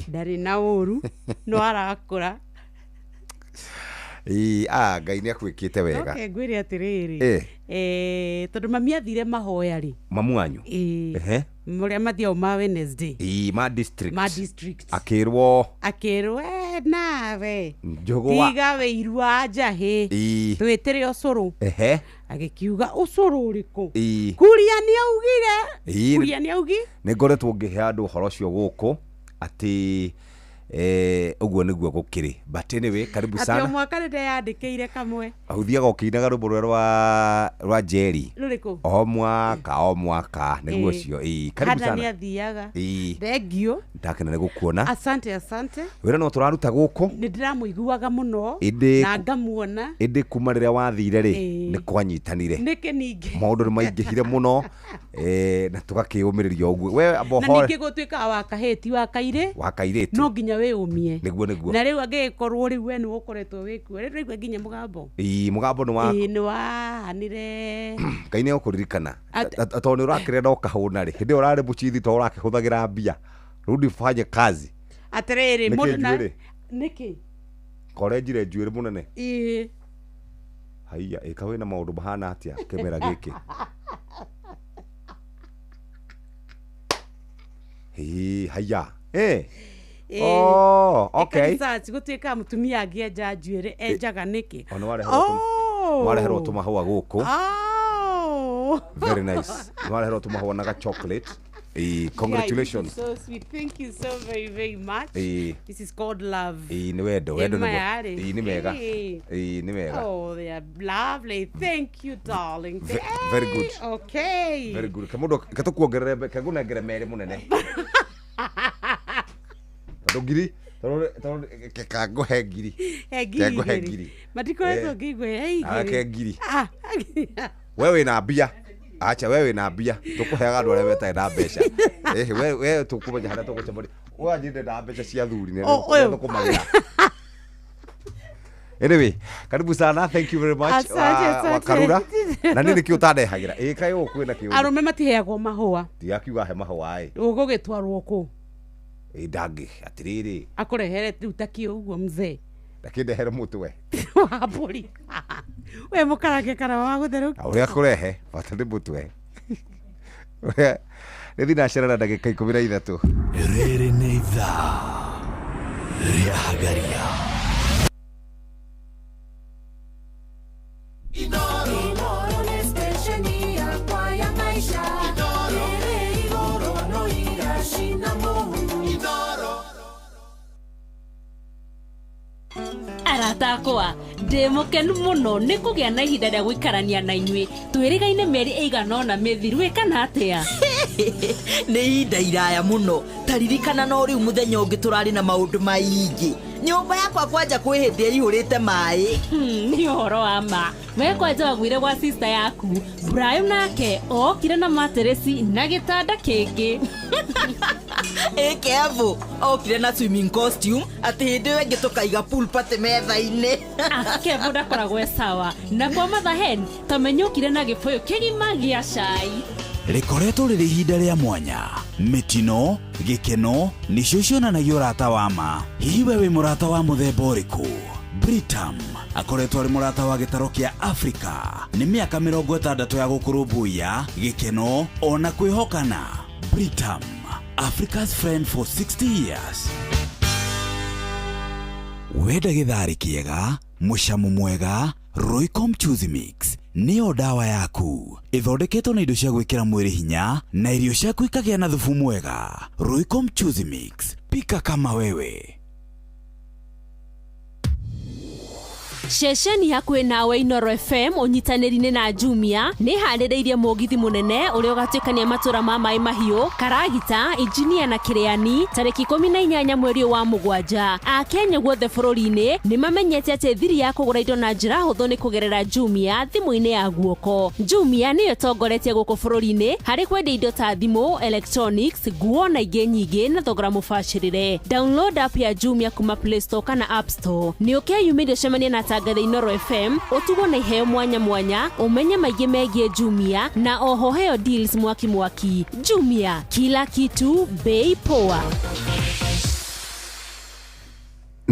ndari na uru no arakura Ngai nä akwä wega. Okay, ngwire atiriri tondu mami athire mahoya ri mamu wanyu muria mathiao ma Wednesday ma district akirwo nawe tiga weirwa njahi twitire ucuru agikiuga ucuru uriku kuria ni augi nä ngoretwo ngä he andå horo cio gå atä uguo niguo gukiri but anyway karibu sana atio mwaka rinde yandikire kamwe ahuthiaga ukinaga rwimbo rwa Jerry ruriku o mwaka niguo cio karibu sana ni athiaga thengio ndakena nä gå kuona asante wira no turaruta guku ni ndiramuiguaga muno na ngamuona indi kuma riria wathire ri ni kwanyitanire niki ningi maundu ni maingihire muno na tugakiumiriria uguo we abohore na ningi gutwika wa kaheti wa kairitu no nginya we umie niguo na riu angikorwo riu we ni ukoretwo wiku riu nginya mugambo mugambo ni wa ni wa hanire Ngai ni ukuririkana to ni urakire ndo kahuna ri hindi urari mucithi to urakihuthagira mbia rudi fanye kazi atiriri mundu na niki college njuire munene haiya ikawe na maundu bahana atia kemera giki haiya okay sasa gutwika mutumia angienja njuire enjaga niki wareherwo tumahua guku very nice wareherwo tumahua na chocolate congratulations. So sweet. Thank you so very, very much. This is called love. Ni wendo ni mega. Ni mega. Oh, they are lovely. Thank you, darling. Very good. Okay. Very good. Kamundo katukuongerere kagunengere mere munene. Ndogiri kagohe ngiri. Matikoretwo ngigwe ngiri. Wewe na mbia. Acha wewe na mbia tukuheaga andu aria metai na mbeca we tukumenya haria tugucemania wanyinde na mbeca cia thuri ne tukumagira anyway karibu sana thank you very much Wakarura na nini ki utandehagira kai ukwina ki arume matiheagwo mahua tigakiuga he mahua ugugitwarwo ku ndangi atiriri akurehere utaki uguo mzee ndakindehere mutu we waburi we mukarage kana wa gutheruka uria kurehe bata ndi mutwe nithi na cera ndagika 13 riri ni tha ria hagaria Inoro ni stesheni ya kwa ya maisha Inoro no irashina mu Inoro aratakwa ndimukenu muno ni kugia na ihinda ria guikarania na inyui twirigaine mieri eigana na mithiru kana atia ni ihinda iraya muno taririkana no riu muthenya ungi turari na maundu maingi nyumba yakwa kwanja kwihindie ihurite mai ni horo wa ma we kwanja wagwire gwa sister yaku Brian nake okire na materesi na gitanda kingi Kevu okire na swimming costume ati hindi wengi tukaiga pool party metha-ini Kevu ndakoragwo sawa na kwa mathahen tamenyukire na gibuyu kigima gia cai rikoretwo riri ihinda ria mwanya mitino gikeno nicio cionanagia urata wa ma hihi we wi murata wa muthemba uriku Britam akoretwo ari murata wa gitaro kia Africa ni miaka 60 ya gukurumbuia gikeno ona kwihokana Britam Africa's friend for 60 years wenda githari kiega mucamu mwega Roycom Choose Mix niyo dawa yaku ithondeketwo na indo cia gwikira mwiri hinya na irio ciaku ikagia na thufu mwega Roycom Choose Mix pika kama wewe Shesheni hakwe nawe Inoro FM unyitanirine na Jumia ni harireirie mugithi munene uri ugatukania matura ma mai mahiu Karagita engineer na Kireani tariki 18 mweri wa mugwanja Akenya guothe bururi-ini ni mamenyete ati thiri ya kugura indo na njira huthu ni kugerera Jumia thimu-ini ya guoko Jumia niyo tongoretie guku bururi-ini hari kwendia indo ta thimu electronics nguo na ingi nyingi na thogora mubashirire download app ya Jumia kuma Play Store kana App Store ni ukeyumire cemania na Tangatha Inoro FM utugo na iheo mwanya umenye maigi megie Jumia na oho heo deals mwaki Jumia kila kitu bei poa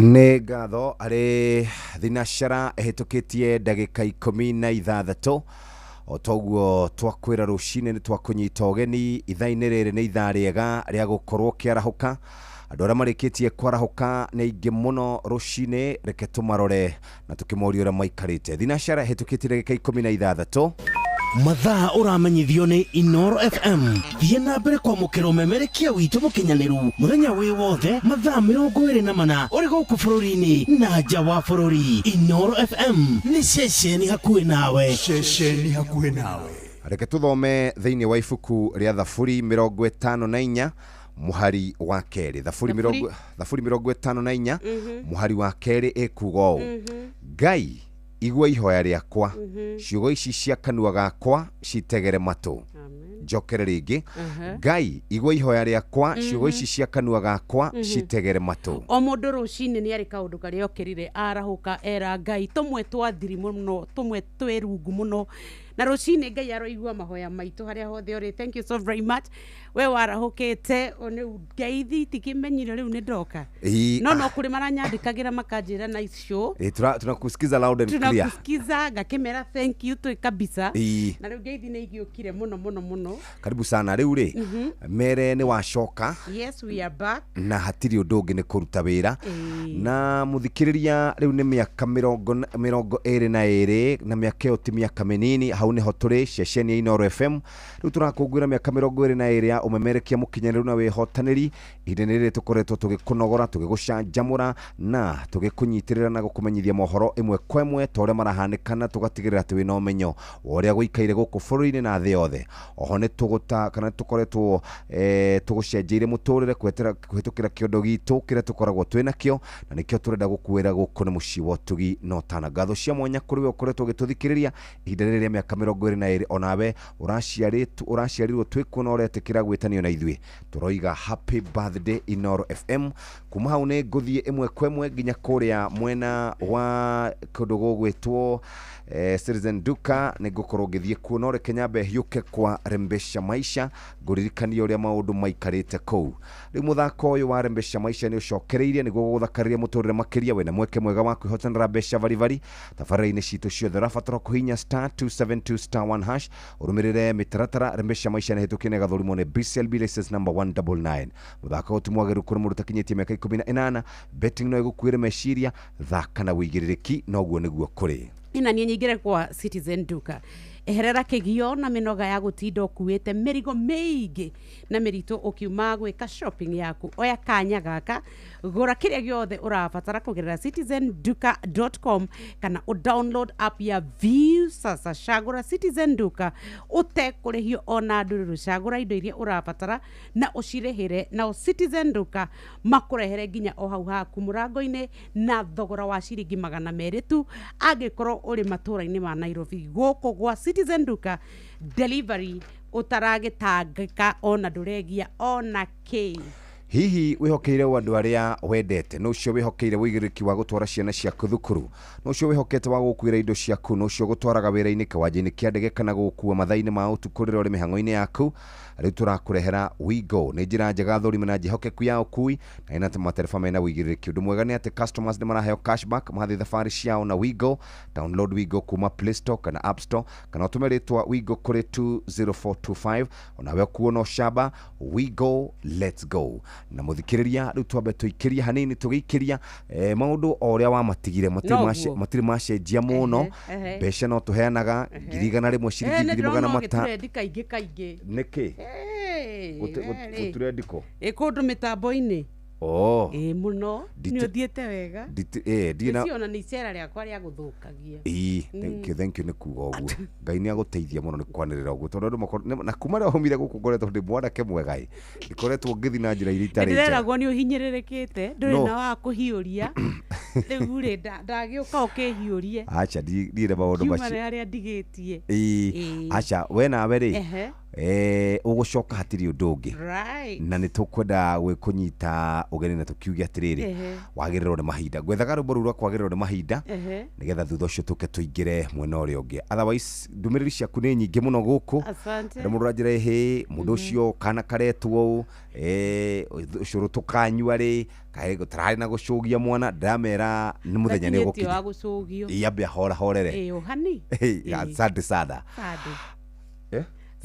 nĩ ngatho arĩ thinacara ehĩtũkĩtie ndagĩka 16 o toguo twakwĩra rũcinĩ nĩ twakũnyita ũgeni ithaa-inĩ rĩrĩ nĩ ithaa rĩega rĩa gũkorwo kĩarahũka. Andũ arĩa marĩkĩtie kwarahũka nĩ aingĩ mũno rũcinĩ, reke tũmarore na tũkĩmoria ũrĩa maikarĩte. Thinacara ehĩtũkĩtie ndagĩka 16 mathaa ũramenyithio nĩ Inooro FM. Thiĩ na mbere kwamũkĩra ũmemerekia witũ mũkinyanĩru mũthenya wĩ wothe mathaa 24 ũrĩ gũkũ bũrũri-inĩ na nja wa bũrũri. Inooro FM nĩ ceceni hakuhĩ nawe. Ceceni hakuhĩ nawe. Reke tũthome thĩinĩ wa ibuku rĩa Thaburi 54 muhari wa kerĩ. Thaburi 54 muhari wa kerĩ ĩkuuga ũũ: Ngai, igua ihoya rĩakwa, ciugo ici cia kanua gakwa citegere matũ. Njokere rĩngĩ: Ngai, igua ihoya rĩakwa, ciugo ici cia kanua gakwa citegere matũ. O mũndũ rũcinĩ nĩ arĩ kaũndũ karĩa okĩrire arahũka era Ngai, tũmwe twathiri mũno, tũmwe twĩ rungu mũno, na rũcinĩ Ngai aroigua mahoya maitũ harĩa hothe ũrĩ. Thank you so very much. We warahũkĩte nĩ Ngai tikĩmenyire rĩu nĩ ndoka no kũrĩ maranyandĩkagĩra makanjĩra nice show. Tunakusikiza loud and clear. Tunakusikiza ngakĩmera thank you tu kabisa. Na rĩu Ngai nĩ igĩũkire mũno. Karibu sana. Rĩu rĩ mere nĩ wacoka. Yes, we are back. Na hatirĩ ũndũ ũngĩ nĩ kũruta wĩra. Na mũthikĩrĩria rĩu nĩ mĩaka 22 na mĩaka ĩyo ti mĩaka mĩnini. Hau nĩho tũrĩ ceceni ya Inooro FM. Rĩu tũrakũngũĩra mĩaka 22 ya ũmemerekia mũkinyanĩru na wĩhotanĩri. Ihinda-inĩ rĩrĩ tũkoretwo tũgĩkũnogora, tũgĩgũcanjamũra na tũgĩkũnyitĩrĩra na gũkũmenyithia mohoro ĩmwe kwa ĩmwe ta ũrĩa marahanĩkana, tũgatigĩrĩra atĩ wĩna ũmenyo wa ũrĩa gũikaire gũkũ bũrũri-inĩ na thĩ yothe. Oho nĩ tũkoretwo tũgũcenjeire mũtũrĩre kũhĩtũkĩra kĩondo gitũ kĩrĩa tũkoragwo twĩnakĩo, na nĩkĩo tũrenda gũkwĩra gũkũ nĩ mũciĩ wa ũtugi na ũtana. Ngatho cia mwanya kũrĩ we ũkoretwo ũgĩtũthikĩrĩria ihinda rĩrĩ rĩa mĩaka 22. Onawe ũraciarirwo twĩkuona ũretĩkĩra gwĩtanio na ithuĩ. Tũroiga happy birthday Inooro FM. Kuma hau nĩ ngũthiĩ ĩmwe kwa ĩmwe nginya kũrĩa mwena wa kũndũ gũgwĩtwo Citizen Duka. Nĩ ngũkorwo ngĩthiĩ kuo, no reke nyambe hiũke kwa Rembesha Maisha ngũririkania ũrĩa maũndũ maikarĩte kũu. Rĩu mũthako ũyũ wa Rembesha Maisha nĩ ũcokereirie nĩguo gũthakarĩria mũtũrĩre makĩria. Wĩna mweke mwega wa kwĩhotanĩra mbeca varivari tabarĩra-inĩ citũ ciothe. Ũrabatara kũhihinya *272*1# ũrũmĩrĩre mĩtaratara. Rembesha Maisha nĩ hĩtũkie na gathũrimwo nĩ BCLB license number 199. Mũthako ũyũ ti mwagĩrĩru kũrĩ mũndũ ũtakinyĩtie mĩaka 18. Betting no ĩgũkuĩre meciria, thaka na wĩigĩrĩrĩki, noguo nĩguo kũrĩ. Ina niĩ nyingĩre kwa Citizen Duka. Eherera kĩgio na mĩnoga ya gũtinda ũkuĩte mĩrigo mĩingĩ na mĩritũ ũkiuma gwĩka shopping yaku. Oya kanya gaka, gũra kĩrĩa gĩothe ũrabatara kũgerera citizenduka.com kana download app ya View sasa. Cagũra Citizen Duka ũtekũrĩhio ona ndũrĩrũ. Cagũra indo iria ũrabatara na ũcirĩhĩre, na Citizen Duka makũrehere nginya o hau haku mũrango-inĩ na thogora wa ciringi 200 tu angĩkorwo ũrĩ matũra-inĩ ma Nairobi. Gũkũ gwa Citizen Duka delivery ũtaragĩtangĩka ona ndũregia ona kĩ. Hihi wĩhokeire andũ arĩa wendete, no ũcio wĩhokeire wĩigĩrĩrĩki wa gũtwara ciana ciaku thukuru, no ũcio wĩhokete wa gũkuĩra indo ciaku, no ũcio gũtwaraga wĩra-inĩ, kĩwanja-inĩ kĩa ndege kana gũkua mathaa-inĩ ma ũtukũ rĩrĩa ũrĩ mĩhang'o-inĩ yaku. Rĩu tũrakũrehera WeGo. Nĩ njĩra njega thũrima na njehokeku ya ũkui na ina matereba mena wĩigĩrĩrĩki. Ũndũ mwega nĩ atĩ customers nĩ maraheo cashback mathiĩ thabarĩ ciao na WeGo. Download WeGo kuma Play Store kana App Store, kana ũtũme rĩtwa WeGo kũrĩ 20425. Onawe kuona ũcamba WeGo, let's go. Na mũthikĩrĩria rĩu twambe tũikĩria hanini, tũgĩikĩria maũndũ o ũrĩa wamatigire matirĩ macenjia mũno. Mbeca no tũheanaga 100 ciringi 500 kaingĩ. Nĩkĩ? Gũturendiko kũndũ mĩtambo-inĩ mũno nĩ ũthiĩte wega. Ndiciona nĩ icera rĩakwa rĩa gũthũkagia. Thank you nĩ kuga ũguo. Ngai nĩ agũteithia mũno nĩ kwanĩrĩra ũguo, tondũ andũ na kuma rĩo homire gũkũ ngoretwo ndĩ mwanake mwega ngoretwo ngĩthi na njĩra iria itarĩ njega. Ndĩreragwo nĩ ũhinyĩrĩrĩkĩte, ndũrĩ na wa kũhiũria Rĩu rĩ ndagĩũka ũkĩhiũrie. Acha ndire maũndũ macio. Kiuma harĩa ndigĩtie. Acha we nawe rĩ ũgũcoka hatirĩ ũndũ ũngĩ. Na nĩ tũkwenda gwĩkũnyita ũgeni na tũkiuge atĩrĩrĩ wagĩrĩrwo nĩ mahinda. Gwethaga rũmbo rũu rwa kwagĩrĩrwo nĩ mahinda nĩgetha thutha ũcio tũke tũingĩre mwena ũrĩa ũngĩ. Otherwise ndũmĩrĩri ciaku nĩ nyingĩ mũno gũkũ. Nĩ mũndũ ũranjĩra hĩ mũndũ ũcio kana karetwo ũcũrũ tũkanyua rĩ kaĩ gũtararĩ na gũcũgia mwana ndamera nĩ mũthenya nĩ ũgũkinya. Iambe horere. Asante sana.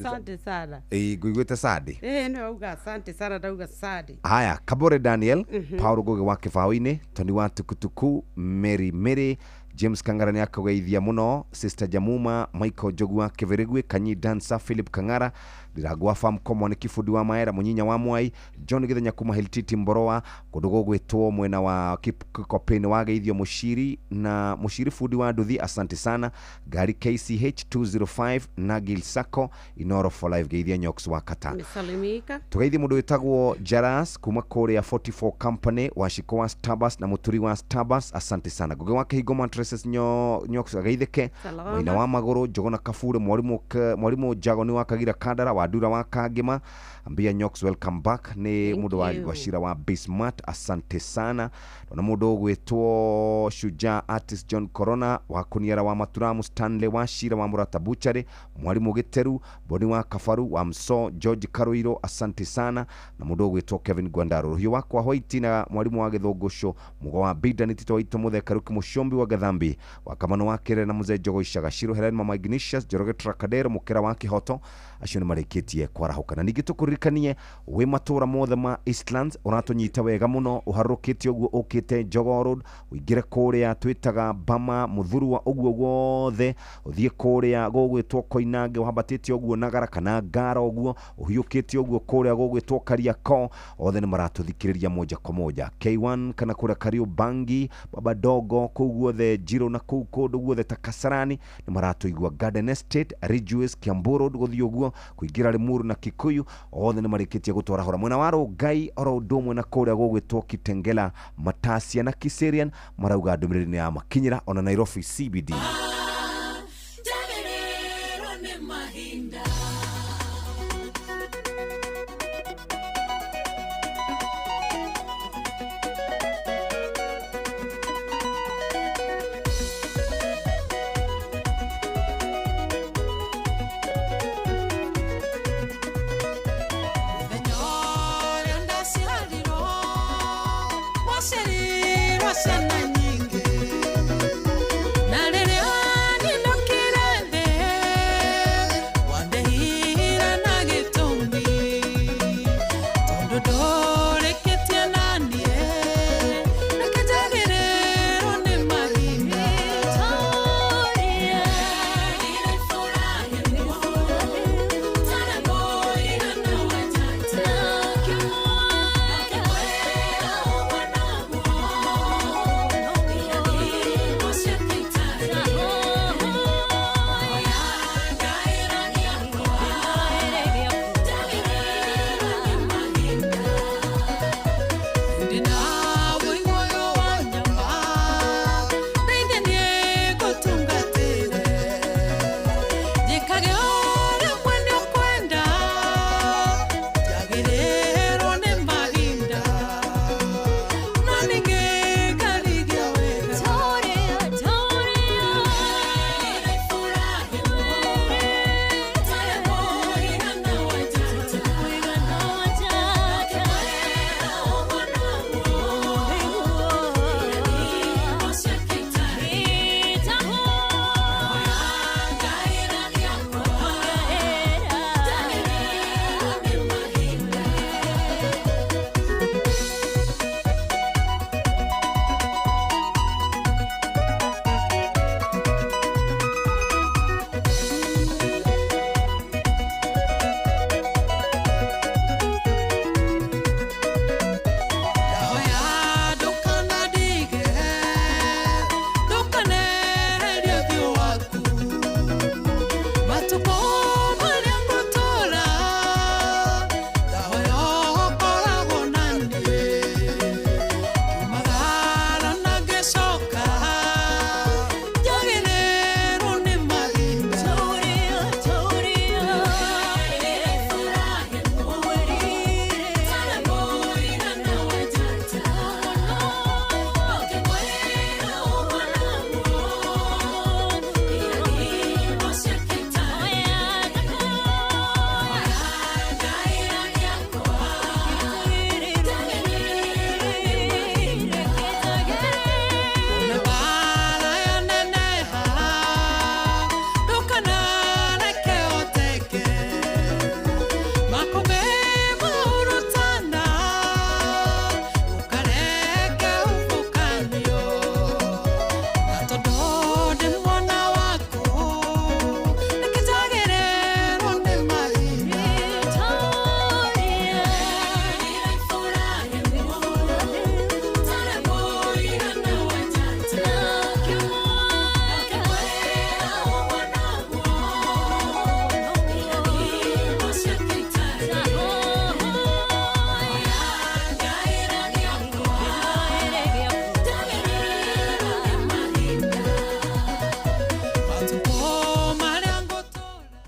Asante sana. Ngũiguĩte Sadi. No auga asante sana ndauga Sadi. Haya, Kabore Daniel, Paulo Goge wa Kĩbaũ-inĩ, Tony wa Tukutuku, Mary, James Kangara nĩ akageithia mũno, Sister Jamuma, Michael Jogu wa Kĩberigwi, Kanyi Dancer, Philip Kangara, Ndiragwa Farm Common Kifundi wa Maera, Munyinya wa Mwai, John Githenya kuma Hiltiti Mboroa, kũndũ gũgwĩtwo mwena wa Kikopeni wa geithio Mushiri na Mushiri Fundi wa Nduthi, asante sana. Gari KCH 205 Nagil Sacco, Inoro for Life geithia Nyox wa Kata. Mesalimika. Tugeithia mũndũ wĩtagwo Jaras kuma kũrĩa 44 Company, Washiko wa Starbucks na Muturi wa Starbucks, asante sana. Ngugi wa Kĩhingo Mattresses Nyox ageithĩke. Mwina wa Magũrũ, Njogona Kabure, Mwarimu Jagoni wa Kagira Kandara, Wadura wa Kagima, ambia Nyox welcome back. Ni mũndũ wa Shira wa Bismart, asante sana. Na mũndũ gwĩtwo Shujaa Artist John Corona wa Kuniara wa Maturamu, Stanley wa Shira wa Murata Buchari, Mwalimu Giteru, Boni wa Kafaru wa Mso, George Karuiro, asante sana. Na mũndũ gwĩtwo Kevin Gwandaro, Ruhio wa kwa Hoiti na Mwalimu wa Githũngũcũ, Mugo wa Bida ni Tito Waito Muthe Karuki Mushombi wa Gathambi, wa Kamano wa Kere na Muze Jogo Ishaga Shiro, Helen Mama Ignatius, Joroge Trakadero, Mukera wa Kihoto, acio nĩ marĩkĩtie kwarahuka. Na ningĩ tũkũririkanie wĩ matũra mothe ma Eastlands ũratũnyita wega mũno, ũharũrũkĩte ũguo ũkĩte Jogoo Road, ũingĩre kũrĩa twĩtaga Bama, Mũthurwa ũguo wothe, ũthiĩ kũrĩa gũgwĩtwo Koinange, ũhambatĩte ũguo Nagara kana Ngara ũguo, ũhiũkĩte ũguo kũrĩa gũgwĩtwo Kariakoo, othe nĩ maratũthikĩrĩria moja kwa moja. K1 kana kũrĩa Kariobangi, Baba Dogo, kũu guothe Njiro na kũu kũndũ guothe ta Kasarani nĩ maratũigua. Garden Estate, Ridgeways, Kiambu Road gũthiĩ ũguo kuingira Limuru na Kikuyu, othe nĩ marĩkĩtie gũtwara hora. Mwena wa Rongai oro ũndũ ũmwe na kũrĩa gũgwĩtwo Kitengela, Matasia na Kiserian marauga ndũmĩrĩri nĩ ya makinyĩra ona Nairobi CBD.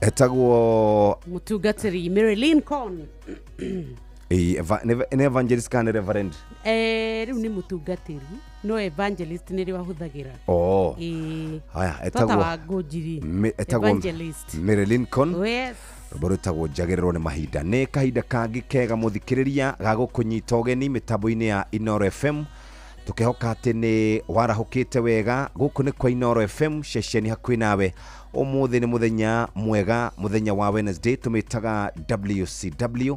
etagwo mutungatiri Mary Lincoln ne evangelist kana reverend riu ni mutungatiri no evangelist ni ri wahuthagira haya etagwo evangelist Mary Lincoln yes Robert etagwo jagerero ne mahinda ne kahinda kangi kega muthikiriria gagukunyita ogeni mitambo-ini ya Inoro FM tukihoka ati ni warahukite wega guku ni kwa Inoro FM shesheni hakwi nawe umuthi ni muthenya mwega muthenya wa Wednesday tumitaga WCW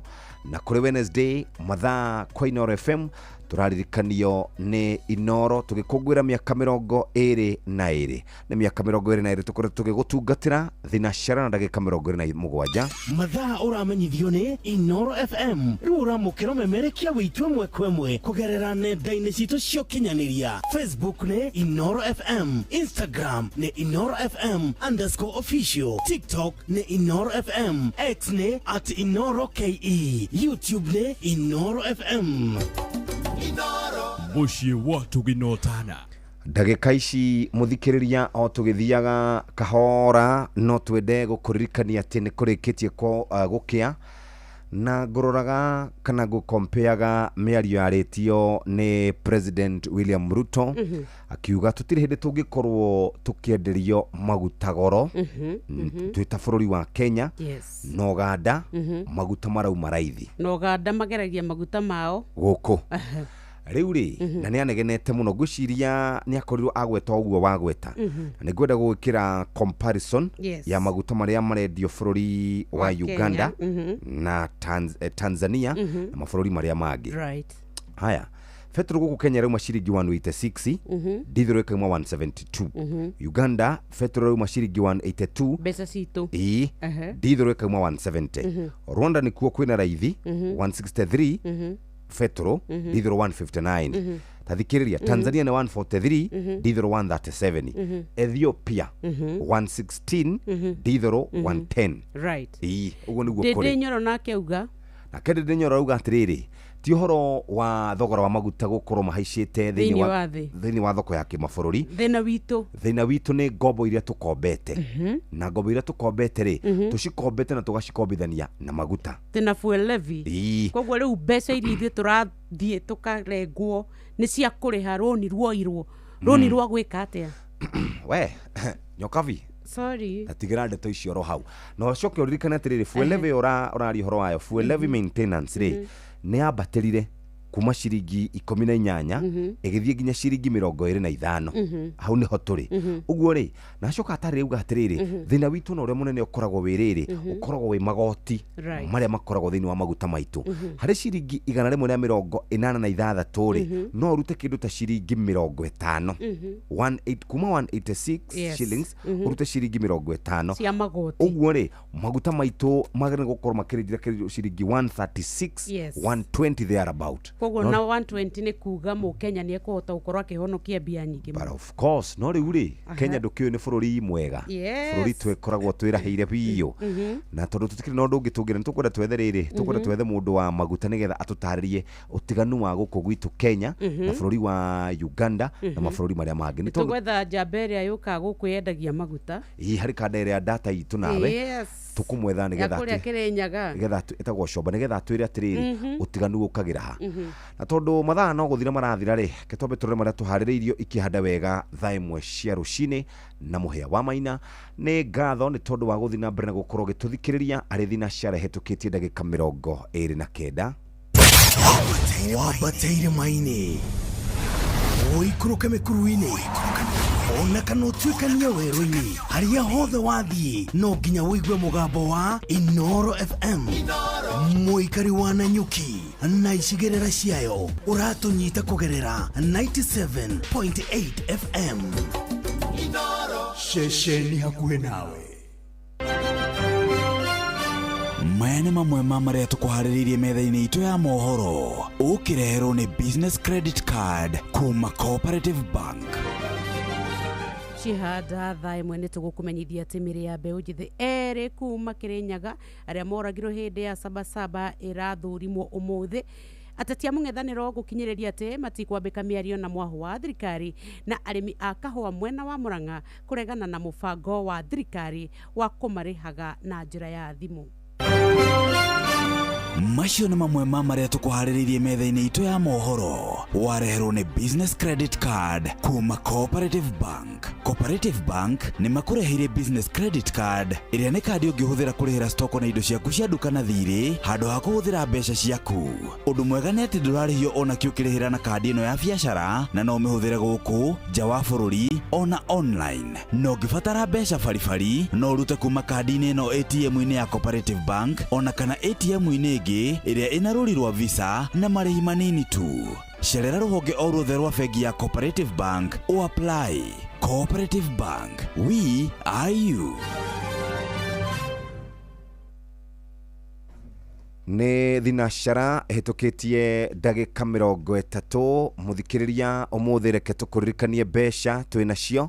na kuri Wednesday mathaa kwa Inoro FM turaririkanio ni Inoro tugikugwira miaka 22 na miaka 22 tukore tugigutungatira thinashara na ndagika 27 mathaa uramenyithio ni Inoro FM rura mukiro memerekia witwe mwekwemwe kugerera nenda-ini citu cio kinyaniria Facebook ni Inoro FM, Instagram ni Inoro FM_official, TikTok ni Inoro FM, X ni @InoroKE, YouTube ni Inoro FM. Mushi watu ginotana ndagika ici muthikiriria o tugithiaga kahora no twende gukuririkania ati ni kurikitie gukia na ngororaga kana gukompeaga miario ya retio ni President William Ruto akiuga tutire hindi tungikorwo tukienderio maguta goro twita bururi wa Kenya no Uganda maguta marau maraithi no Uganda mageragia maguta mao guku riu ri na ni anegenete muno guciria ni akorirwo agweta uguo wagweta ni ngwenda gwikira comparison ya maguta maria marendio bururi wa Uganda na Tanzania na mabururi maria mangi right haya petro guku Kenya rĩu maciringi 186 diesel rĩu 172 Uganda petro rĩu maciringi 182 besa cito diesel rĩu 170 Rwanda ni kuo kwina raithi 163 petro diesel 159 tathikiriria Tanzania ni 143 diesel 137 Ethiopia 116 diesel 110 right uguo niguo kuri Nyoro nake uga na kende Nyoro uga atiriri ti uhoro wa thogora wa maguta gukorwo mahaicite thini wa thoko ya kimabũrũri thina witu ni ngombo iria tukombete na ngombo iria tukombete ri tucikombete na tugacikombithania na maguta thina fuel levy koguo riu mbeca iria ithuĩ tũrathie tukarengwo ni cia kuriha roni rwa gwika atia we nyokavi sorry atigira ndeto icio ro hau no coke uririkana atiriri fuel levy urari horo wayo fuel levy maintenance ri ni ambatirire kuma ciringi 18 igithie nginya ciringi 25 hau ni ho turi uguo ri na coka atari uga atiriri thina witu no ure munene ukoragwo wiriri ukoragwo wi magoti maria makoragwo thini wa maguta maitu hari ciringi 186 ri no urute kindu ta ciringi 50 kuma 186 shillings urute ciringi 50 cia magoti uguo ri maguta maitu magana gukorwo makirindira ciringi 136 120 there about koguo na 120 ni kuga mu Kenya ni ekuhota gukorwo akihonokia bia nyingi but of course no riu ri Kenya ndukiyo ni bururi mwega bururi twekoragwo twirahire biyo na tondu tutikiri no ndungi tungira ni tukwenda twethe riri tukwenda twethe mundu wa maguta nigetha atutaririe utiganu wa guku gwitu Kenya na bururi wa Uganda na mabururi maria mangi ni tugwetha Jaberi ayuka guku yendagia maguta hari kandere ya data itu nawe tukumwetha nigetha etagwo Shoba nigetha twire atiriri utiganu gukagira ha na tondu mathaa no guthira marathira ri ketombe turore maria tuhaririirio ikihanda wega thaa imwe cia rucini na muhia wa maina ni ngatho ni tondu wa guthina mbere na gukorwo gituthikiriria arithi na ciara hetukitie ndagika 29 wabateire maini oikuruke mikuruini ona kana utuikania werũ-inĩ haria hothe wathiĩ no nginya wĩigue mũgambo wa Inoro FM mũikari wa Nanyuki na icigĩrĩra ciayo ũratũnyita kũgerera 97.8 FM Inoro ceceni hakuhĩ nawe. Maya nĩ mamwe ma marĩa tũkũharĩrĩirie metha-inĩ itũ ya mohoro ũkĩreherwo nĩ Business Credit Card kuma Cooperative Bank. Cihanda thaa imwe nĩ tũgũkũmenyithia atĩ mĩrĩ ya mbeũ njĩthĩ erĩ kuma Kĩrĩnyaga arĩa moragirwo hĩndĩ ya Sabasaba ĩrathũrimwo ũmũthĩ Ateti a mũng'ethanĩro gũkinyĩrĩria atĩ matikwambĩka mĩario na mwaho wa thirikari na arĩmi a kahũa mwena wa Murang'a kũregana na mũbango wa thirikari wa kũmarĩhaga na njĩra ya thimũ. Macio nĩ mamwe ma marĩa tũkũharĩrĩirie metha-inĩ itũ ya mohoro. Wareherwo nĩ business credit card kuma Cooperative Bank. Cooperative Bank nĩ makũreheire business credit card ĩrĩa nĩ kandi ũngĩhũthĩra kũrĩhĩra stoko na indo ciaku cia nduka na thirĩ handũ ha kũhũthĩra mbeca ciaku. Ũndũ mwega nĩ atĩ ndũrarĩhio ona kĩ ũkĩrĩhĩra na kandi ĩno ya biacara na no ũmĩhũthĩre gũkũ nja wa bũrũri ona online. No ũngĩbatara mbeca baribari no ũrute kuma kandi-inĩ ĩno ATM-inĩ ya Cooperative Bank ona kana ATM-inĩ ĩngĩ ĩrĩa ĩna rũri rwa visa na marĩhi manini tu. Cerera rũhonge o ruothe rwa bengi ya Cooperative Bank o apply. Cooperative Bank, we are you. Nĩ thinacara ĩhĩtũkĩtie ndagĩka 30 mũthikĩrĩria ũmũthĩ reke tũkũririkanie mbeca twĩnacio.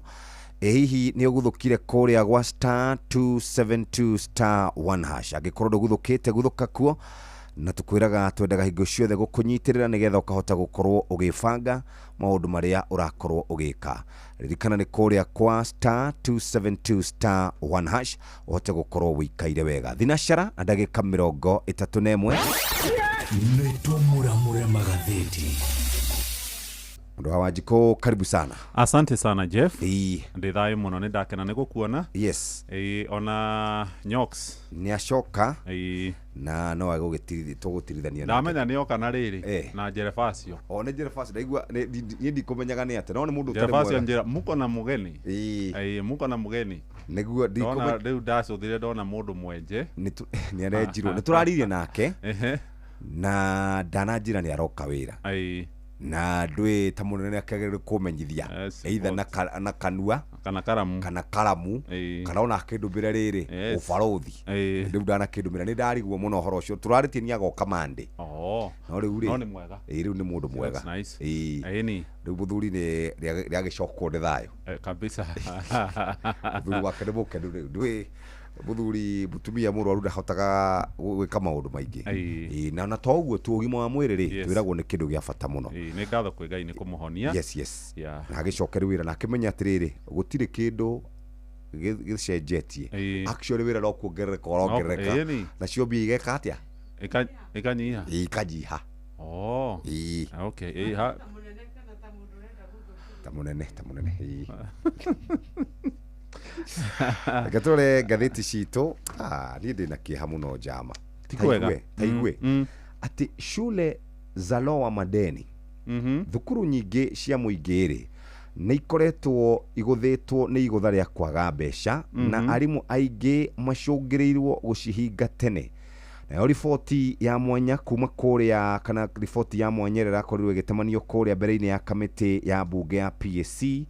Hihi nĩ ũguthũkire kũrĩa gwa *272*1# angĩkorwo ndũguthũkĩte guthũka kuo na tukwiraga twendaga hingo ciothe gũkũnyitĩrĩra nĩgetha ũkahota gũkorwo ũgĩbanga maũndũ marĩa ũrakorwo ũgĩka. Ririkana nĩ kũrĩa kwa *272*1# ũhote gũkorwo wĩikaire wega. Thinacara na ndagĩka 31 nĩtũmũramũre magathĩti. Mũndũ wa Wanjikũ, karibu sana. Asante sana Jeff. Ndĩ thayũ mũno, nĩ ndakena nĩ gũkuona. Yes. Ona Nyox nĩ acoka na no tũgũtirithania. Ndamenya nĩ oka na rĩrĩ na Gervasio. Nĩ Gervasio, ndaigua niĩ ndikũmenyaga nĩ atĩ no nĩ mũndũ ũtarĩ Gervasio njĩra muko na mugeni. Muko na mugeni. Nĩguo ndikũmenya rĩu ndacũthire ndona mũndũ mwenje. Nĩ arenjirwo. Nĩ tũraririe nake. Na ndananjĩra nĩ aroka wĩra. Na ndwe ta mũnene akagĩrĩrwo kũmenyithia either na kanua kana karamu kana ona kĩndũmĩra rĩrĩ ũbarothi. Rĩu ndanakĩndũmĩra nĩ ndarigwo mũno ũhoro ũcio. Tũrarĩtie nĩ agoka Monday. No rĩu rĩ nĩ mwega. Rĩu nĩ mũndũ mwega. Rĩu mũthuri nĩ rĩagĩcokwo nĩ thayũ kabisa. Mũthuri wake nĩ mũkenu rĩu ndwe mũthuri mũtumia mũrwaru ndahotaga gwĩka maũndũ maingĩ. Na to ũguo tu ũgima wa mwĩrĩ rĩ twĩragwo nĩ kĩndũ gĩa bata mũno. Nĩ ngatho kwĩ Ngai nĩ kũmũhonia. Yes. Na agĩcokera wĩra na akĩmenya atĩrĩrĩ gũtirĩ kĩndũ gĩcenjetie. Actually wĩra no kuongerereka nacio mbia igeka atĩa ikanyiha. Ikanyiha. Okay. Ta mũnene. Reke tũrore ngathĩti citũ. Niĩ ndĩna kĩeha mũno Jama. Taigue atĩ shule za Lower Madeni thukuru nyingĩ cia mũingĩ rĩ nĩ ikoretwo igũthĩtwo nĩ igũtha rĩa kwaga mbeca na arimũ aingĩ macũngĩrĩirwo gũcihinga tene. Nayo riboti ya mwanya kuma kũrĩa kana riboti ya mwanya ĩrakorirwo ĩgĩtemanio kũrĩa mbere-inĩ ya kamĩtĩ ya mbunge ya PSC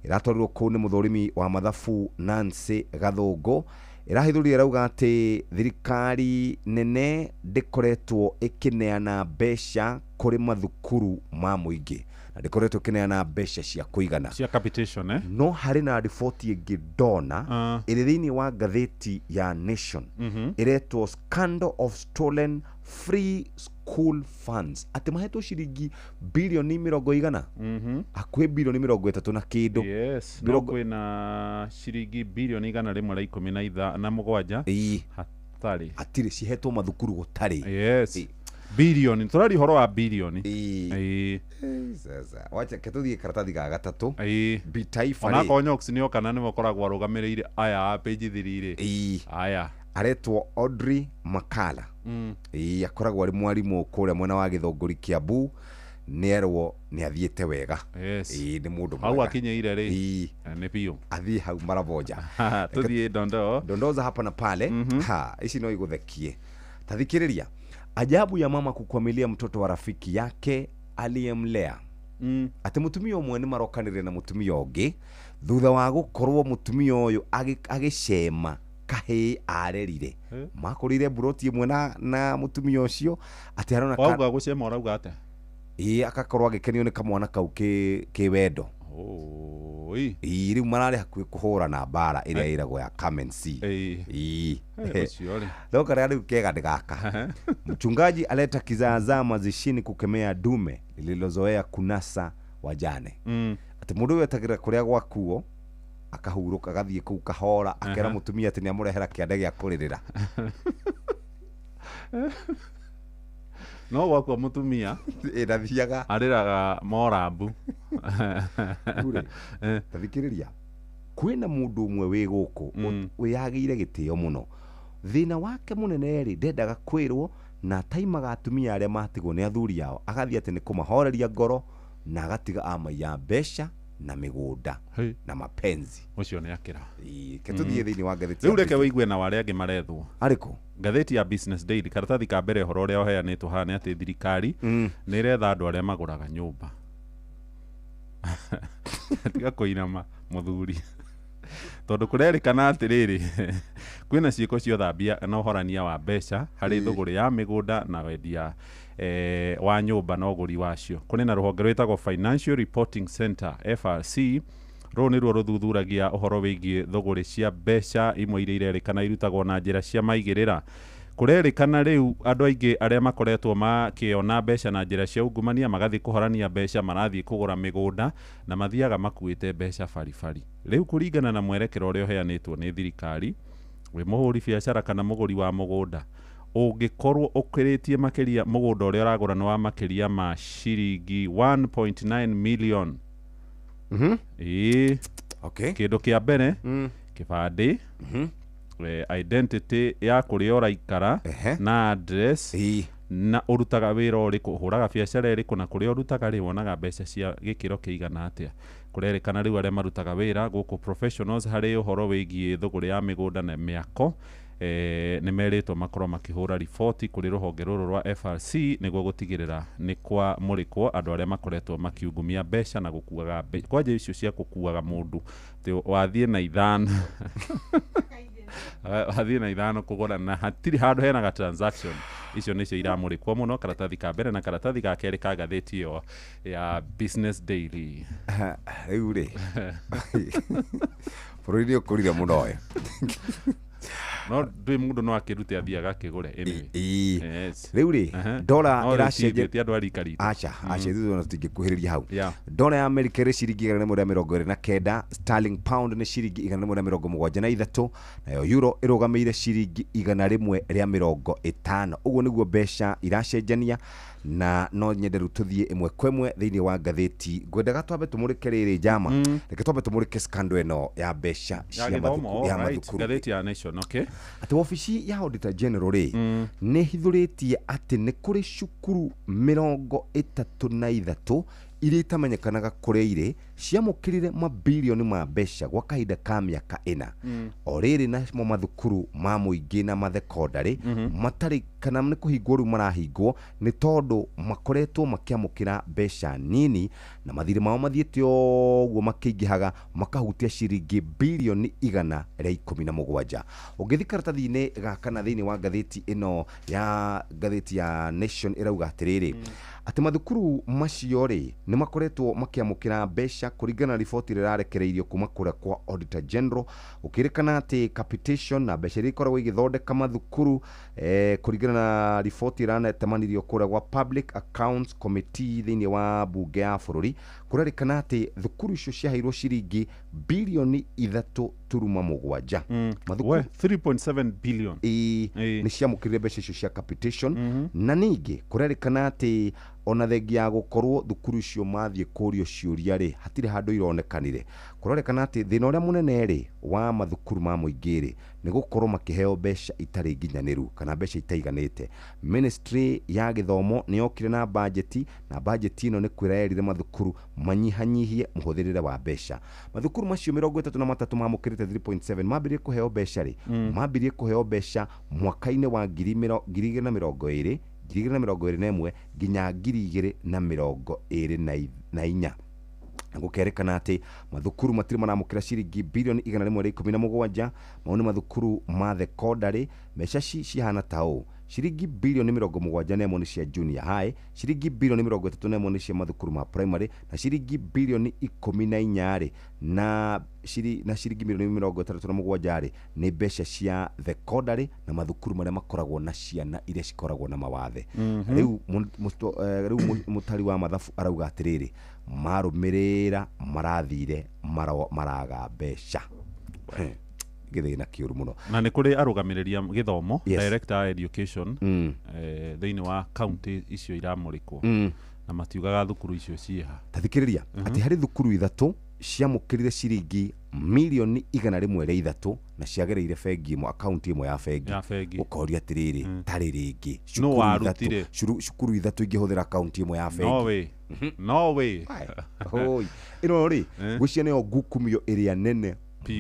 ĩratwarirwo kũu nĩ mũthũrimi wa mathabu Nancy Gathũngũ. Ĩrahithũrire ĩrauga atĩ thirikari nene ndĩkoretwo ĩkĩneana mbeca kũrĩ mathukuru ma mũingĩ na ndĩkoretwo ĩkĩneana mbeca cia kũigana cia capitation. No harĩ na riboti ĩngĩ ndona ĩrĩ thĩinĩ wa ngathĩti ya Nation ĩretwo Scandal of Stolen Free School Funds. Atĩ mahetwo ciringi bilioni 100 hakuhĩ bilioni 30 na kĩndũ. Yes, no kwĩna ciringi bilioni 117 hatarĩ. Atirĩ cihetwo mathukuru gũtarĩ. Yes. Bilioni, tũrari horo wa bilioni. Sasa wacha ketũthiĩ karatathi ga gatatũ. Bitaifa ona Konyox nĩ okana nĩ makoragwo arũgamĩrĩire aya page 3 aya aretwo Audrey Makala. Akoragwo ari mwarimu kũrĩa mwena wa Gĩthũngũri Kiambu. Nĩerwo nĩ athiĩte wega. Nĩ mũndũ mwega. Hau akinyeire rĩ nĩ biũ. Athiĩ hau maraboja. Tũthiĩ dondoza hapa na pale. Ici no igũthekie. Tathikĩrĩria. Ajabu ya mama kukwamilia mtoto wa rafiki yake aliyemlea. Ati mutumia ũmwe nĩ marokanire na mutumia ũngĩ thutha wa gũkorwo mutumia ũyũ agĩcema kahĩ arerire. Makorire buroti ĩmwe na mutumia ũcio ati arona wauga gũcema ũrauga atĩa? Akakorwo agĩkenio nĩ kamwana kau kĩ wendo. oi riu mararä hakuä kå hå ra na mbara ä rä a ä ragwo ya Loka rä kega nä gaka mchungaji aleta kizaazaa mazishini kukemea dume lililozoea kunasa wajane atä må ndå å yå etagä ra kå rä a gwakuo akahurå ka gathiä kå u kahora akera må tumia atä nä amå rehera kä ande gä a kå rä rä ra no gwakwa må tumia nathiaga arä raga morambu tathikä rä ria kwä na må ndå å mwe wä gå kå wä yagä ire gä tä o må no thä na wake må nene rä ndendaga kwä rwo na taimaga atumia arä a matigwo nä athuri ao agathiä atä nä kå mahoreria ngoro na agatiga amaiya mbeca na mä gå nda na mapenzi å cio nä akä ra ke tå thiä thä inä wa ngathä rä u reke wä igue na warä angä marethwo arä kå ngathäti ya Business Daily karatathi ka mbere horo å rä a å heanä two haha nä atä thirikari nä retha andå arä a magå raga nyå mba tiga kå inama må thuri tondå kå rerĩkana atä rä rä kwä na ciĩko cia ũthambia na ũhorania wa mbeca harĩ thũgũrĩ ya mĩgũnda na wendia wa nyũmba na ũgũri wacio. Kũrĩ na rũhonge rwĩtagwo Financial Reporting Center FRC rũu nĩruo rũthuthuragia ũhoro wĩgiĩ thũgũrĩ cia mbeca imwe iria irerĩkana irutagwo na njĩra cia maigĩrĩra. Kũrerĩkana rĩu andũ aingĩ arĩa makoretwo makĩona mbeca na njĩra cia ungumania magathiĩ kũhorania mbeca marathiĩ kũgũra mĩgũnda na mathiaga makuĩte mbeca baribari. Rĩu kũringana na mwerekero ũrĩa ũheanĩtwo nĩ thirikari wĩ mũhũri biacara kana mũgũri wa mũgũnda ũngĩkorwo ũkĩrĩtie makĩria mũgũnda ũrĩa ũragũra nĩ wa makĩria ma ciringi 1.9 million. Okay. Kĩndũ kĩa mbere kĩbandĩ identity ya kũrĩa ũraikara na address na ũrutaga wĩra ũrĩkũ ũhũraga biacara ĩrĩkũ na kũrĩa ũrutaga rĩ wonaga mbeca cia gĩkĩro kĩigana atĩa. Kũrerĩkana rĩu arĩa marutaga wĩra gũkũ professionals harĩ ũhoro wĩgiĩ thũgũrĩ ya mĩgũnda na mĩako nĩ merĩtwo makorwo makĩhũra riboti kũrĩ rũhonge rũrũ rwa FRC nĩguo gũtigĩrĩra nĩ kwamũrĩkwo andũ arĩa makoretwo makiungumia mbeca na gũkuaga mbeca. Kwanja icio cia gũkuaga mũndũ wathiĩ na ithano wathiĩ na ithano kũgũra na hatirĩ handũ henaga transaction icio nĩcio iramũrĩkwo mũno. Karatathi ka mbere na karatathi ga kerĩ ka ngathĩti ĩyo ya Business Daily. Rĩu rĩ bũrũri nĩ ũkũrire mũno ũyũ no ndĩ mũndũ no akĩrute athiaga akĩgũre rĩu rĩ ndora ĩracenjetie andũ arika ritũ aca thutha na tũtingĩkuhĩrĩria hau. Ndora ya Amerika ĩrĩ ciringi 129, sterling pound nĩ ciringi 173, nayo euro ĩrũgamĩire ciringi 150. Ũguo nĩguo mbeca iracenjania na no nyende rĩu tũthiĩ ĩmwe kwa ĩmwe thĩinĩ wa ngathĩti. Ngwendaga twambe tũmũrĩke rĩrĩ njama reke twambe tũmũrĩke scandal ĩno ya mbeca cia mathukuru ngathĩti ya Nation. Okay, atĩ wabici ya Auditor General rĩ nĩ hithũrĩtie atĩ nĩ kũrĩ cukuru 33 iria itamenyekanaga kũrĩa irĩ ciamũkĩrire mabilioni ma mbeca gwa kahinda ka mĩaka 4. O rĩrĩ namo mathukuru ma mũingĩ na mathekondarĩ matarĩ kana nĩ kũhingwo rĩu marahingwo nĩ tondũ makoretwo makĩamũkĩra mbeca nini na mathirĩ mao mathiĩte ũguo makĩingĩhaga makahutia ciringi bilioni 117. Ũngĩthiĩ karatathi-inĩ gaka na thĩinĩ wa ngathĩti ĩno ya ngathĩti ya Nation ĩrauga atĩrĩrĩ atĩ mathukuru macio rĩ nĩ makoretwo makĩamũkĩra mbeca kũringana na riboti ĩrĩa ĩrarekereirio kuma kũrĩa kwa Auditor General. Ũkĩrĩkana atĩ capitation na mbeca iria ikoragwo igĩthondeka mathukuru kũringana na riboti ĩranetemanirio kũrĩa gwa Public Accounts Committee thĩinĩ wa bunge ya bũrũri, kũrerĩkana atĩ thukuru icio ciaheirwo ciringi bilioni 3.7. Mathukuru 3.7 billion nĩ ciamũkĩrire mbeca icio cia capitation. Na ningĩ kũrerĩkana atĩ ona thengia ya gũkorwo thukuru icio mathiĩ kũrio ciũria rĩ hatirĩ handũ ironekanire. Kũrerĩkana atĩ thĩna ũrĩa mũnene rĩ wa mathukuru ma mũingĩ rĩ nĩ gũkorwo makĩheo mbeca itarĩ nginyanĩru kana mbeca itaiganĩte. Ministry ya gĩthomo nĩ yokire na bajeti na bajeti ĩno nĩ kwĩra yerire mathukuru manyihanyihie mũhũthĩrĩre wa mbeca. Mathukuru macio 33 mamũkĩrĩte 3.7 mambirie kũheo mbeca rĩ mambirie kũheo mbeca mwaka-inĩ wa 2020 2021 nginya 2024. Gũkerĩkana atĩ mathukuru matirĩ maramũkĩra ciringi bilioni 117. Mau nĩ mathukuru ma thekondarĩ. Mbeca cihana ta ũũ ciringi bilioni 71 nĩ cia junior high, ciringi bilioni 31 nĩ cia mathukuru ma primary, na ciringi bilioni 14 na ciringi milioni 37 nĩ mbeca cia thekondari na mathukuru marĩa makoragwo na ciana iria cikoragwo na mawathe. Rĩu mũtari wa mathabu arauga atĩrĩrĩ, marũmĩrĩra marathire maraga mbeca. Githina kiuru muno. Na nĩ kũrĩ arũgamĩrĩria gĩthomo, director education thĩinĩ wa county icio iramũrĩkwo na matiugaga thukuru icio ciĩha. Tathikĩrĩria atĩ harĩ thukuru ithatũ ciamũkĩrire ciringi milioni 103 na ciagereire bengi ĩmwe, akaunti ĩmwe ya bengi. Ũkoria atĩrĩrĩ, tarĩ rĩngĩ cukuru ithatũ ingĩhũthĩra akaunti ĩmwe ya bengi. No way. Ĩno rĩ, gwĩcia nĩyo ngukumio ĩrĩa nene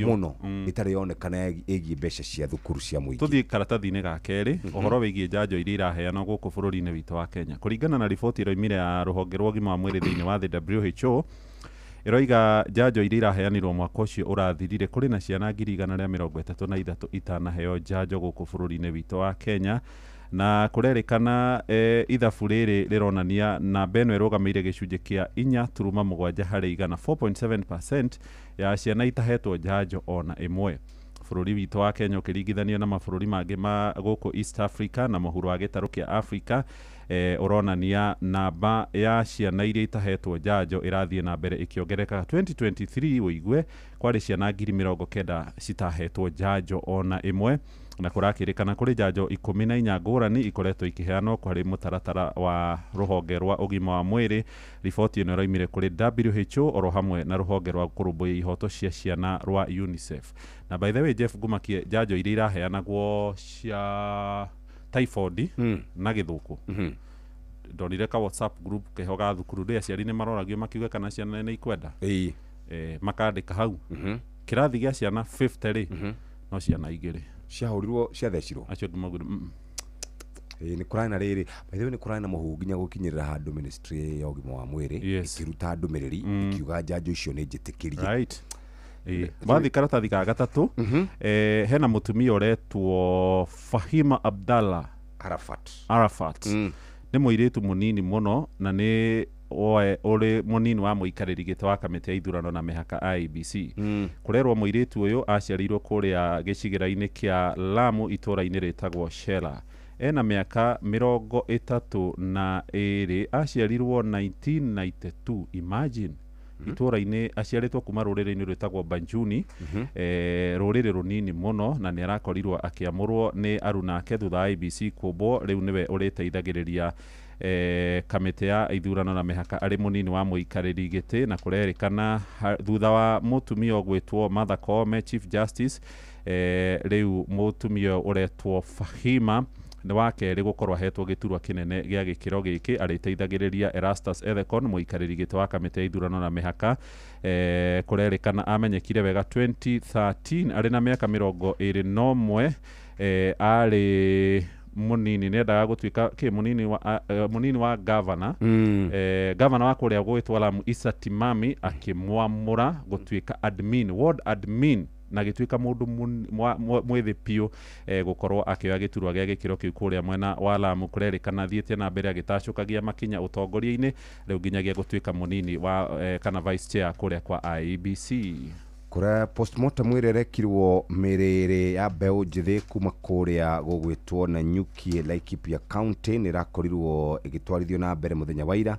muno itarĩ yonekana ĩgiĩ mbeca cia thukuru cia mũingĩ. Tũthiĩ karatathi-inĩ ga kerĩ, ũhoro wĩgiĩ njanjo iria iraheanwo gũkũ bũrũri-inĩ witũ wa Kenya. Kũringana na riboti ĩroimire ya rũhonge rwa ũgima wa mwĩrĩ thĩinĩ wa thĩ WHO, ĩroiga njanjo iria iraheanirwo mwaka ũcio ũrathirire kũrĩ na ciana 133 itanaheo njanjo gũkũ bũrũri-inĩ witũ wa Kenya, na kũrerĩkana ithabu rĩrĩ rĩronania namba ĩno ĩrũgamĩire gĩcunjĩ kĩa 4.7 harĩ igana 4.7% ya ciana itahetwo njanjo ona ĩmwe. Bũrũri witũ wa Kenya ũkĩringithanio na mabũrũri mangĩ ma gũkũ East Africa na mũhuro wa gĩtarũ kĩa Africa, ũronania namba ya ciana iria itahetwo njanjo ĩrathiĩ na mbere ĩkĩongereka. 2023 ũigue kwarĩ ciana 90,000 citahetwo njanjo ona ĩmwe, na kũrakĩrĩkana kũrĩ njanjo 14 ngũrani ikoretwo ikĩheanwo kwarĩ mũtaratara wa rũhonge rwa ũgima wa mwĩrĩ. Riboti ĩno ĩroimire kũrĩ WHO oro hamwe na rũhonge rwa kũrũmbũiya ihoto cia ciana rwa UNICEF. Na by the way, Jeff, ngumakie njanjo iria iraheanagwo cia typhoid na gĩthũkũ. Ndonire ka WhatsApp group keho ga thukuru rĩa aciari nĩ maroragio makiuga kana ciana nĩ ikwenda. Makandĩka hau kĩrathi gĩa ciana 50 rĩ no ciana igĩrĩ ciahũrirwo ciathecirwo acio ngimagũrũ. Nĩ kũrarĩ na rĩrĩ, by the way, nĩ kũrarĩ na mũhuhu nginya gũkinyĩrĩra handũ ministry ya ũgima wa mwĩrĩ ĩkĩruta ndũmĩrĩri ikiuga njanjo icio nĩ njĩtĩkĩrie. Bathi karatathi ka gatatũ, hena mũtumia ũretwo Fahima Abdallah Arafat. Nĩ mũirĩtu mũnini mũno na nĩ ũrĩ mũnini wa mũikarĩri gĩtĩ wa kamĩtĩ ya ithurano na mĩhaka IEBC. Kũrerwo mũirĩtu ũyũ aciarirwo kũrĩa gĩcigĩra-inĩ kĩa Lamu itũũra-inĩ rĩtagwo Shela. Ena mĩaka 32, aciarirwo 1992. Imagine itũũra-inĩ aciarĩtwo kuma rũrĩrĩ-inĩ rwĩtagwo Banjuni, rũrĩrĩ rũnini mũno, na nĩ arakorirwo akĩamũrwo nĩ aruna ake thutha wa IEBC kũmbwo. Rĩu nĩwe ũrĩteithagĩrĩria kamĩtĩ ya ithurano na mĩhaka arĩ mũnini wa mũikarĩri gĩtĩ, na kũrerĩkana thutha wa mũtumia ũgwĩtwo Martha Koome Chief Justice, rĩu mũtumia ũretwo Fahima nĩ wa kerĩ gũkorwo ahetwo gĩturwa kĩnene gĩa gĩkĩro gĩkĩ, arĩteithagĩrĩria Erastus Ethekon mũikarĩri gĩtĩ wa kamĩtĩ ya ithurano na mĩhaka. Kũrerĩkana amenyekire wega 2013 arĩ na mĩaka 21, arĩ munini, nendaga gũtuĩka munini wa governor, governor wa kũrĩa gwĩtwo Lamu Issa Timami akĩmwamũra gũtuĩka ward admin, na gĩtuĩka mũndũ mwĩthĩ piũ gũkorwo akĩoya gĩturwa gĩa gĩkĩro kĩu kũrĩa mwena wa Lamu. Kũrerĩkana thiĩte na mbere agĩtacũkagia makinya ũtongoria-inĩ, rĩu nginyagia gũtuĩka mũnini wa kana vice chair kũrĩa kwa IEBC. Kũrĩa postmortem ĩrĩa ĩrekirwo mĩrĩrĩ ya mbeũ njĩthĩ kuma kũrĩa gũgwĩtwo Nanyuki, Laikipia County nĩ ĩrakorirwo ĩgĩtwarithio na mbere mũthenya wa ira.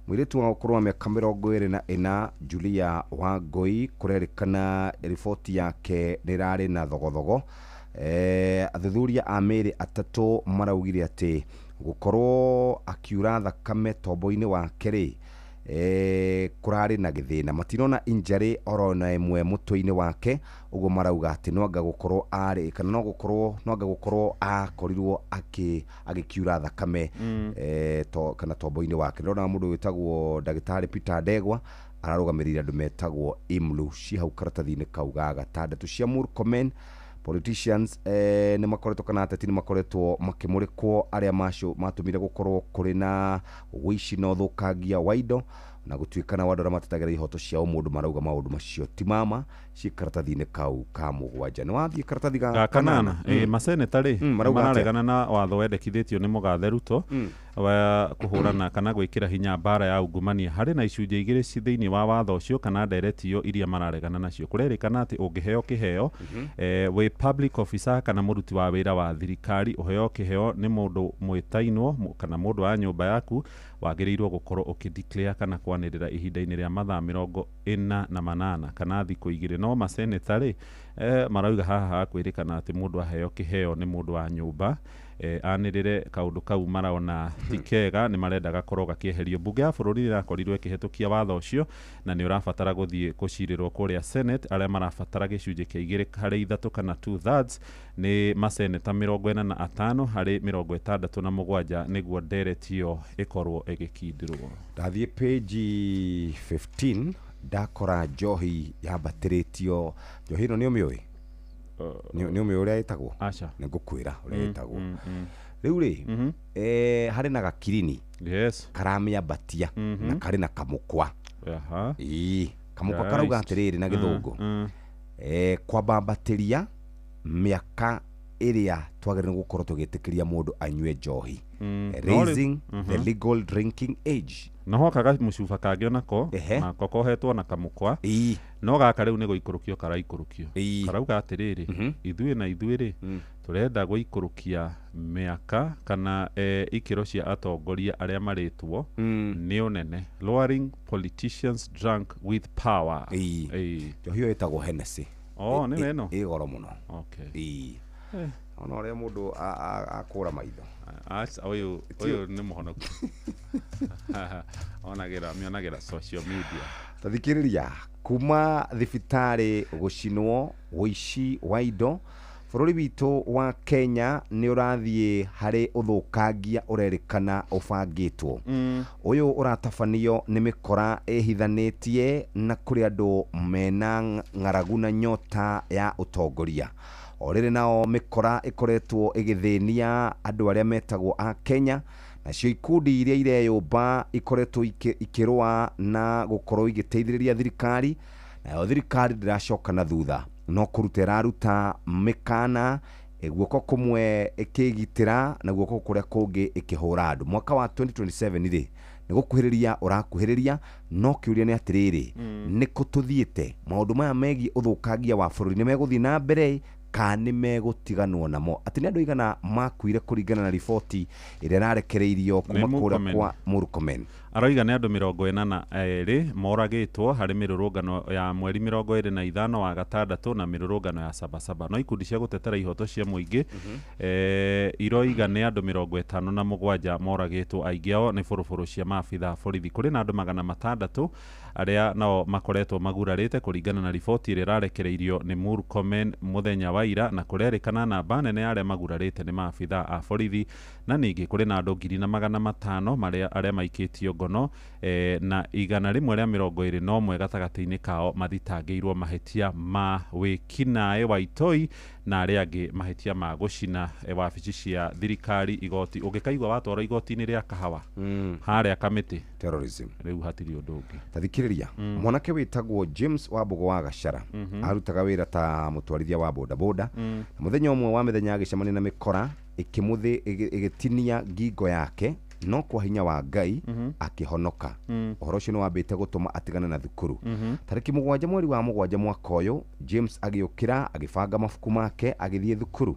Mũirĩtu wa ũkũrũ wa mĩaka 24 Julia Wangui, kũrerĩkana riboti yake nĩ ĩrarĩ na thogothogo. Athuthuria a mĩĩrĩ atatũ maraugire atĩ gũkorwo akiura thakame tombo-inĩ wake rĩ, kũrarĩ na gĩthĩna, matirona injury orona ĩmwe mũtwe-inĩ wake, ũguo marauga atĩ no anga gũkorwo arĩ kana no anga gũkorwo akorirwo agĩkiura thakame kana tombo-inĩ wake. Ndĩrona mũndũ wĩtagwo ndagĩtarĩ Peter Ndegwa ararũgamĩrĩire andũ metagwo IMLU ci hau karatathi-inĩ kau ga gatandatũ. cia Murkomen politicians nĩ makoretwo kana ateti nĩ makoretwo makĩmũrĩkwo arĩa matũmire gũkorwo kũrĩ na ũici na ũthũkangia wa indo. na gutuikana wadora matatagera ihoto ciao mundu marauga maundu macio ti mama cikaratathi-inĩ kau ka mugwanja ni wathie karatathi ga kanana maseneta ri mararegana na watho wendekithĩtio nĩ Mũgathe Ruto wa kuhurana kana gwĩkĩra hinya mbara ya ungumania harĩ na icunjĩ igĩrĩ thĩinĩ wa watho ũcio kana nderetio iria mararegana nacio kũrerĩkana atĩ ũngĩheo kĩheo wĩ public officer kana mũruti wa wĩra wa thirikari ũheo kĩheo nĩ mũndũ mwĩtainwo kana mũndũ wa nyũmba yaku wagĩrĩirwo gũkorwo ũkĩdeclare kana kwanĩrĩra ihinda-inĩ rĩa mathaa 48 kana thikũ igĩrĩ no maseneta rĩ marauga haha kwĩrĩkana atĩ mũndũ aheo kĩheo nĩ mũndũ wa nyũmba anĩrĩre kaũndũ kau maraona ti kega nĩ marenda gakorwo gakĩeherio. Mbunge ya bũrũri ĩrakorirwo ĩkĩhetũkia watho ũcio na nĩ ũrabatara gũthiĩ gũcirĩrwo kũrĩa Senate arĩa marabatara gĩcunjĩ kĩa 2/3 kana 2/3 nĩ maseneta 45 harĩ 67 nĩguo nderetio ĩkorwo ĩgĩkindĩrwo. Ndathiĩ page 15 ndakora njohi yambatĩrĩtio. Njohi ĩno nĩ ũmĩũĩ? Nĩ ũmĩũĩ ũrĩa ĩtagwo? Aca. Nĩ ngũkwĩra ũrĩa ĩtagwo. Rĩu rĩ harĩ na gakirini karamĩambatia na karĩ na kamũkwa. Kamũkwa karauga atĩrĩrĩ na gĩthũngũ kwambambatĩria mĩaka ĩrĩa twagĩrĩirwo gũkorwo tũgĩtĩkĩria mũndũ anyue njohi, raising the legal drinking age. No hokaga mũcuba kangĩ onako nako kohetwo na kamũkwa no gaka rĩu nĩ gũikũrũkio karaikũrũkio karauga atĩrĩrĩ ithuĩ na ithuĩ rĩ tũrenda gũikũrũkia mĩaka kana ikĩro cia atongoria arĩa marĩtwo nĩ ũnene, lowering politicians drunk with power. Njohi ĩyo ĩtagwo Hennessy. Nĩ weno ĩ goro mũno. Ona ũrĩa mũndũ akũra maitho ũyũ nĩ mũhonoku mĩonagĩra social media. Tathikĩrĩria kuma thibitarĩ gũcinwo ũici wa indo bũrũri witũ wa Kenya nĩ ũrathiĩ harĩ ũthũkangia ũrerĩkana ũbangĩtwo. Ũyũ ũratabanio nĩ mĩkora ĩhithanĩtie na kũrĩ andũ mena ng'aragu na nyota ya ũtongoria. Orĩrĩ nao mĩkora ĩkoretwo ĩgĩthĩnia andũ arĩa metagwo a Kenya, nacio ikundi iria ireyũmba ikoretwo ikĩrũa na gũkorwo igĩteithĩrĩria thirikari, nayo thirikari ndĩracoka na thutha no kũruta ĩraruta mĩkana guoko kũmwe ĩkĩgitĩra na guoko kũrĩa kũngĩ ĩkĩhũra andũ. Mwaka wa 2027 rĩ nĩ gũkuhĩrĩria ũrakuhĩrĩria no kĩũria nĩ atĩrĩrĩ nĩkũ tũthiĩte? Maũndũ maya megiĩ ũthũkangia wa bũrũri nĩ megũthiĩ na mbere kana nĩ megũtiganwo namo? Atĩ nĩ andũ igana makuire kũringana na riboti ĩrĩa ĩrarekereirio kuma kũrĩa kwa Murkomen. Aroiga nĩ andũ 42 moragĩtwo harĩ mĩrũrũngano ya mweri 25 wa gatandatũ na mĩrũrũngano ya Sabasaba. No ikundi cia gũtetera ihoto cia mũingĩ iroiga nĩ andũ 57 moragĩtwo, aingĩ ao nĩ buruburu cia maabitha borithi. Kũrĩ na andũ 600 arĩa nao makoretwo magurarĩte kũringana na riboti ĩrĩa ĩrarekereirio nĩ Murkomen mũthenya wa ira, na kũrerĩkana namba nene arĩa magurarĩte nĩ maabitha a borithi, na ningĩ kũrĩ na andũ 500 arĩa maikĩtio ngono na 121 gatagatĩ-inĩ kao mathitangĩirwo mahĩtia ma wĩkinaĩ wa itoi na arĩa angĩ mahĩtia ma gũcina wabici cia thirikari, igoti. Ũngĩkaigua watwara igoti-inĩ rĩa Kahawa harĩa Kamĩtĩ terrorism, rĩu hatirĩ ũndũ ũngĩ. Tathikĩrĩria mwanake wĩtagwo James Wambugu wa Gacara arutaga wĩra ta mũtwarithia wa bodaboda. Mũthenya ũmwe wa mĩthenya agĩcemania na mĩkora ĩgĩtinia ngingo yake no kwa hinya wa Ngai akĩhonoka. Ũhoro ũcio nĩ wambĩte gũtũma atigana na thukuru. Tarĩki 7 mweri wa 7 mwaka ũyũ James agĩũkĩra agĩbanga mabuku make agĩthiĩ thukuru.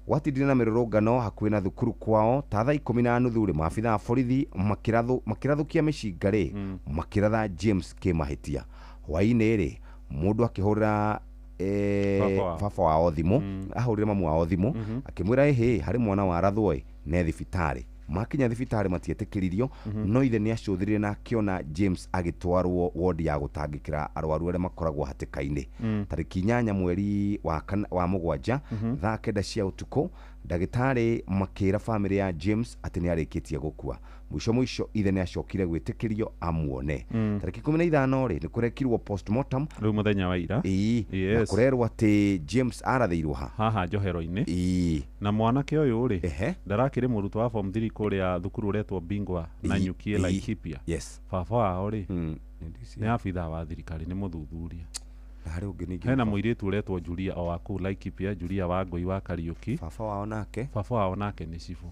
Gwatindire na mĩrũrũngano hakuhĩ na thukuru kwao ta thaa 10:30 rĩ maabitha a borithi makĩrathũkia mĩcinga rĩ makĩratha James kĩmahĩtia. Hwaĩ-inĩ rĩ mũndũ akĩhũrĩra baba wao thimũ, ahũrĩre mamu wao thimũ akĩmwĩra harĩ mwana warathwo nĩ thibitarĩ. Makinya thibitarĩ matietĩkĩririo no ithe nĩ acũthĩrĩre na akĩona James agĩtwarwo wodi ya gũtangĩkĩra arwaru arĩa makoragwo hatĩka-inĩ. Tarĩki 8 mweri wa 7 thaa 9 cia ũtukũ ndagĩtarĩ makĩra family ya James atĩ nĩ arĩkĩtie gũkua. Mũico ithe nĩ acokire gwĩtĩkĩrio amuone. Tarĩki 15 nĩ kũrekirwo postmortem rĩu mũthenya wa ira. Na kũrerwo atĩ James arathĩirwo haha njohero-inĩ. Na mwanake ũyũ rĩ ndarakĩrĩ mũrutwo wa form 3 kũrĩa thukuru ũretwo Bingwa na Nyukie Laikipia. Baba wao rĩ nĩ abithaa wa thirikari, nĩ mũthuthuria. Hena mũirĩtu ũretwo Julia o wa kũu Laikipia, Julia Wangui wa Kariuki. Baba wao nake nĩ cibũ.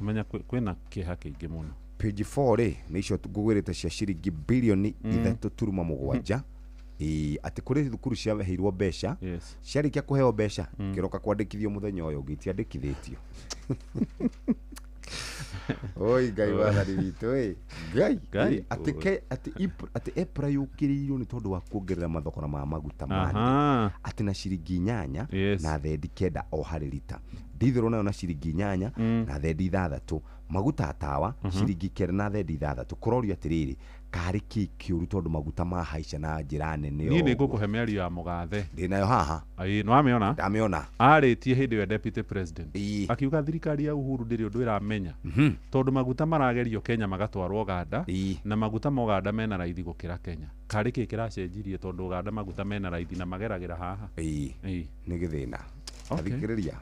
Menya kwĩna kĩeha kĩingĩ mũno. Page 4 rĩ nĩ icio ngũgwĩrĩte cia ciringi bilioni 3.7 atĩ kũrĩ thukuru ciaheirwo mbeca ciarĩkia kũheo mbeca kĩroka kwandĩkithio mũthenya ũyũ ũngĩ itiandĩkithĩtio. Oi Ngai wathani witũ Ngai atĩ EPRA yũkĩrĩirwo nĩ tondũ wa kuongerera mathogora ma maguta mandi atĩ na ciringi 8 na thendi 9 o harĩ lita, ndithero nayo na ciringi 8 na thendi 6, maguta tawa ciringi 9 na thendi 6. Kũrorio atĩrĩrĩ karĩ kĩũru tondũ maguta mahaica na njĩra nene. Niĩ nĩ ngũkũhe mĩario ya mũgathe ndĩnayo haha. Nĩwamĩona? Ndamĩona. Arĩtie hĩndĩ ĩyo deputy president akiuga thirikari ya Uhuru ndĩrĩ ũndũ ĩramenya tondũ maguta maragerio Kenya magatwarwo Uganda na maguta ma Uganda mena raithi gũkĩra Kenya. Karĩ kĩ kĩracenjirie tondũ Uganda maguta mena raithi na mageragĩra haha? Nĩ gĩthĩna. Athikĩrĩria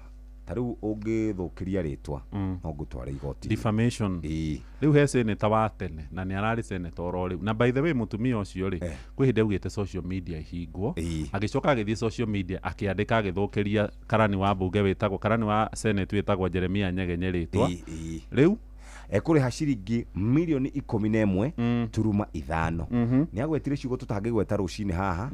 tarĩu ũngĩthũkĩria rĩtwa no ngũtwara igoti. Defamation. Rĩu he senator wa tene na nĩ ararĩ senator oro rĩu. Na by the way mũtumia ũcio rĩ kwĩ hĩndĩ augĩte social media ihingwo, agĩcoka agĩthiĩ social media akĩandĩka agĩthũkĩria karani wa mbunge wĩtagwo karani wa senate wĩtagwo Jeremia Nyegenye rĩtwa. Rĩu ekũrĩha ciringi milioni 11.5 nĩ agwetire ciugo tũtangĩgweta rũcinĩ haha.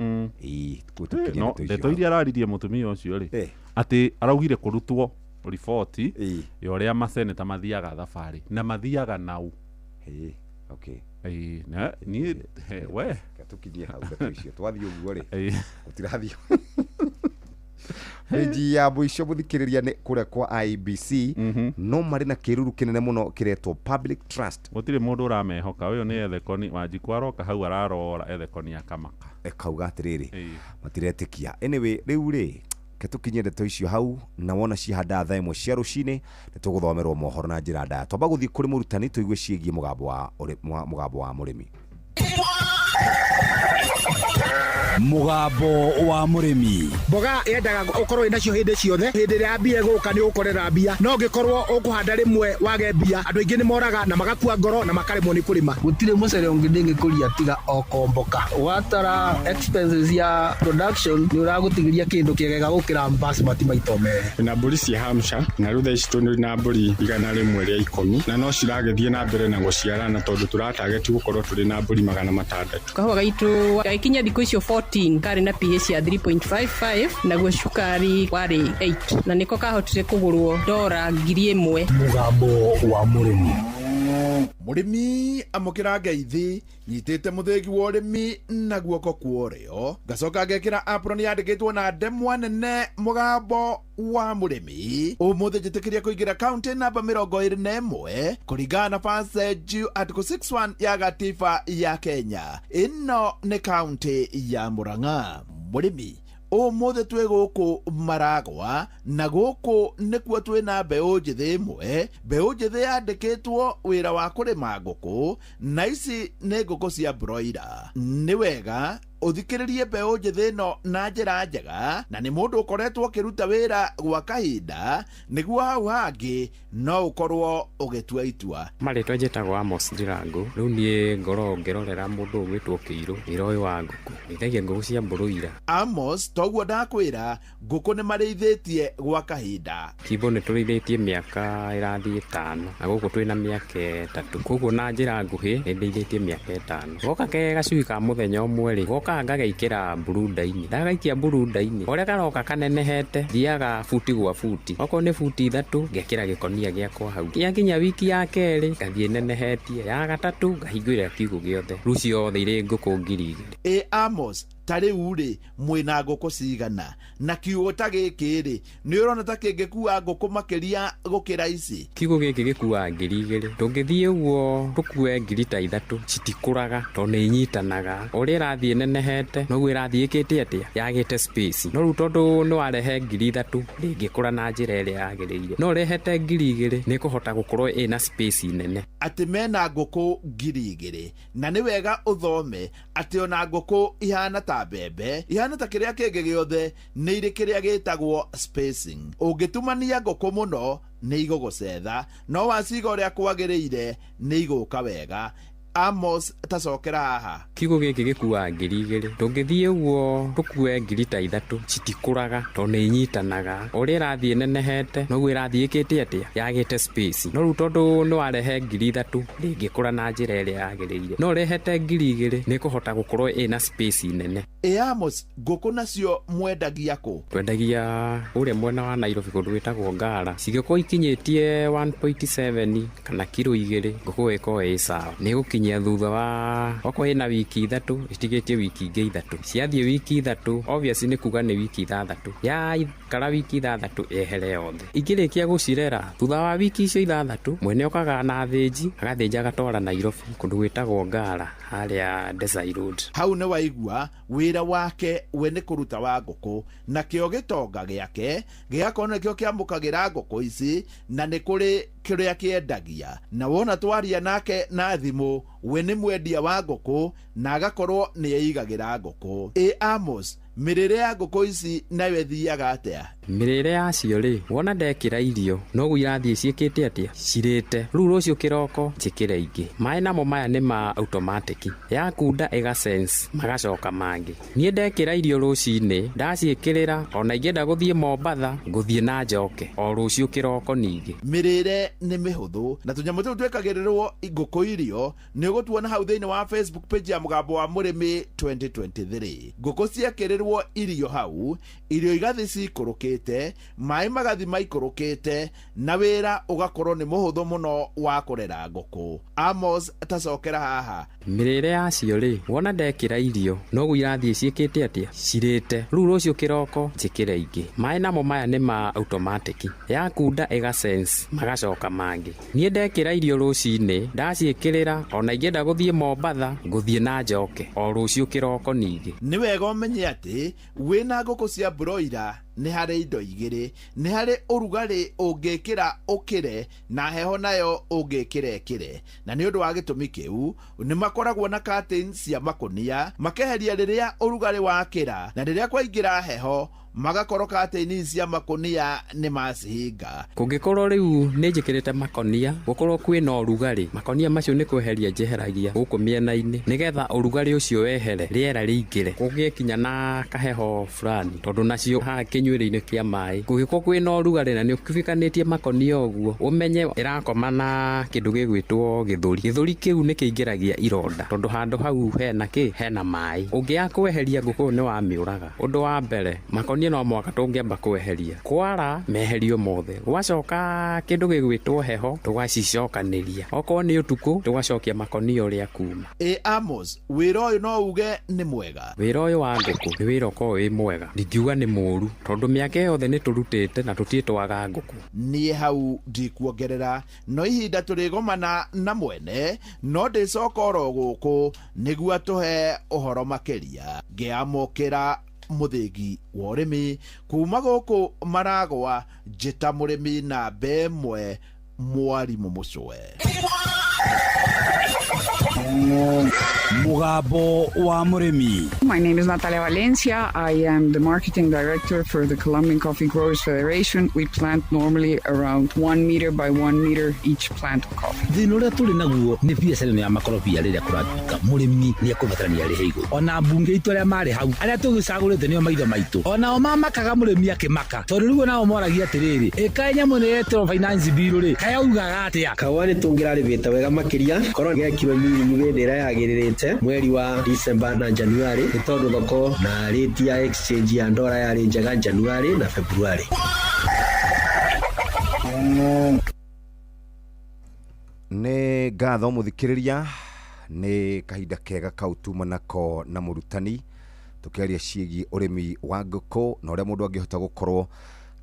Ndeto iria araririe mũtumia ũcio rĩ atĩ araugire kũrutwo riboti ya ũrĩa maseneta mathiaga thabarĩ na mathiaga nau. Niĩ we gatukinyie hau ndeto icio twathiĩ ũguo rĩ gũtirathiĩ. Peji ya mũico mũthikĩrĩria nĩ kũrĩa kwa IEBC no marĩ na kĩruru kĩnene mũno kĩretwo public trust. Gũtirĩ mũndũ ũramehoka. Ũyũ nĩ Ethekoni Wanjiku aroka hau ararora Ethekoni akamaka. Ekauga atĩrĩrĩ matiretĩkia. Anyway rĩu rĩ ketukinyie ndeto icio hau na wona cihanda thaa ĩmwe cia rũcinĩ nĩ tũgũthomerwo mohoro na njĩra ndaya. Twamba gũthiĩ kũrĩ mũrutani tũigue ciĩgiĩ mũgambo wa mũrĩmi. Mugambo wa mũrĩmi. Mboga yendaga ũkorwo inacio hĩndĩ ciothe. Hĩndĩ ĩrĩa mbia gũka nĩ ũkorera mbia, no ngĩkorwo ũkũhanda rĩmwe wage mbia andũ aingĩ nĩ moraga na magakua ngoro na makaremwo nĩ kũrĩma. Gũtirĩ mũcere ũngĩ ndĩngĩkũria tiga o komboka. Watara expenses ya production nĩ ũragũtigĩria kĩndũ kĩegega gũkĩra basmati maito merĩ. Na mbũri cia Hampshire na rĩu thaa ici tũrĩ na mbũri 110 na no ciragĩthiĩ na mbere na gũciarana tondũ tũratageti gũkorwo tũrĩ na mbũri 600. Kahũa gaitũ gaikinya thikũ icio 14 karĩ na pH ya 3.55 naguo cukari warĩ 8 na nĩko kahotire kũgũrwo $1,000. Mugambo wa mũrĩmi. Mũrĩmi amũkĩra ngeithi nyitĩte mũthĩgi wa ũrĩmi na guoko kuorĩo ngacoka ngekĩra apron yandĩkĩtwo na ndemwa nene mũgambo wa mũrĩmi. Ũmũthĩ njĩtĩkĩria kũingĩra kaunti namba 21 kũringana na passage article 61 ya gatiba ya Kenya. Ĩno nĩ kaunti ya Murang'a. Mũrĩmi ũmũthĩ twĩ gũkũ Maragwa na gũkũ nĩkuo twĩ na mbeũ njĩthĩ ĩmwe. Mbeũ njĩthĩ yandĩkĩtwo wĩra wa kũrĩma ngũkũ na ici nĩ ngũkũ cia broiler. Nĩ wega uthikiririe mbeũ njĩthĩ ĩno na njĩra njega na nĩ mũndũ ũkoretwo ũkĩruta wĩra gwa kahinda nĩguo hau hangĩ no ũkorwo ũgĩtua itua. Marĩtwa njĩtagwo Amos Ndirango. Rĩu niĩ ngorwo ngĩrorera mũndũ ũgwĩtwo Kĩirũ wĩra ũyũ wa ngũkũ. Ndeithagia ngũkũ cia mbũrũira. Amos toguo ndakwĩra ngũkũ nĩ marĩithĩtie gwa kahinda. Kimbo nĩ tũrĩithĩtie mĩaka ĩrathiĩ 5 na gũkũ twĩ na mĩaka 3. Koguo na njĩra nguhĩ nĩ ndĩithĩtie mĩaka 5. Goka ke gacui ka mũthenya ũmwe rĩ goka ngagĩkĩra burunda-inĩ. Ndagaikia burunda-inĩ ũrĩa karoka kanenehete thiaga futi gwa futi. Okorwo nĩ futi 3 ngekĩra gĩkonia gĩakwa hau. Gĩakinya wiki ya kerĩ ngathiĩ nenehetie. Ya gatatũ ngahingũrĩra kiugũ gĩothe. Rĩu ciothe irĩ ngũkũ 2,000. Amos tarĩu rĩ mwĩna ngũkũ cigana na kiugo ta gĩkĩ rĩ nĩ ũrona ta kĩngĩkua ngũkũ makĩria gũkĩra ici. Kiugo gĩkĩ gĩkuaga 2,000 tũngĩthiĩ ũguo tũkue 3,000 citikũraga tondũ nĩ inyitanaga ũrĩa ĩrathiĩ nenehete noguo ĩrathiĩ ĩkĩte atĩa yagĩte space no rĩu tondũ nĩ warehe 3,000 ndĩngĩkũra na njĩra ĩrĩa yagĩrĩire no ũrehete 2,000 nĩ kũhota gũkorwo ĩna space nene. Atĩ mena ngũkũ 2,000 na nĩ wega ũthome atĩ ona ngũkũ ihana ta mbembe ihana ta kĩrĩa kĩngĩ gĩothe nĩ irĩ kĩrĩa gĩtagwo spacing. Ũngĩtumania ngũkũ mũno nĩ igũgũcetha no waciga ũrĩa kwagĩrĩire nĩ igũka wega. Amos tacokera haha. Kiugo gĩkĩ gĩkuaga 2,000 tũngĩthiĩ ũguo tũkue 3,000 citikũraga tondũ nĩ inyitanaga ũrĩa ĩrathiĩ nenehete noguo ĩrathiĩ ĩkĩte atĩa yagĩte space no rĩu tondũ nĩ warehe 3,000 ndĩngĩkũra na njĩra ĩrĩa yagĩrĩire no ũrehete 2,000 nĩ kũhota gũkorwo ĩna space nene. Amos ngũkũ nacio mwendagia kũ? Twendagia ũrĩa mwena wa Nairobi kũndũ gwĩtagwo Ngara cingĩkorwo ikinyĩtie 1.7 kana kilo 2 ngũkũ ĩkorwo ĩ sawa nĩ gũkinyia thutha wa okorwo ĩna wiki 3 itigĩtie wiki ingĩ 3 ciathiĩ wiki 3 obviously nĩ kuga nĩ wiki 6 yaikara wiki 6 ehere yothe ingĩrĩkia gũcirera thutha wa wiki icio 6 mwene okaga na thĩnji agathĩnja agatwara Nairobi kũndũ gwĩtagwo Ngara harĩa Desai Road. Hau nĩ waigua wĩra wake we nĩ kũruta wa ngũkũ na kĩo gĩtonga gĩake gĩgakorwo nĩkĩo kĩamũkagĩra ngũkũ ici na nĩ kũrĩ kĩrĩa kĩendagia na wona twaria nake na thimũ we nĩ mwendia wa ngũkũ na agakorwo nĩ eigagĩra ngũkũ. Amos mĩrĩre ya ngũkũ ici nayo ĩthiaga atĩa? Mĩrĩre yacio rĩ wona ndekĩra irio noguo irathiĩ ciĩkĩte atĩa cirĩte rĩu rũciũ kĩroko njĩkĩre ingĩ maĩ namo maya nĩ ma automatic yakunda ĩga sense magacoka mangĩ niĩ ndekĩra irio rũcinĩ ndaciĩkĩrĩra ona ingĩenda gũthiĩ Mombatha ngũthiĩ na njoke o rũciũ kĩroko ningĩ. Mĩrĩre nĩ mĩhũthũ na tũnyamũ tũu twĩkagĩrĩrwo ngũkũ irio nĩ ũgũtuona hau thĩinĩ wa Facebook page ya Mũgambo wa Mũrĩmi 2023. Ngũkũ ciekĩrĩrwo irio hau irio igathiĩ cikũrũkĩte maĩ magathi maikũrũkĩte na wĩra ũgakorwo nĩ mũhũthũ mũno wa kũrera ngũkũ. Amos tacokera haha. Mĩrĩre yacio rĩ wona ndekĩra irio noguo irathiĩ ciĩkĩte atĩa cirĩte rĩu rũciũ kĩroko njĩkĩre ingĩ maĩ namo maya nĩ ma automatic yakunda ĩga sense magacoka mangĩ niĩ ndekĩra irio rũcinĩ ndaciĩkĩrĩra ona ingĩenda gũthiĩ Mombatha ngũthiĩ na njoke o rũciũ kĩroko ningĩ. Nĩ wega ũmenye atĩ wĩna ngũkũ cia broiler nĩ harĩ indo igĩrĩ nĩ harĩ ũrugarĩ ũngĩkĩra ũkĩre na heho nayo ũngĩkĩra ĩkĩre na nĩ ũndũ wa gĩtũmi kĩu nĩ makoragwo na curtain cia makũnia makeheria rĩrĩa ũrugarĩ wakĩra na rĩrĩa kwaingĩra heho magakorwo curtain cia makũnia nĩ macihinga. Kũngĩkorwo rĩu nĩ njĩkĩrĩte makũnia gũkorwo kwĩna ũrugarĩ makũnia macio nĩ kweheria njeheragia gũkũ mĩena-inĩ nĩgetha ũrugarĩ ũcio wehere rĩera rĩingĩre kũngĩkinya na kaheho fulani tondũ nacio haha kĩnyuĩrĩ-inĩ kĩa maĩ kũngĩkorwo kwĩna ũrugarĩ na nĩ ũkibikanĩtie makũnia ũguo ũmenye ĩrakoma na kĩndũ gĩgwĩtwo gĩthũri kĩu nĩ kĩingĩragia ironda tondũ handũ hau hena maĩ ũngĩaga kweheria ngũkũ nĩ wamĩũraga. Ũndũ wa mbere makũnia no mwaka tũngĩamba kweheria kwara meherio mothe gwacoka kĩndũ gĩgwĩtwo heho tũgacicokanĩria okorwo nĩ ũtukũ tũgacokia makũnia ũrĩa kuma. Amos wĩra ũyũ no uge nĩ mwega? Wĩra ũyũ wa ngũkũ nĩ wĩra ũkorwo wĩ mwega ndingiuga nĩ mũru tondũ mĩaka yothe nĩ tũrutĩte na tũtirĩ twaga ngũkũ. Niĩ hau ndikuongerera no ihinda tũrĩgomana na mwene no ndĩcoka oro gũkũ nĩguo tũhe ũhoro makĩria ngĩamũkĩra mũthĩgi wa ũrĩmi kuma gũkũ Maragwa njĩta mũrĩmi namba ĩmwe Mwarimũ Mũcwe. Mũgambo wa Mũrĩmi. My name is Natalia Valencia. I am the marketing director for the Colombian Coffee Growers Federation. We plant normally around 1 meter by 1 meter each plant of coffee. Thĩna ũrĩa tũrĩ naguo nĩ biacara ya makorobia rĩrĩa kũratuĩka mũrĩmi nĩ ekũbatarania arĩhe igũrũ. Ona mbunge itũ arĩa marĩ hau arĩa tũgĩcagũrĩte nĩo maitho maitũ onao mamakaga mũrĩmi akĩmaka tondũ rĩu nao moragia atĩrĩrĩ ĩka nyamũ nĩ yetwo finance bill rĩ kayaugaga atĩa kawa nĩ tũngĩrarĩhĩte wega makĩria korwo gĩakiro mirimu hĩndĩ ĩrĩa yagĩrĩrĩte mweri wa December na January nĩ tondũ thoko na rate ya exchange ya ndora yarĩ njega January na February. Nĩ ngatho mũthikĩrĩria nĩ kahinda kega kau tuma nako na mũrutani tukiaria ciigi urimi wa ngũkũ na uria mundu angihota gukorwo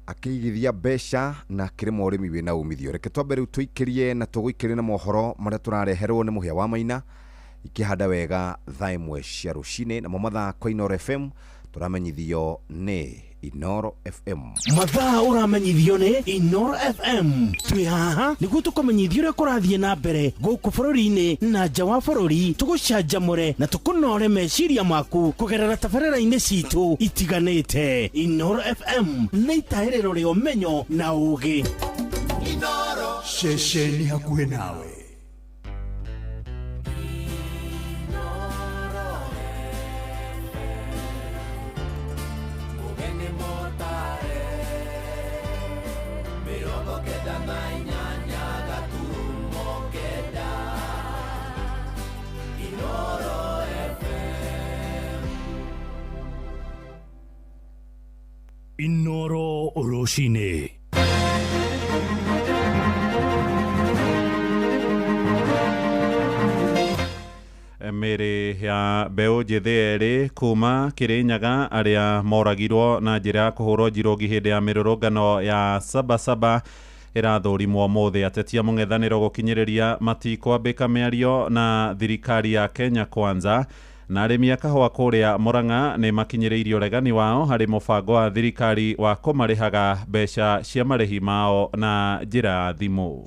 akigithia mbeca na kirimo urimi wina umithio. Reke twambe riu tuikirie na tuguikirie na mohoro maria turareherwo ni Muhia wa Maina ikihanda wega thaa imwe cia rucini na mathaa kwa Inoro FM turamenyithio ni Inoro FM. Mathaa uramenyithio ni Inoro FM. Twi haha niguo tukumenyithio uria kurathie na mbere guku bururi-ini na nja wa bururi, tugucanjamure na tukunore meciria maku kugerera tabarĩra-inĩ citu itiganĩte. Inoro FM nĩ itaĩrĩro rĩa ũmenyo na ũũgĩ. Inoro ceceni hakuhĩ nawe. Inoro Oroshine. Mĩrĩ ya mbeũ njĩthĩ erĩ kuma Kĩrĩnyaga arĩa moragirwo na njĩra ya kũhũrwo njirogi hĩndĩ ya mĩrũrũngano ya Sabasaba ĩrathũrimwo ũmũthĩ. Ateti a mũng'ethanĩro gũkinyĩrĩria matikwambĩka mĩario na thirikari ya Kenya Kwanza na arĩmi a kahũa kũrĩa Murang'a nĩ makinyĩrĩirie ũregani wao harĩ mũbango wa thirikari wa kũmarĩhaga mbeca cia marĩhi mao na njĩra ya thimũ.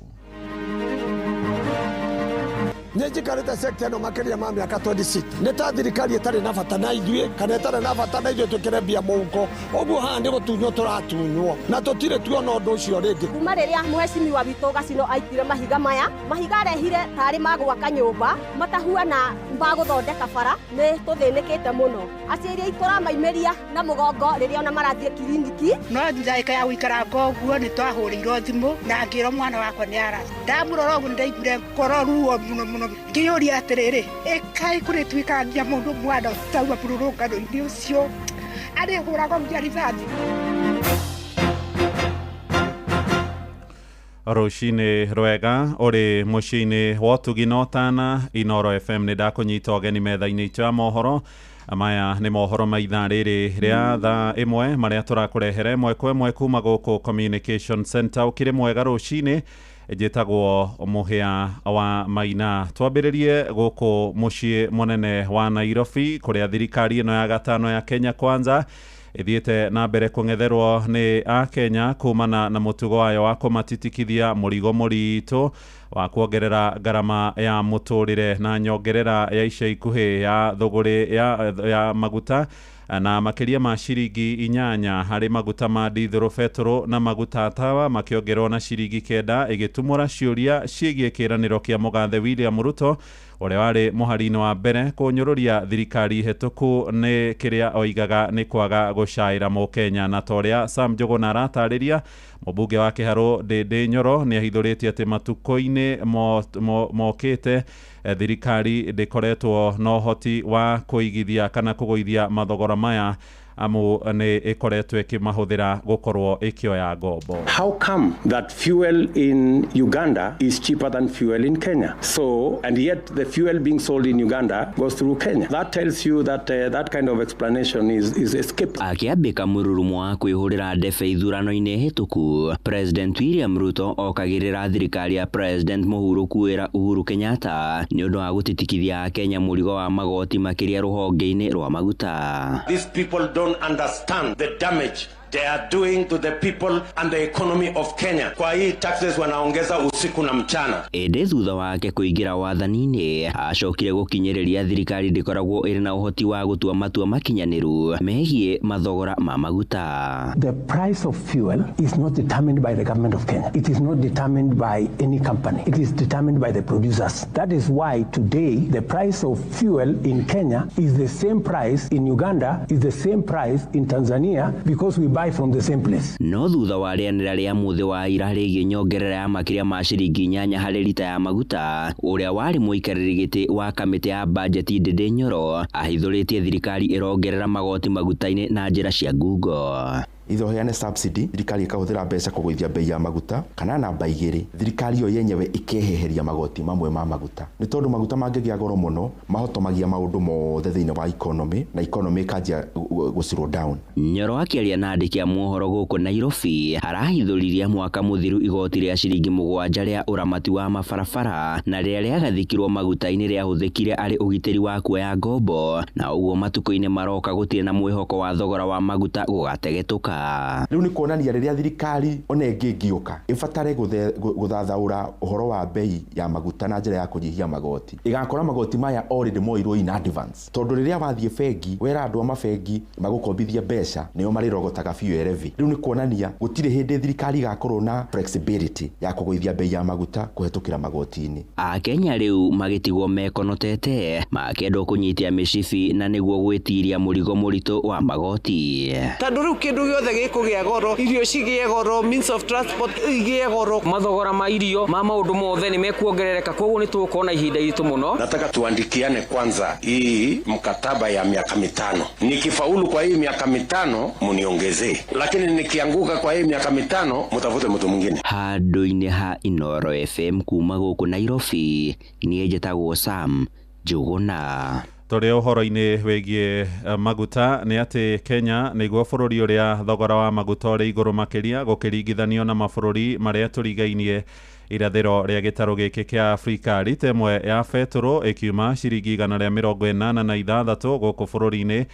Nĩnjikarĩte sector ĩno makĩria ma mĩaka 26. Nĩ ta thirikari ĩtarĩ na bata na ithuĩ kana ĩtarĩ na bata na ithuĩ twĩkĩre mbia mũhuko. Ũguo haha nĩ gũtunywo tũratunywo na tũtirĩ tuona ũndũ ũcio rĩngĩ. Kuma rĩrĩa mũhecimiwa witũ Gacino aitire mahiga maya, mahiga arehire tarĩ magwaka nyũmba, matahuana magũthondeka bara, nĩ tũthĩnĩkĩte mũno. Aciari aitũ tũramaimĩria na mũgongo rĩrĩa ona marathiĩ kiriniki. No ndagĩka ya gũikara ũguo nĩ twahũrĩirwo thimũ na ngĩrwo mwana wakwa nĩ ara. Ndamũrora ũguo ndaiguire ngoro ruo mũno. Ngĩyũria atĩrĩrĩ, ĩkai kũrĩ twĩkangia mũndũ mwana tauma mũrũrũngano-inĩ ũcio arĩhũragwo rithathi. Rũcinĩ rwega ũrĩ mũciĩ-inĩ wa ũtugi na ũtana. Inoro FM nĩ ndakũnyita ũgeni metha-inĩ itũ ya mohoro. Maya nĩ mohoro ma ithaa rĩrĩ rĩa thaa ĩmwe marĩa tũrakũrehere ĩmwe kwa ĩmwe kuma gũkũ Communication Center. Ũkĩrĩ mwega rũcinĩ, njĩtagwo Muhia wa Maina. Twambĩrĩrie gũkũ mũciĩ mũnene wa Nairobi kũrĩa thirikari ĩno ya gatano ya Kenya Kwanza ithiĩte na mbere kũng'etherwo nĩ a Kenya kumana na mũtugo wayo wa kũmatitikithia mũrigo mũritũ wa kuongerera ngarama ya mũtũrĩre na nyongerera ya ica ikuhĩ ya thũgũrĩ ya maguta na makĩria ma ciringi 8 harĩ maguta ma dithero petro na maguta tawa makĩongerwo na ciringi 9 ĩgĩtumũra ciũria ciĩgiĩ kĩranĩro kĩa mũgathe William Ruto ũrĩa warĩ mũhari-inĩ wa mbere kũnyũrũria thirikari hetũku nĩ kĩrĩa oigaga nĩ kwaga gũcaĩra mũkenya. Na torĩa Sam Njũgũna aratarĩria, mũmbunge wa Kĩharũ Ndĩndĩ Nyoro nĩ ahithũrĩtie atĩ matukũ-inĩ mokĩte thirikari ndĩkoretwo na ũhoti wa kũigithia kana kũgũithia mathogora maya amu nĩ ĩkoretwo ĩkĩmahũthĩra gũkorwo ĩkĩoya ngombo. How come that fuel in Uganda is cheaper than fuel in Kenya? So, and yet the fuel being sold in Uganda goes through Kenya. That tells you that that kind of explanation is escaped. Akĩambĩka mũrurumo wa kwĩhũrĩra ndebe ithurano-inĩ hĩtũku, President William Ruto okagĩrĩra thirikari ya President Mũhuru kuĩra Uhuru Kenyatta nĩ ũndũ wa gũtitikithia Kenya mũrigo wa magoti makĩria rũhonge-inĩ rwa maguta. These people don't understand the damage they are doing to the people and the economy of Kenya. Kwa hii taxes wanaongeza usiku na mchana. Ende thutha wake kũingĩra wathani-inĩ acokire gũkinyĩrĩria thirikari ndĩkoragwo ĩrĩ na ũhoti wa gũtua matua makinyanĩru megiĩ mathogora ma maguta. The price of fuel is not determined by the government of Kenya. It is not determined by any company. It is determined by the producers. That is why today the price of fuel in Kenya is the same price in Uganda, is the same price in Tanzania, because we buy from the same place. No thutha wa rĩanĩra rĩa mũthĩ wa ira rĩgiĩ nyongerera ya makĩria ma ciringi 8 harĩ lita ya maguta, ũrĩa warĩ mũikarĩri gĩtĩ wa kamĩtĩ ya bajeti Ndĩndĩ Nyoro ahithũrĩtie thirikari ĩrongerera magoti maguta-inĩ na njĩra cia ngungo. itho heane subsidy thirikari ikahuthira mbeca kugwithia bei ya maguta kana namba 2 thirikari yo yenyewe ikeheheria magoti mamwe ma maguta ni tondu maguta mangigia goro muno mahotomagia maundu mothe thiini wa economy na economy kanjia go slow down. Nyoro akiaria na andiki a mohoro guku Nairobi arahithuriria mwaka muthiru igoti ria ciringi 7 ria uramati wa mabarabara na ria riagathikirwo maguta-ini riahuthikire ari ugitiri wa kuoya ngombo na uguo matuko-ini maroka gutire na mwihoko wa thogora wa maguta gugategetuka. Riu ni kuonania riria thirikari ona ingigiuka ifatare guthathaura uhoro wa bei ya maguta na njira ya kunyihia magoti igakora magoti maya already moirwo in advance tondu riria wathie bengi wera andu a mabengi magukombithia mbeca niyo marirogotaga fuel levy. Riu ni kuonania gutire hindi thirikari igakorwo na flexibility ya kugwithia bei ya maguta kuhetukira magoti-ini. Akenya riu magitigwo mekonotete makendo kunyitia micibi na niguo gwitiria murigo murito wa magoti. Tondu riu kindu giothe gikugia goro, irio cigie goro, means of transport igie goro, mathogora ma irio ma maundu mothe ni mekuongerereka, koguo ni tukuona ihinda iritu muno. Nataka tuandikiane kwanza hii mkataba ya miaka 5. Nikifaulu kwa hii miaka 5 muniongezee, lakini nikianguka kwa hii miaka 5 mtafute mtu mwingine. Handu-ini ha Inoro FM kuma guku Nairobi ni njitagwo Sam Njuguna. Tore uhoro-ini wegie maguta ni ati Kenya niguo bururi uria thogora wa maguta uri iguru makiria gukiringithanio na mabũrũri maria turigainie irathiro ria gitaro giki kia Afrika. Lita imwe ya betũrũ ikiuma ciringi 186 guku bũrũri-ini,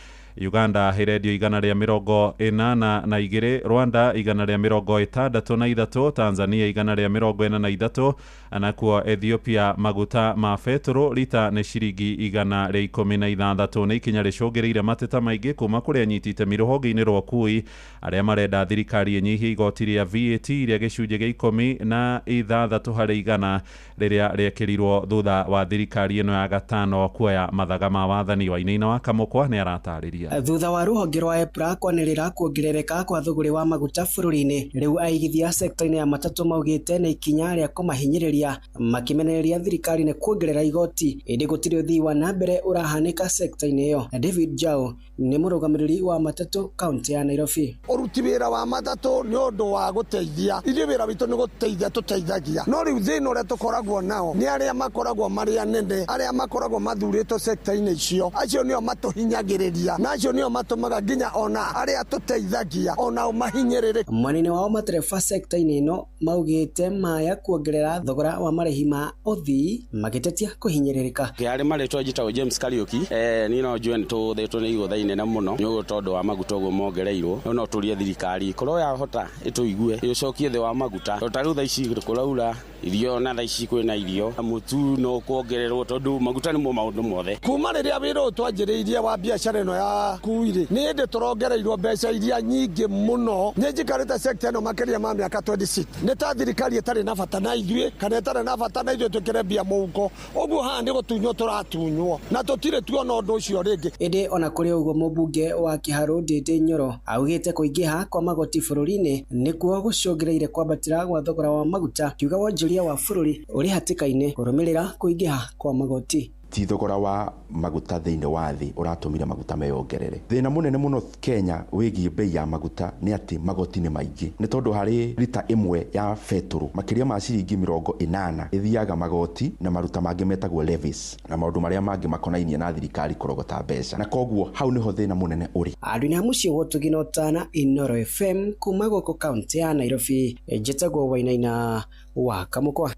Uganda heredio 182, Rwanda 163, Tanzania 143, anakuo Ethiopia maguta ma betũrũ lita ni ciringi 116. Ni ikinya ricũngĩrĩire mateta maingĩ kuma kũrĩa anyitite miruhonge-inĩ rwa kui aria marenda thirikari inyihie igoti ria VAT ria gĩcunjĩ gĩa 16 harĩ igana rĩrĩa rĩekĩrirwo thutha wa thirikari ĩno ya gatano kuoya mathaga ma wathani. Wainaina wa Kamũkwa nĩ aratarĩria. Thutha wa rũhonge rwa EPRA kwanĩrĩra kuongerereka kwa thogora wa maguta bũrũri-inĩ, rĩu aigithia sekta-inĩ ya matatũ maugĩte nĩ ikinya rĩa kũmahinyĩrĩria, makimenereria thirikari nĩ kuongerera igoti, ĩndĩ gũtirĩ ũthii wa na mbere ũrahanĩka sekta-inĩ ĩyo. David Jao nĩ mũrũgamĩrĩri wa matatũ kaunti ya Nairobi. Ũruti wĩra wa matatũ nĩ ũndũ wa gũteithia, ithuĩ wĩra witũ nĩ gũteithia tũteithagia, no rĩu thĩna ũrĩa tũkoragwo nao nĩ arĩa makoragwo marĩ anene, arĩa makoragwo mathurĩtwo sekta-inĩ icio, acio nĩo matũhinyagĩrĩria na acio nĩo matũmaga nginya ona arĩa tũteithagia ona mahinyĩrĩrĩke. Mwena-inĩ wao matereba sekta-inĩ ĩno maugĩte maya kuongerera thogora wa marĩhi ma ũthii magĩtetia kũhinyĩrĩrĩka. Kĩarĩ marĩtwa njĩtagwo James Kariuki, niĩ no njue nĩ tũthĩtwo nĩ igũtha inene mũno nĩ ũguo tondũ wa maguta ũguo mongereirwo, no tũrie thirikari korwo yahota ĩtũigue ĩcokie thĩ wa maguta. Ta rĩu thaa ici kũraura irio na thaa ici kwĩna irio, mũtu no kuongererwo tondũ maguta nĩmo maũndũ mothe. Kuma rĩrĩa wĩra ũyũ twanjĩrĩirie wa biacara ĩno ya kuirĩ nĩ hĩndĩ tũrongereirwo mbeca iria nyingĩ mũno. Nĩ njikarĩte sekta ĩno makĩria ma mĩaka 26. Nĩ ta thirikari ĩtarĩ na bata na ithuĩ kana ĩtarĩ na bata na ithuĩ twĩkĩre mbia mũhuko, ũguo haha nĩ gũtunywo tũratunywo na tũtirĩ tuona ũndũ ũcio rĩngĩ. Ĩndĩ ona kũrĩ ũguo mũmbunge wa Kĩharũ Ndĩndĩ Nyoro augĩte kũingĩha kwa magoti bũrũri-inĩ nĩkuo gũcũngĩrĩire kwambatĩra gwa thogora wa maguta, kiuga wonjoria wa bũrũri ũrĩ hatĩka-inĩ kũrũmĩrĩra kũingĩha kwa magoti. Ti thogora wa maguta thĩinĩ wa thĩ ũratũmire maguta meyongerere. Thĩna mũnene mũno Kenya wĩgiĩ bei ya maguta nĩ atĩ magoti nĩ maingĩ, nĩ tondũ harĩ lita ĩmwe ya betũrũ makĩria ma ciringi 80 ĩthiaga magoti na maruta mangĩ metagwo levies na maũndũ marĩa mangĩ makonainie na thirikari kũrogota mbeca, na koguo hau nĩho thĩna mũnene ũrĩ. Andũ nĩ mũciĩ wotũgina ũtana Inoro FM kuma gũkũ kaunti ya Nairobi, njĩtagwo Wainaina wa Kamũkwa.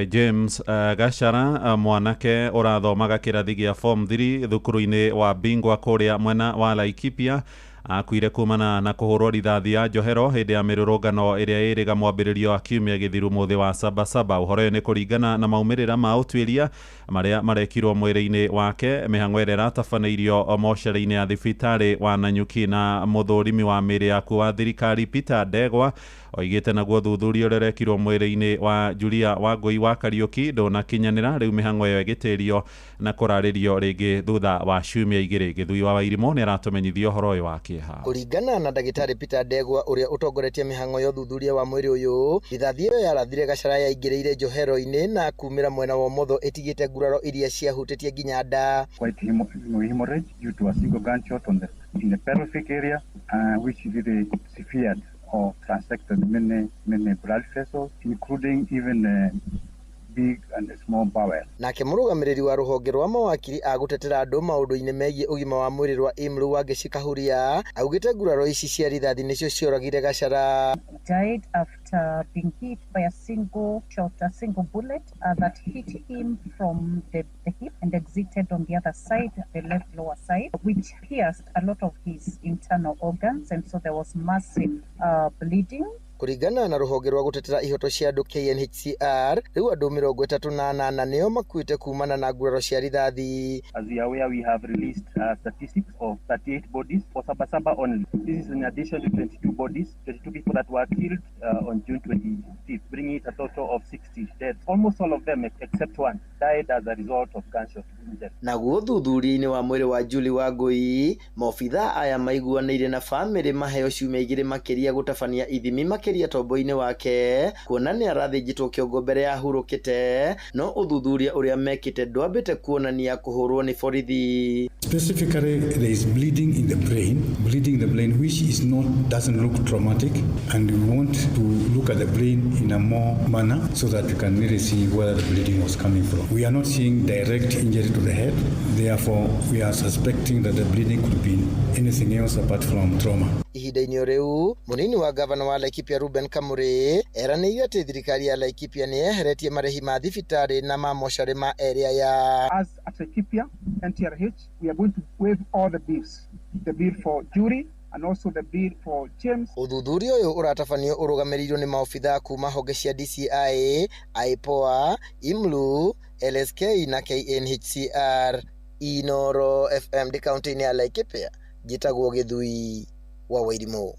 James Gachara mwanake urathomaga kĩrathi gĩa form 3 thukuru-inĩ wa Bingwa kũrĩa mwena wa Laikipia akuire kumana na kuhurwo rithathi ya njohero hindi ya mirurungano iria iriga mwambĩrĩrio wa kiumia gĩthiru muthi wa Sabasaba. Ũhoro nĩ kũringana na maumĩrĩra ma ũtuĩria maria marekirwo mwĩrĩ-inĩ wake. Mĩhang'o ĩrĩa ĩratabanĩirio mocarĩ-inĩ ya thibitarĩ wa Nanyuki na mũthũrimi wa mĩĩrĩ yaku wa thirikari Peter Ndegwa oigĩte naguo thuthuria ũrĩa ũrekirwo mwĩrĩ-inĩ wa Julia Wangui wa Kariuki ndũnakinyanĩra, rĩu mĩhang'o ĩyo ĩgĩtĩrio na kũrarĩrio rĩngĩ thutha wa ciumia igĩrĩ. Gĩthui wa Wairimũ nĩ aratũmenyithia ũhoro ũyũ wa kĩeha. Kũringana na ndagĩtarĩ Peter Ndegwa ũrĩa ũtongoretie mĩhang'o ya ũthuthuria wa mwĩrĩ ũyũ, rithathi ĩyo yarathire Gachara yaingĩrĩire njohero-inĩ na kumĩra mwena wa ũmotho ĩtigĩte nguraro iria ciahutĩtie nginya nda. Quite hemorrhage due to a single gunshot in the pelvic area which really severed or transected many blood vessels, including even big and small bowel. Nake murugamiriri wa ruhonge rwa mawakiri agutetera andu maundu-ini megie ugima wa mwiri rwa Imru Wangeci Kahuria augite nguraro ici cia rithathi nicio cioragire Gachara. Died after being hit by a single bullet that hit him from the hip and exited on the other side, the left lower side, which pierced a lot of his internal organs, and so there was massive bleeding. Kuringana na ruhonge rwa gutetera ihoto cia andu KNHCR, riu andu 38 nio makuite kumana na nguraro cia rithathi. As we are aware, we have released statistics of 38 bodies for Sabasaba only. This is in addition to 22 bodies, 22 people that were killed on June 25th, bringing it a total of 60 deaths. Almost all of them, except one, died as a result of gunshot injury. Naguo thuthuria-ini wa mwiri wa Julie Wangui, maobitha aya maiguanĩire na bamĩrĩ maheo ciumia igĩrĩ makiria gutabania ithimi makiria tombo-ini wake kuona ni arathĩnjĩtwo kĩongo mbere ya hurũkĩte, no ũthuthuria ũrĩa mekĩte ndwambĩte kuonania kũhũrwo nĩ borithi. Specifically, there is bleeding in the brain which doesn't look traumatic, and we want to look at the brain in a more manner so that we can really see where the bleeding was coming from. We are not seeing direct injury to the head, therefore we are suspecting that the bleeding could be anything else apart from trauma. Ihinda-inĩ o rĩu munini wa gavana wa Laikipia Reuben Kamuri eranĩire atĩ thirikari ya Laikipia nĩ yeheretie marĩhi ma thibitarĩ na ma mocarĩ ma area ya. As at Laikipia NTRH, we are going to waive all the bills, the bill for Julie and also the bill for James. Uthuthuria uyu uratafanio urugamiriirwo ni maofitha kuma honge cia DCI, IPOA, Imru, LSK na KNHCR. Inoro FM di kaunti-ini ya Laikipia, Gitagwo Githui wa Wairimu.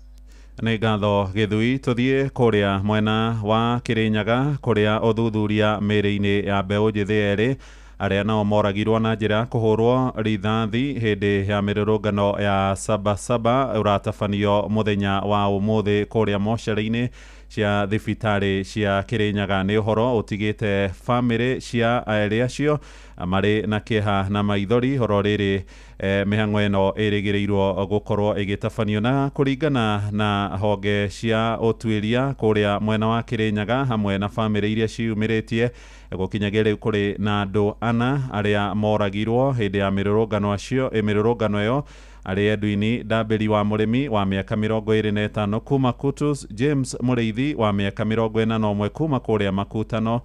Nĩ ngatho Githui. Tuthie kuria mwena wa Kirinyaga kuria uthuthuria mĩrĩ-inĩ ya mbeũ njĩthĩ erĩ aria nao moragirwo na njĩra kũhũrwo rithathi hĩndĩ ya mĩrũrũngano ya Sabasaba uratafanio muthenya wa ũmũthĩ kuria mocarĩ-inĩ cia thibitarĩ cia Kirinyaga. Nĩ ũhoro ũtigĩte bamĩrĩ cia erĩ acio marĩ na kĩeha na maithori. Horo rĩrĩ mĩhang'o ĩno ĩrĩgĩrĩirwo gũkorwo ĩgĩtabanio na kũringana na honge cia ũtuĩria kũrĩa mwena wa Kirinyaga hamwe na bamĩrĩ iria ciumĩrĩtie gũkinyagia rĩu kũrĩ na andũ 4 arĩa moragirwo hĩndĩ ya mĩrũrũngano ĩyo arĩ Edwin Ndambĩri wa mũrĩmi wa mĩaka 25 kuma Kutus, James Mũrĩithi wa mĩaka 41 kuma kũrĩa Makutano,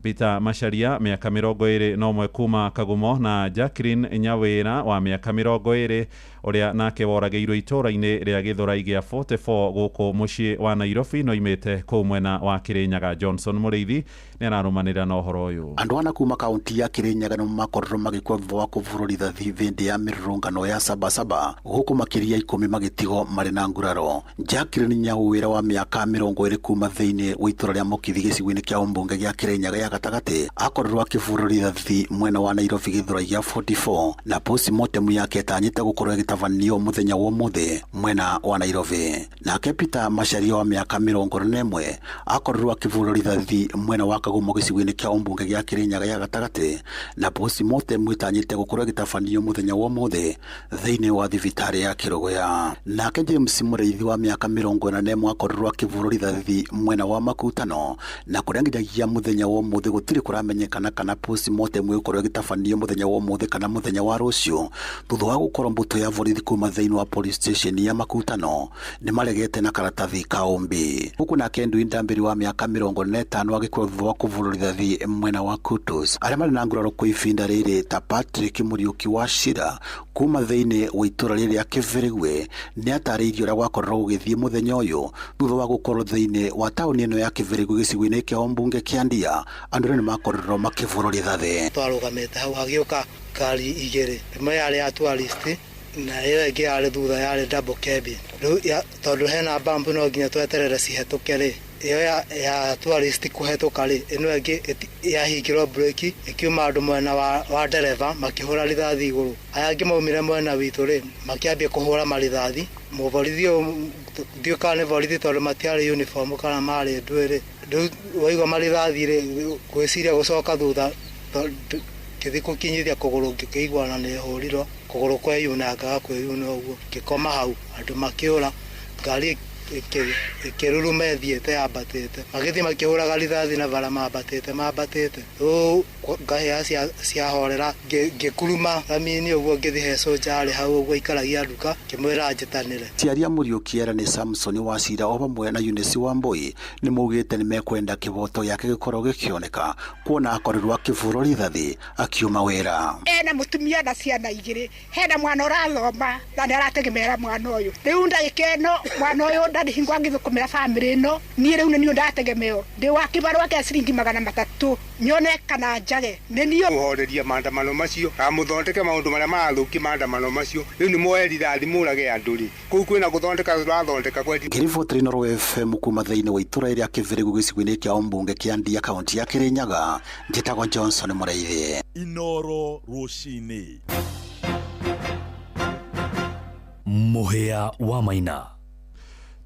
Peter Macharia mĩaka 21 kuma Kagumo na Jacqueline Nyawĩra wa mĩaka 20 ũrĩa nake woragĩirwo itũra-inĩ rĩa Gĩthũrai gĩa 44 gũkũ mũciĩ wa Nairobi no imĩte kũu mwena wa Kirinyaga. Johnson Mũrĩithi nĩ ararumanĩra na ũhoro ũyũ. Andũ ana kuma kaunti ya Kirinyaga no makorwo magĩkua thutha wa kũbũrũritha thibĩndĩ ya mĩrũrũngano ya Sabasaba gũkũ makĩria 10 magĩtigwo marĩ na nguraro. Jacqueline Nyawĩra wa mĩaka 20 kuma thĩinĩ wa itũra rĩa Mũkithi gĩcigo-inĩ kĩa ũmbunge gĩa Kirinyaga ya gatagatĩ akorirwo akĩbũrũritha thi mwena wa Nairobi Gĩthũrai gĩa 44 na postmortem yake ĩtanyĩte gũkorwo ĩgĩtabanio mũthenya wa ũmũthĩ mwena wa Nairobi. Nake Peter Macharia wa mĩaka 41 akorirwo akĩbũrũritha thi mwena wa Kagumo gĩcigo-inĩ kĩa ũmbunge gĩa Kirinyaga ya gatagatĩ na postmortem ĩtanyĩte gũkorwo ĩgĩtabanio mũthenya wa ũmũthĩ thĩinĩ wa thibitarĩ ya Kĩrũgũya. Nake James Mũrĩithi wa mĩaka 41 akorirwo akĩbũrũritha thi mwena wa Makutano na kũrĩa nginyagia mũthenya wa ũmũthĩ gũtirĩ kũramenyekana kana postmortem ĩgũkorwo ĩgĩtabanio mũthenya wa ũmũthĩ kana mũthenya wa rũciũ thutha wa gũkorwo mbũtũ ya borithi kuma thĩinĩ wa police station ya Makutano nĩ maregete na karatathi ka ũmbi. Huku nake Edwin Ndambĩri wa mĩaka 45 agĩkua thutha wa kũbũrũritha thi mwena wa Kutus. Arĩa marĩ na nguraro kwa ihinda rĩrĩ ta Patrick Mũriũki wa Shira kuma thĩinĩ wa itũra rĩrĩa Kĩbĩrĩgwe nĩ atarĩirie ũrĩa gwakorwo gũgĩthiĩ mũthenya ũyũ thutha wa gũkorwo thĩinĩ wa taũni ĩno ya Kĩbĩrĩgwe gĩcigo-inĩ kĩa ũmbunge kĩa Ndia. Andũ nĩ makorirwo makĩbũrũritha thi. Twarũgamĩte hau hagĩũka ngari igĩrĩ, ĩmwe yarĩ ya tourist na ĩyo ĩngĩ yarĩ thutha yarĩ double cabin. Rĩu tondũ hena bump no nginya tweterere cihetũke rĩ, iyo ya tourist kuhetũka rĩ, ĩno ĩngĩ yahingĩrwo breki ĩkiuma andũ mwena wa ndereva makĩhũra rithathi igũrũ. Aya angĩ maumire mwena witũ rĩ makĩambia kũhũra marithathi. Mũborithi ũyũ ndiũka nĩ borithi tondũ matiarĩ uniform kana marĩ ndwĩrĩ. Rĩu waigua marithathi rĩ gwĩciria gũcoka thutha ngĩthiĩ gũkinyithia kũgũrũ ngĩkĩigua na nĩ hũrirwo kũgũrũ kweyuna ngaga kwĩyuna ũguo ngĩkoma hau andũ makĩũra ngari ikĩruruma ĩthiĩte yambatĩte magĩthiĩ makĩhũraga rithathi na bara mambatĩte rĩu ngahĩa ciahorera ngĩkuruma ramini ũguo ngĩthiĩ he soja arĩ hau ũguo ikaragia nduka ngĩmwĩra njĩtanĩre. Aciari a Mũriũki Aaron Samson Wachira o hamwe na Eunice Wambui nĩ maugĩte nĩ mekwenda kĩboto gĩake gĩkorwo gĩkĩoneka kuona akorirwo akĩbũrwo rithathi akiuma wĩra. Ena mũtumia na ciana igĩrĩ, hena mwana ũrathoma na nĩ arategemera mwana ũyũ. Rĩu ndagĩka ĩno mwana ũyũ ndahingwa ngĩthũkũmĩra bamĩrĩ ĩno, niĩ rĩu nĩ ndategemeo ndĩ wa kĩbarũa kĩa ciringi 300 nyone kana njage nĩ niĩ ũhoreria maandamano macio na mũthondeke maũndũ marĩa marathũkia maandamano macio rĩu nĩ moeri rathi mũrage andũ rĩ kũu kwĩna gũthondeka tũrathondeka kwendi. Ngĩribotera Inooro FM kuma thĩinĩ wa itũra rĩa Kĩbĩrĩgu gĩcigo-inĩ kĩa Umbunge kĩa Ndia kaunti ya Kĩrĩnyaga, njĩtagwo Johnson Mũraithi. Inooro rũcinĩ. Mũhĩa wa Maina.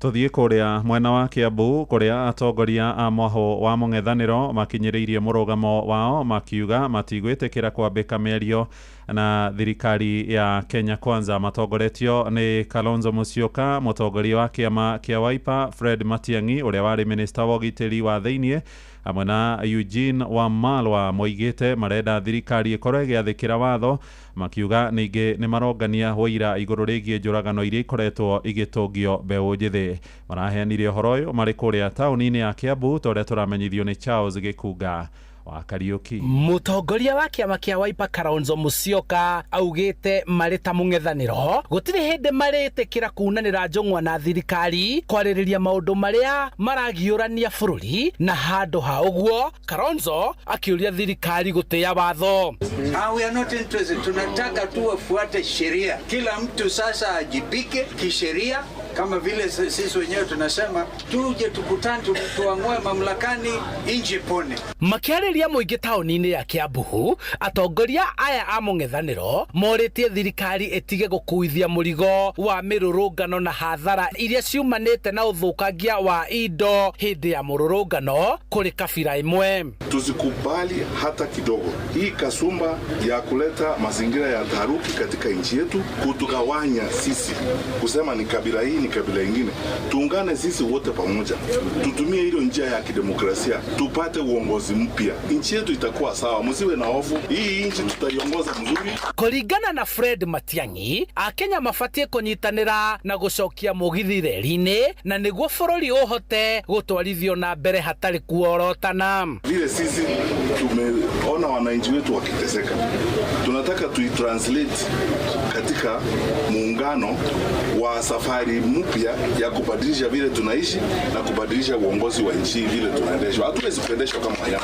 Tuthiĩ kũrĩa mwena wa Kiambu kũrĩa atongoria a mwaho wa mũng'ethanĩro makinyĩrĩirie mũrũgamo wao makiuga matigwĩtĩkĩra kwambĩka mĩario na thirikari ya Kenya Kwanza matongoretio nĩ Kalonzo Musyoka, mũtongoria wa kĩama kĩa Wiper Fred Matiang'i ũrĩa warĩ minista wa ũgitĩri wa thĩinĩ hamwe na Eugene Wamalwa moigĩte marenda thirikari ĩkorwo ĩgĩathĩkĩra watho, makiuga ningĩ nĩ marongania wĩira igũrũ rĩgiĩ njũragano iria ikoretwo igĩtũngio mbeũ njĩthĩ. Maraheanire ũhoro ũyũ marĩ kũrĩa taũni-inĩ ya Kiambu tũrĩa tũramenyithio nĩ Charles Gĩkunga wa Kariuki. Mũtongoria wa kĩama kĩa Wiper Kalonzo Musyoka augĩte marĩ ta mũng'ethanĩro gũtirĩ hĩndĩ marĩtĩkĩra kunanĩra njũng'wa na thirikari kwarĩrĩria maũndũ marĩa maragiũrania bũrũri, na handũ ha ũguo Kalonzo akĩũria thirikari gũtĩĩa watho. We are not interested, tunataka tu wafuate sheria, kila mtu sasa ajibike kisheria kama vile sisi wenyewe tunasema tuje tukutane tuang'oe mamlakani inji pone. Makiarĩria mũingĩ taũni-inĩ ya Kiambu, atongoria aya a mũng'ethanĩro morĩtie thirikari ĩtige gũkuithia mũrigo wa mĩrũrũngano na hathara iria ciumanĩte na ũthũkangia wa indo hĩndĩ ya mũrũrũngano kũrĩ kabira imwe. Tusikubali hata kidogo hii kasumba ya kuleta mazingira ya taharuki katika nchi yetu, kutugawanya sisi, kusema ni kabila hii ni kabila ingine. Tuungane sisi wote pamoja, tutumie hilo njia ya kidemokrasia, tupate uongozi mpya, nchi yetu itakuwa sawa, msiwe na hofu, hii nchi tutaiongoza mzuri. Kũringana na Fred Matiang'i, Akenya mabatie kũnyitanĩra na gũcokia mũgithi reri-inĩ na nĩguo bũrũri ũhote gũtwarithio na mbere hatarĩ kuorotana. Vile sisi tumeona wananchi wetu wakiteseka, tunataka tuitranslate katika muungano wa safari mpya ya kubadilisha vile tunaishi na kubadilisha uongozi wa nchi vile tunaendeshwa. Hatuwezi kuendeshwa kama haya.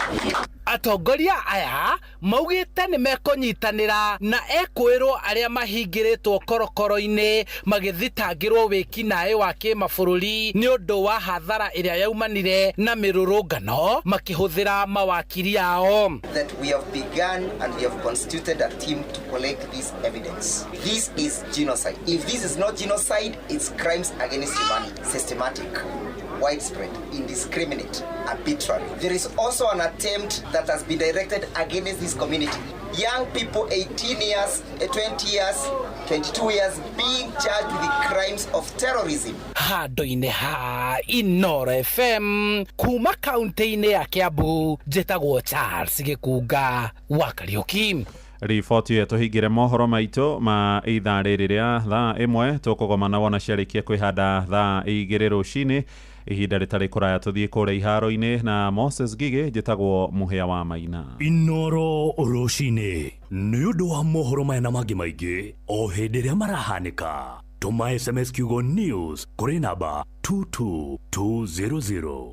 Atongoria aya maugĩte nĩ mekũnyitanĩra na ekwĩrwo arĩa mahingĩrĩtwo korokoro-inĩ magĩthitangĩrwo wĩki-naĩ wa kĩmabũrũri nĩ ũndũ wa hathara ĩrĩa yaumanire na mĩrũrũngano makĩhũthĩra mawakiri ao. That we have begun and we have constituted a team to collect this evidence. This is genocide. If this is not genocide, it's crimes against humanity, systematic, widespread, indiscriminate, arbitrary. There is also an attempt that has been directed against this community. Young people 18 years, 20 years, 22 years being charged with the crimes of terrorism. Handũ-inĩ ha Inooro FM kuma kaunti-inĩ ya Kiambu, njĩtagwo Charles Gĩkunga wa Kariuki. Riboti ĩyo tũhingĩre mohoro maitũ ma ithaa rĩrĩ rĩa thaa 1 tũkũgomana wona ciarĩkia kwĩhanda thaa 2 rũcinĩ. Ihinda rĩtarĩ kũraya tũthiĩ kũrĩa iharo-inĩ na Moses Gigi, njĩtagwo Mũhĩa wa Maina. Inooro rũcinĩ nĩ ũndũ wa mohoro maya na mangĩ maingĩ o hĩndĩ ĩrĩa marahanĩka. Tũma SMS kiugo news kũrĩ namba 22200.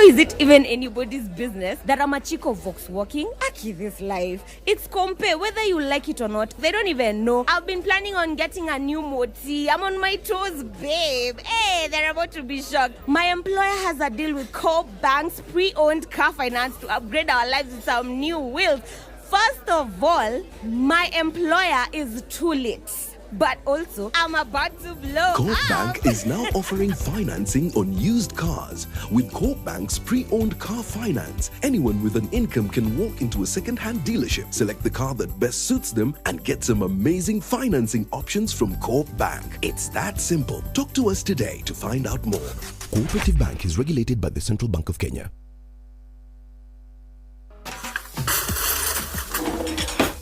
Is it even anybody's business that I'm a chick of Vox walking? Aki, this life. It's compare whether you like it or not. They don't even know. I've been planning on getting a new moti. I'm on my toes, babe. Hey, they're about to be shocked. My employer has a deal with Co-Bank's pre-owned car finance to upgrade our lives with some new wheels. First of all, my employer is too late. But also, I'm about to blow Coop up. Bank is now offering financing on used cars. With Coop Bank's pre-owned car finance, anyone with an income can walk into a second-hand dealership, select the car that best suits them, and get some amazing financing options from Coop Bank. It's that simple. Talk to us today to find out more. Cooperative Bank is regulated by the Central Bank of Kenya.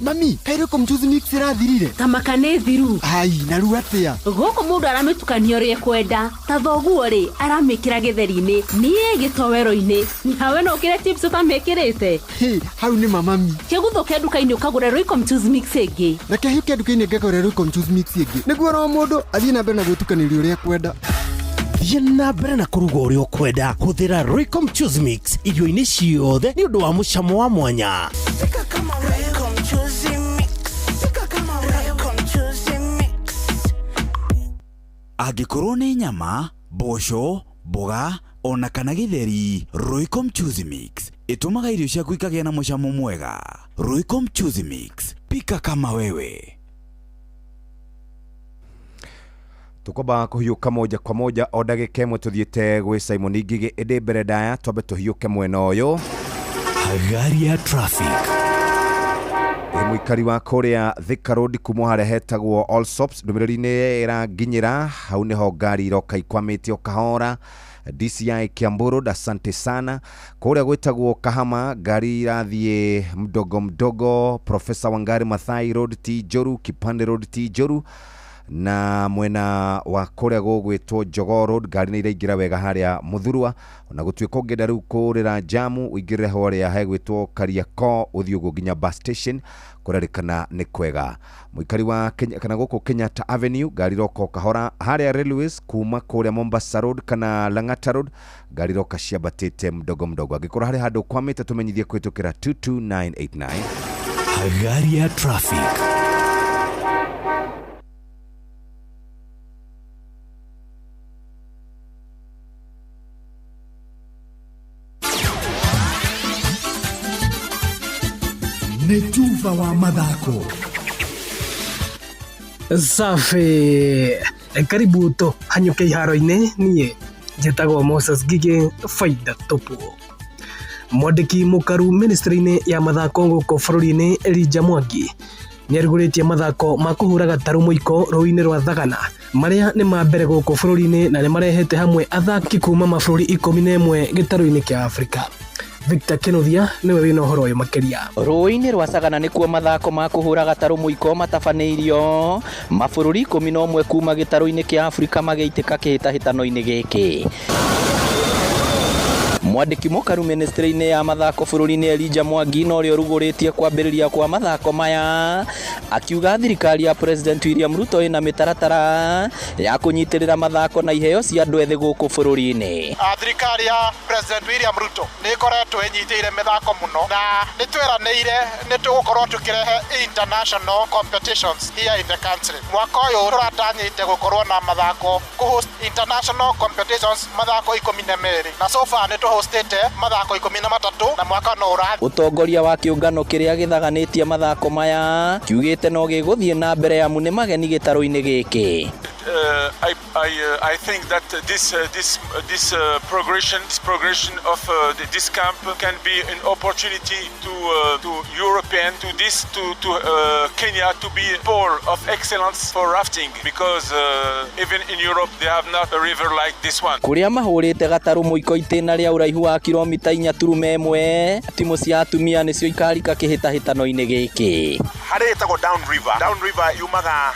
Mami, kairo kumchuzi mix irathirire. Tamakane thiru. Hai, naru atia. Goko mundu arametukania uri kwenda. Ta thoguo ri aramikira githeri-ini. Nie gitowero-ini. Nyawe no kire chips utamekirite. Hey, hau ni mami. Keguthoke nduka-ini ukagura Royco Mchuzi mix ingi. Na kehiuke nduka-ini ngagura Royco Mchuzi mix ingi. Niguo ro mundu athie na mbere na gwitukaniria uria kwenda. Thiĩ na mbere na kũruga ũrĩa ũkwenda. Hũthĩra Royco Mchuzi mix irio-inĩ ciothe nĩ ũndũ wa mũcamo wa mwanya. Angĩkorwo nĩ nyama, mboco, mboga, ona kana githeri, Royco Mchuzi mix ĩtũmaga irio ciaku ikagĩa na mũcamo mwega. Royco Mchuzi mix, pika kama wewe. Tukoba kuhiuka moja kwa moja o ndagĩka ĩmwe tuthiĩte gwĩ Simon Ngigi ĩndĩ mbere ndaya twambe tuhiuke mwena ũyũ. Hagari ya traffic. Mũikari wa kũrĩa Thika Road kuma harĩa hetagwo Allsops ndũmĩrĩri-inĩ ĩranginyĩra hau nĩho ngari iroka ikwamĩte o kahora. DCI Kiambu Road, asante sana. Kũrĩa gwĩtagwo Kahama ngari irathiĩ mdogo mdogo. Professor Wangari Maathai Road T Joru, Kipande Road T Joru, na mwena wa kũrĩa gũgwĩtwo Jogoo Road ngari nĩ iraingĩra wega harĩa Muthurwa. Ona gũtuĩka ũngĩenda rĩu kũrĩra jamu ũingĩrĩre harĩa hegwĩtwo Kariakoo ũthiĩ ũguo nginya bus station kũrerĩkana nĩ kwega. Mũikari wa Kenya kana gũkũ Kenyatta Avenue ngari iroka kahora harĩa Railways kuma kũrĩa Mombasa Road kana Lang'ata Road ngari iroka ciambatĩte mdogo mdogo. Angĩkorwo harĩ handũ kwamĩte tũmenyithie kũhĩtũkĩra 22989. Hagari ya traffic. Netuva wa mathako. Safi. Karibu to hanyuke iharo-ini nie njĩtagwo Moses Ngigi faida topo. Mwandĩki mũkaru ministry-inĩ ya mathako gũkũ bũrũri-inĩ Elijah Mwangi nĩarugũrĩtie mathako ma kũhũra gatarũ mũiko rũĩ-inĩ rwa Thagana marĩa nĩ ma mbere gũkũ bũrũri-inĩ na nĩ marehete hamwe athaki kuma mabũrũri 11 gĩtarũ-inĩ kĩa Afrika. Victor Kenothia niwe wina uhoro uyu makiria. Rũĩ-inĩ rwa Sagana nĩkuo mathako ma kũhũra gatarũ mũiko matabanĩirio mabũrũri 11 kuma gĩtarũ-inĩ kĩa Afrika magĩitĩka kĩhĩtahĩtano-inĩ gĩkĩ. Mwandĩki mũkaru ministry-inĩ ya mathako bũrũri-inĩ Elijah Mwangi no rĩo rugũrĩtie kwambĩrĩria kwa mathako maya, akiuga thirikari ya President William Ruto ĩna mĩtaratara ya kũnyitĩrĩra mathako na iheo cia andũ ethĩ gũkũ bũrũri-inĩ. Thirikari ya President William Ruto nĩ ĩkoretwo ĩnyitĩire mĩthako mũno na nĩ tweranĩire nĩ tũgũkorwo tũkĩrehe international competitions here in the country. Mwaka ũyũ tũratanyĩte gũkorwo na mathako kũhost international competitions mathako 12 na so far nĩ hostete mathako 13 na mwaka no ũrathi. Ũtongoria wa kĩũngano kĩrĩa gĩthaganĩtie mathako maya kiugĩte no gĩgũthiĩ na mbere ya mune mageni gĩtarũ-inĩ gĩkĩ. I think that this progression of this camp can be an opportunity to European to Kenya to be a pole of excellence for rafting because even in Europe they have not a river like this one. Kuria mahũrĩte gatarũ mũiko itĩna rĩa ũraihu wa kilomita 4.1 timu cia atumia nĩcio ikarika kĩhĩtahĩtano-inĩ gĩkĩ. Harĩ ĩtagwo down river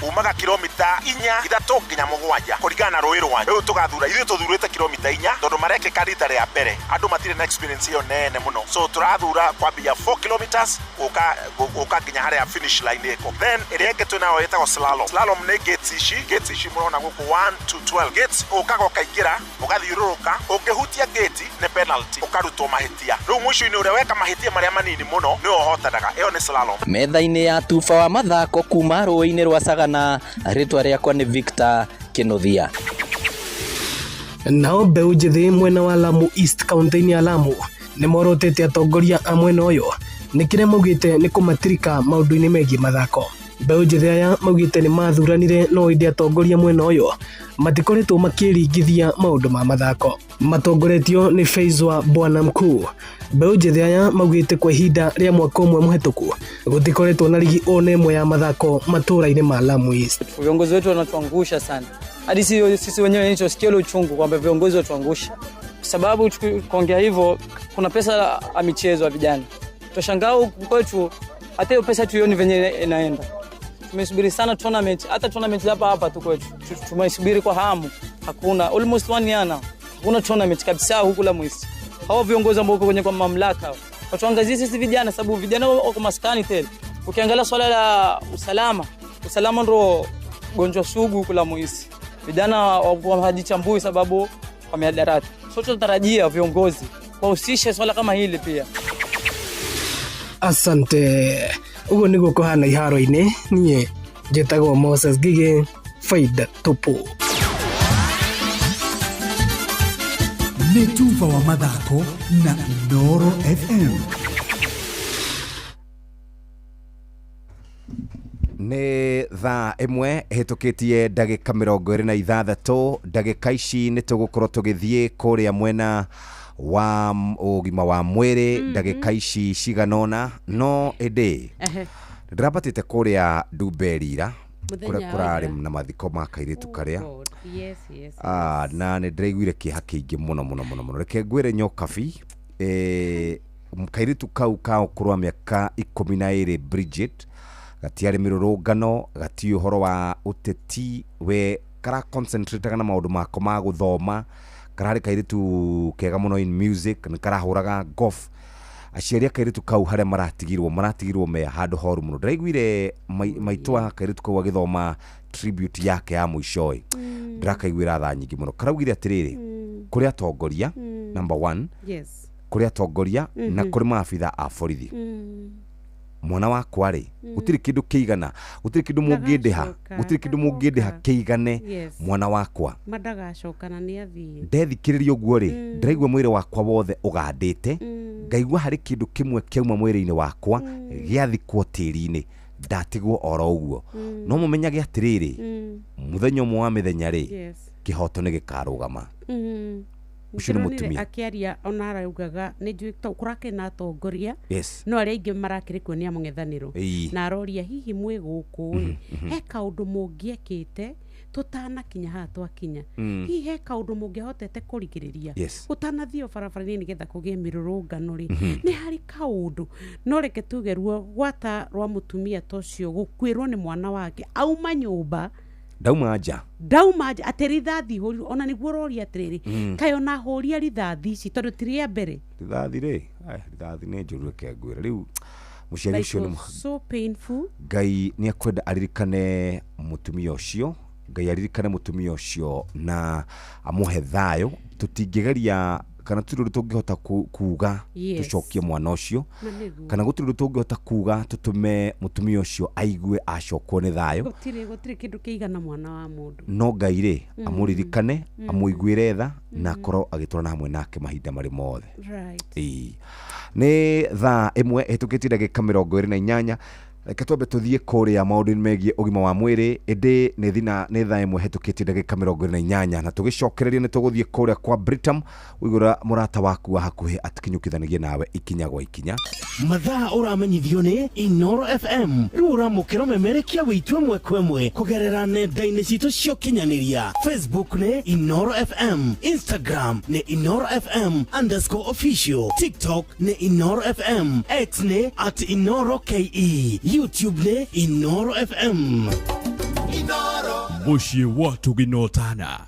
umaga kilomita 4 nginya 7 kũringana na rũĩ rwanyu. Rĩu tũgathura ithuĩ tũthurĩte kilomita 4 tondũ marekĩka rita rĩa mbere andũ matirĩ na experience ĩyo nene mũno, so tũrathura kwambia 4 kilometers gũka nginya harĩa finish line ĩko. Then ĩrĩa ĩngĩ twĩnayo ĩtagwo slalom nĩ gates ici mũrona gũkũ 1 to 12 gates ũkaga ũkaingĩra ũgathiũrũrũka ũngĩhutia gate nĩ penalty ũkarutwo mahĩtia. Rĩu mũico-inĩ ũrĩa weka mahĩtia marĩa manini mũno nĩ ũhotanaga. Ĩyo nĩ slalom. Metha-inĩ ya tuba wa mathako kuma rũĩ-inĩ rwa Sagana, rĩtwa rĩakwa nĩ Victor Kenothia. Nao mbeũ njĩthĩ mwena wa Lamu East kaunti-inĩ ya Lamu nĩ morotete atongoria a mwena ũyũ nĩ kĩrĩa maugĩte nĩ kũmatirika maũndũ-inĩ megiĩ mathako. Mbeũ njĩthĩ aya maugĩte nĩ mathuranire no ĩndĩ atongoria mwena ũyũ matikoretwo makĩringithia maũndũ ma mathako. Matongoretio nĩ Faisal Bwana Mkuu. Mbeũ njĩthĩ aya maugĩte kwa ihinda rĩa mwaka ũmwe mũhetũku gũtikoretwo na ligi ona ĩmwe ya mathako matũra-inĩ ma Lamu East. Viongozi wetu wanatuangusha sana, hadi sisi wenyewe nilichosikia ile uchungu kwamba viongozi watuangusha, sababu kuongea hivyo kuna pesa ya michezo ya vijana. Tushangaa huku kwetu hata hiyo pesa tuioni venye inaenda. Tumesubiri sana tournament, hata tournament hapa tu kwetu tumesubiri kwa hamu, hakuna almost 1 year now, hakuna tournament kabisa huku Lamu East. Hao viongozi ambao kwenye kwa mamlaka watuangazie sisi vijana, sababu vijana wako maskani tele. Ukiangalia swala la usalama ndio gonjwa sugu huku Lamu East. Vijana hawajichambui sababu kwa mihadarati. So tunatarajia viongozi wahusishe swala kama hili pia. Asante. Ugo niguo kuhana iharo-inĩ, niĩ njĩtagwo Moses Gige, Faida Tupu. Nĩ Tuva wa mathako na Inooro FM. Nĩ thaa ĩmwe hĩtũkĩtie ndagĩka 26. Ndagĩka ici nĩ tũgũkorwo tũgĩthiĩ kũrĩa mwena wa ũgima wa mwĩrĩ. Ndagĩka ici ciganona no ĩndĩ ndĩrabatĩte kũrĩa Ndumberira kũrĩa kũrarĩ na mathiko ma kairĩtu karĩa. Na nĩ ndĩraiguire kĩeha kĩingĩ mũno. Reke ngwĩre Nyokabi, kairĩtu kau ka ũkũrũ wa mĩaka 12 Bridget gatiarĩ mĩrũrũngano, gati ũhoro wa ũteti, we kara concentrate na maũndũ mako ma gũthoma, kararĩ kairĩtu kega mũno in music, nĩ karahũraga golf. Aciari a kairĩtu kau harĩa maratigirwo me handũ horu mũno. Ndĩraiguire maitũ wa kairĩtu kau agĩthoma tribute yake ya mũico-ĩ, ndĩrakaiguĩra tha nyingĩ mũno. Karaugire atĩrĩrĩ, kũrĩ atongoria number 1, kũrĩ atongoria na kũrĩ maabitha a borithi. Mwana wakwa rĩ, gũtirĩ kĩndũ kĩigana, gũtirĩ kĩndũ mũngĩndĩha kĩigane mwana wakwa. Madagacokana nĩ athiĩ. Ndethikĩrĩria ũguo rĩ, ndĩraigua mwĩrĩ wakwa wothe ũgandĩte, ngaigua harĩ kĩndũ kĩmwe kĩauma mwĩrĩ-inĩ wakwa gĩathikwo tĩri-inĩ, ndatigwo oro ũguo. No mũmenyage atĩrĩrĩ, mũthenya ũmwe wa mĩthenya rĩ, kĩhoto nĩ gĩkarũgama. Ucio nĩ mũtumia akĩaria ona araugaga nĩ njũĩ kũrake na atongoria no arĩa aingĩ marakĩrĩkwo nĩ amũng'ethanĩro, na aroria hihi mwĩ gũkũ he kaũndũ mũngĩekĩte tutanakinya haha twakinya, hihi he kaũndũ mũngĩhotete kũrigĩrĩria gũtanathio barabara-inĩ nĩgetha kũgĩe mĩrũrũngano rĩ, nĩ harĩ kaũndũ. No reke tuge ruo gwata rwa mũtumia tocio gũkwĩrwo nĩ mwana wake auma nyũmba dauma nja atĩ rithathi hũri, ona nĩguo roria atĩrĩrĩ kaĩ ona hũria rithathi ici tondũ tirĩa mbere rithathi rĩ, rithathi nĩ njũru reke ngwĩre rĩu mũciari ũcio nĩ so painful. Ngai nĩ akwenda aririkane mũtumia ũcio, Ngai aririkane mũtumia ũcio na amũhe thayũ. Tũtingĩgeria kana tũrĩ tũngĩhota kuuga tũcokie mwana ũcio, kana gũtirĩ tũngĩhota kuuga tũtũme mũtumia ũcio aigue acokwo nĩ thayũ. Gũtirĩ kĩndũ kĩigana mwana wa mũndũ. No Ngai rĩ amũririkane, amũiguĩre tha na akorwo agĩtwarana hamwe nake mahinda marĩ mothe. Nĩ thaa ĩmwe hĩtũkĩtie ndagĩka 28. Reke twambe tũthiĩ kũrĩa maũndũ-inĩ megiĩ ũgima wa mwĩrĩ. Ĩndĩ nĩ thaa ĩmwe hĩtũkĩtie ndagĩka 28 na tũgĩcokereria nĩ tũgũthiĩ kũrĩa kwa Britam ũigũra mũrata waku wa hakuhĩ atikinyũkithanagie nawe ikinya gwa ikinya. Mathaa ũramenyithio nĩ Inooro FM. Rĩu ũramũkĩra ũmemerekia wĩtũ ĩmwe kwa ĩmwe kũgerera nenda-inĩ citũ cia ũkinyanĩria. Facebook nĩ Inooro FM, Instagram nĩ Inooro FM_official, TikTok nĩ Inooro FM, X nĩ @InooroKE, YouTube nĩ Inooro FM. Mũciĩ watu ginotana.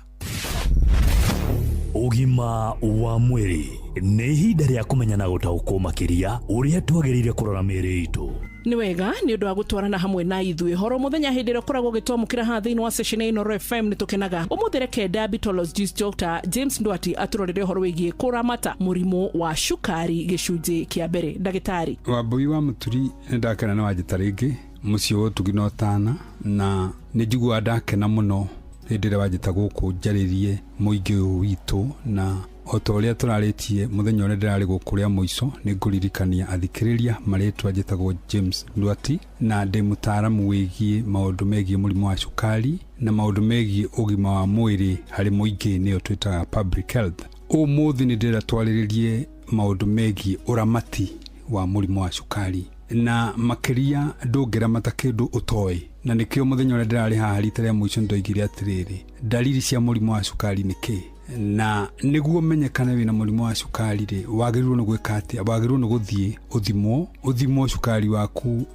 Ũgima wa mwĩrĩ nĩ ihinda rĩa kũmenya na gũtaũkwo makĩria ũrĩa twagĩrĩire kũrora mĩĩrĩ itũ. Nĩ wega nĩ ũndũ wa gũtwarana hamwe na ithuĩ horo mũthenya hĩndĩ ĩrĩa ũkoragwo ũgĩtwamũkĩra haha thĩinĩ wa session ya Inooro FM. Nĩ tũkenaga ũmũthĩ reke diabetologist Dr. James Ndwati atũrorere ũhoro wĩgiĩ kũramata mũrimũ wa cukari gĩcunjĩ kĩa mbere. Ndagĩtarĩ Wambui wa Mũturi nĩ ndakena nĩ wanjĩta rĩngĩ mũciĩ wotũ ginotana, na nĩ njiguaga ndakena mũno hĩndĩ ĩrĩa wanjĩta gũkũ njarĩrie mũingĩ ũyũ witũ na otoria turaritie muthenya ule ndirari gukuria muico ni nguririkania athikiriria maretwa njitagwo James Ndwati na ndi mutaaramu wigie maundu megie murimu wa cukari na maundu megie ugima wa mwiri hari muingi niyo twitaga public health. Umuthi ni ndira twariririe maundu megie uramati wa murimu wa cukari na makiria ndungera matakindu utoi na nikio muthenya ule ndirari haha rita ria muico ndoigire atiriri dalili cia murimu wa cukari niki na niguo menyekane wina murimu wa cukari ri wagirirwo ni gwika atia wagirirwo ni guthie uthimo cukari waku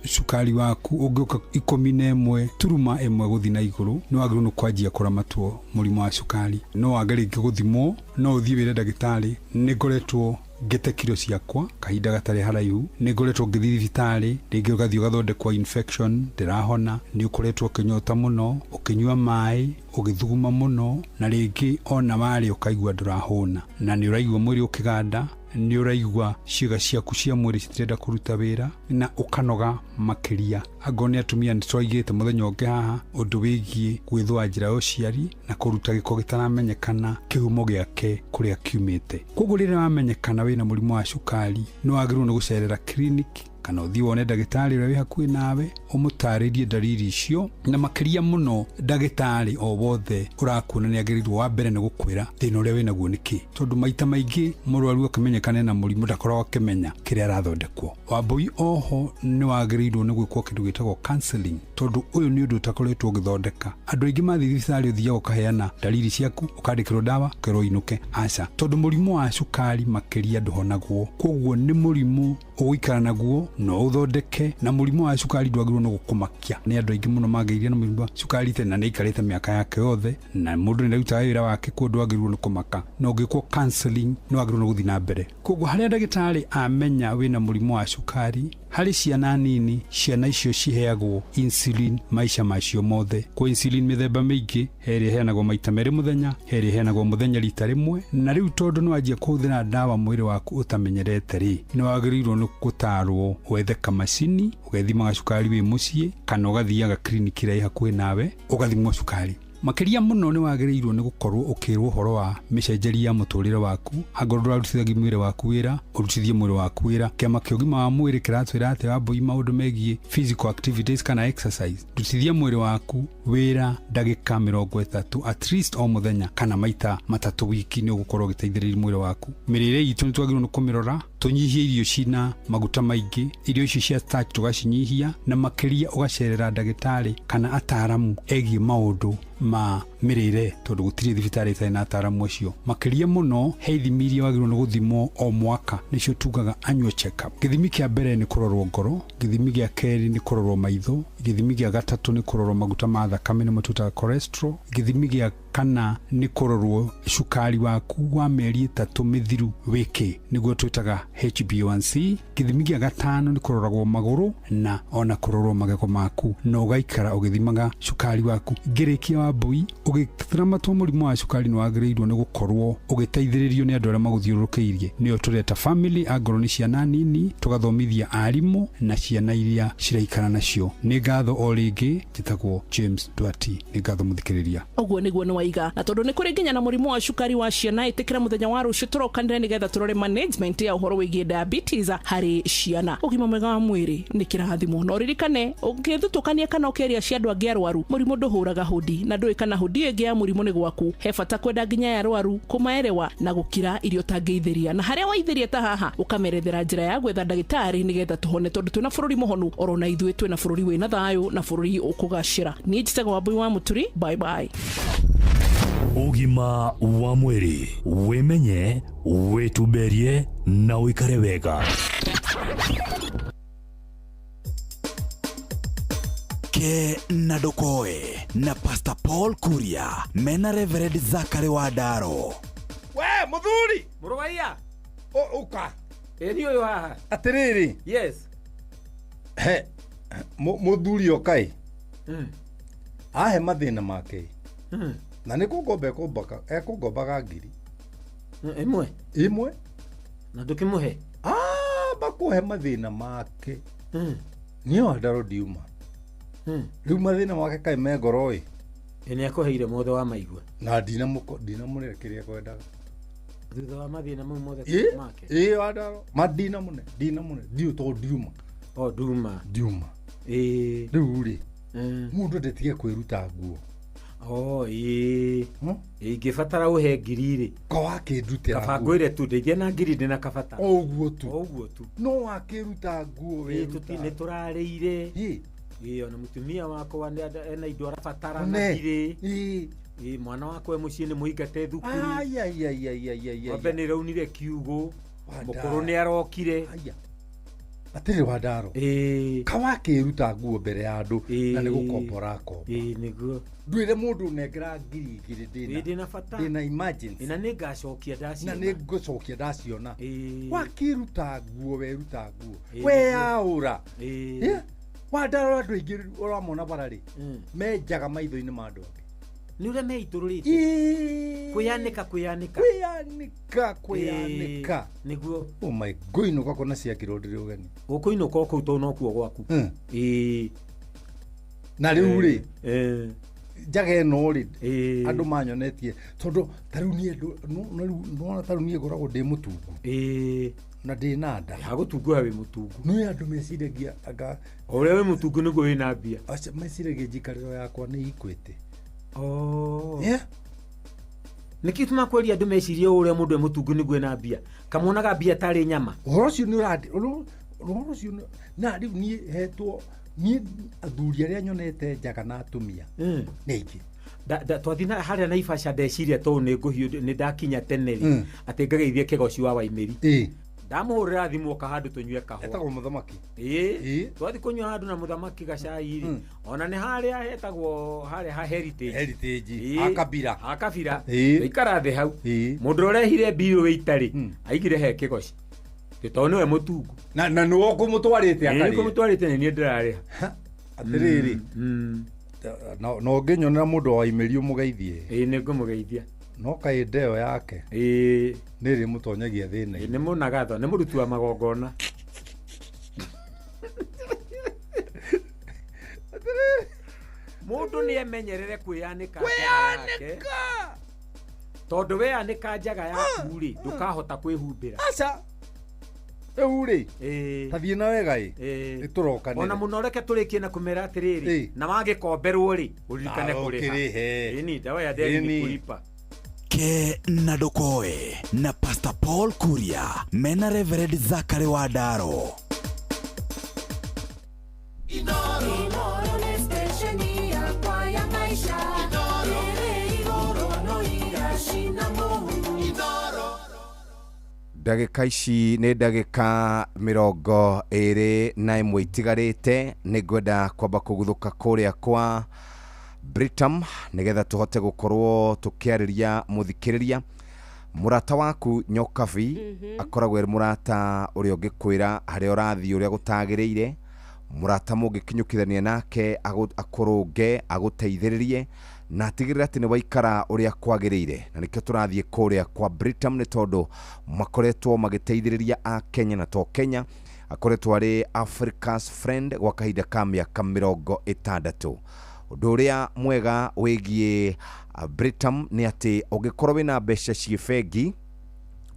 ungiuka 11 turuma 1 guthi na iguru ni wagirirwo ni kwanjia kuramatwo murimu wa cukari no wagiringi guthimo no uthie wire ndagitari ni ngoretwo ngete kiro ciakwa kahinda gatari haraihu ni ngoretwo ngithi thibitari ringi ugathio gathondekwa infection ndirahona ni ukoretwo kinyota muno ukinyua mai ugithuguma muno na ringi ona mari ukaigua ndurahuna na ni uraigua mwiri ukiganda ni uraigua ciiga ciaku cia mwiri citirenda kuruta wira na ukanoga makiria agone atumia ni twaigite muthenya ungi haha undu wigie gwithwa njira uciari na kuruta giko gitaramenyekana kihumo giake kuria kiumite koguo rira wamenyekana wina murimu wa cukari no wagirwo ni gucerera clinic kana uthii wone ndagitari uria wi hakuhi nawe umutaririe dalili icio na makiria muno ndagitari o wothe urakuona ni agirirwo wa mbere ni gukwira thina uria wina guo niki tondu maita maingi murwaru akimenyekane na murimu ndakorwo akimenya kiria arathondekwo wambui oho ni wagirirwo ni gwikwo kindu gitagwo counseling tondu uyu ni undu utakoretwo githondeka andu aingi mathi thibitari uthia ukaheana dalili ciaku ukandikirwo dawa kero inuke aca tondu murimu wa cukari makiria nduhonagwo koguo ni murimu uikara naguo no uthondeke na murimu wa cukari ndwagirwo no gukumakia ni andu aingi muno mageirie na murimu wa cukari tena ni ikarite miaka yake yothe na mundu ni ndaruta wira wake ko ndwagirwo no kumaka no ngikwo counseling no agirwo no guthi na mbere koguo haria ndagitari amenya wina murimu wa cukari hari ciana nini ciana icio ciheagwo insulin maisha macio mothe ko insulin mithemba mingi heri heanagwo maita meri muthenya heri heanagwo muthenya rita rimwe na riu tondu no anjia kuhuthira dawa mwiri waku utamenyerete ri ni wagirirwo ni gutarwo wethe kamacini ugethima cukari wi mucii kana ugathiaga clinic ira hakuhi nawe ugathimwo cukari makiria muno ni wagirirwo ni gukorwo ukirwo horo wa micenjeria ya muturire waku agorwo arutithagi mwire waku wira urutithie mwire waku wira kiama kiogima wa mwire kiratwira ate wambui maundu megie physical activities kana exercise rutithie mwire waku wira ndagika 30 at least o muthenya kana maita matatu wiki ni ugukorwo giteithiriria mwire waku mirire itu nitwagirwo ni kumirora tunyihie irio cina maguta maingi irio icio cia starch tugacinyihia na makiria ugacerera ndagitari kana ataaramu egie maundu ma mirire tondu gutiri thibitari itari na ataaramu acio makiria muno he ithimi wagirwo ni guthimwo o mwaka nicio tugaga annual check up githimi kia mbere ni kurorwo ngoro githimi gia keri ni kurorwo maitho githimi gia gatatu ni kurorwo maguta ma thakame ni matuta cholesterol githimi gia kana ni kurorwo cukari waku wa meri 3 mithiru wiki niguo twitaga HbA1c githimi gia gatano ni kuroragwo maguru na ona kurorwo magego maku no gaikara ugithimaga cukari waku ngirikia wa mbui ugithiramatwo murimu wa cukari ni wagirirwo ni gukorwo ugiteithiririo ni andu aria maguthiurukiirie niyo tureta family agoro ni ciana nini tugathomithia arimu na ciana iria ciraikara nacio ni ngatho o ringi njitagwo James Ndwati ni ngatho muthikiriria oguo niguo ni waiga na tondu ni kuri nginya na murimu wa cukari wa ciana itikira muthenya wa rucio turokanire ni getha turore management ya uhoro wigie diabetes hari ciana ugima mwega wa mwiri ni kirathimo no ririkane ungithutukania kana ukeria cia andu angi arwaru murimu nduhuraga hudi na ndui kana hudi ingi ya murimu ni gwaku he bata kwenda nginya ya arwaru kumaerewa na gukira irio tangeithiria na haria waithiria ta haha ukamerethera njira ya gwetha ndagitari ni getha tuhone tondu twina bururi muhonu orona ithuĩ twina bururi wina thayo na bururi ukugacira ni njitaga wambui wa muturi bye bye ugima wa mwiri wimenye wituberie na uikare wega ke na dokoe na Pastor Paul Kuria mena Reverend Zakari Wadaro we muthuri murugaia uka eni uyu haha atiriri yes he muthuri okai ahe mathina make na nä kå ngomba ekå ngombaga ngiri imwe na ndå kä må he bakå he mathä na make nä o ndaro ndiuma rä u mathä na make kaä me ngoro ä nä akå heire mothe wa maigua na ndinamå rä kä rä a kwendaga thutha wa mathina mau mothe make Wandaro madina mune diu to diuma diuma riu ri mundu ndetige kwiruta nguo ingĩbatara ũhe ngiri rĩ ko wakĩndutĩra kabango ĩrĩa tu ndeithia na ngiri ndĩ na kabata ũguo tu no wakĩruta nguo nĩ tũrarĩire ona mũtumia wakwa ena indo arabatara na ngiri mwana wakwa mũciĩ nĩ mũingate thukuru ng'ombe nĩ raunire kiugũ mũkũrũ nĩ arokire atirĩ Wandaro kawakĩruta nguo mbere ya andũ na nĩ gũkombora komba nĩguo ndwĩre mũndũ nengera ngiri igĩrĩ ndĩna bata ndĩna emergency na nĩ ngacokia ndaciona na nĩ ngũcokia ndaciona wakĩruta nguo weruta nguo weaũra Wandaro andũ aingĩ ũramona bararĩ menjaga maitho-inĩ ma andũ angĩ nĩ ũrĩa meitũrũrĩte kwĩyanĩka nĩguo my ngũinũka kona ciakĩrwo ndĩrĩ ũgeni ũkũinũka kũu to nokuo gwaku na rĩu rĩ njaga ĩno rĩ andũ manyonetie tondũ tarĩu niĩ ngoragwo ndĩ mũtungu na ndĩ na nda hagũtunguha wĩ mũtungu nĩ andũ meciragia o ũrĩa wĩ mũtungu nĩguo wĩ na mbia meciragia njikarĩro yakwa nĩ ikwĩte nĩkĩ tũmakweria andũ mecirie ũrĩa mũndũ mũtungu nĩguo na mbia kamonaga mbia tarĩ nyama ũhoro ũcio nĩ ũhoro ũcio na rĩu niĩ hetwo niĩ athuri arĩa nyonete njaga na atumia nĩ aingĩ twathi harĩa Naivasha ndeciria to nĩ ndakinya tene atĩ ngageithie Kĩgoci wa Waimĩri ndamũhũrĩra thimũ oka handũ tũnyue kahũa etagwo mũthamaki twathi kũnyua handũ na mũthamaki gacai ona nĩ harĩa hetagwo harĩa ha heritage akabira ikara thĩ hau mũndũ ũrehire mbirũ wĩitarĩ aigire he Kĩgoci tondũ nĩwe mũtungu na nĩwe ũkũmũtwarĩte akarĩ ũkũmũtwarĩte nĩ niĩ ndĩrarĩha atĩrĩrĩ no ngĩnyonera mũndũ wa Waimĩri ũmũgeithie nĩ ngũmũgeithia no kaĩ ndeo yake nĩ rĩ mũtonyagia thĩna nĩ mũnagatho nĩ mũruti wa magongona mũndũ nĩ emenyerere kwĩyanĩka tondũ weyanĩka njaga yaku rĩ ndũkahota kwĩhumbĩra rĩu rĩ tathiĩ na wega nĩtũrokanĩre ona mũno reke tũrĩkie na kũmera atĩrĩrĩ na wagĩkomberwo rĩ ũririkane kũrĩha ni ndawa ya deni kulipa ke na ndokoe na Pastor Paul Kuria mena Reverend Zachary Wandaro Inoro ni stesheni ya kwa ya maisha Inoro no irashina muhu ndagĩka ici nĩ ndagĩka 21 itigarĩte nĩ ngwenda kwamba kũguthũka kũrĩa kwa Britam nĩgetha tũhote gũkorwo tũkĩarĩria mũthikĩrĩria murata waku Nyokabi akoragwo er murata ũrĩa ũngĩkwĩra harĩa ũrathiĩ ũrĩa gũtagĩrĩire murata mũngĩkinyũkithania nake akũrũnge agũteithĩrĩrie na tigĩrĩra atĩ nĩ waikara ũrĩa kwagĩrĩire na nĩkĩo tũrathiĩ kũrĩa kwa Britam nĩ tondũ makoretwo magĩteithĩrĩria a Kenya na to Kenya akoretwo arĩ Africa's friend gwa kahinda ka mĩaka 60 ũndũ ũrĩa mwega wĩgiĩ Britam nĩ atĩ ũngĩkorwo wĩna mbeca ciĩ bengi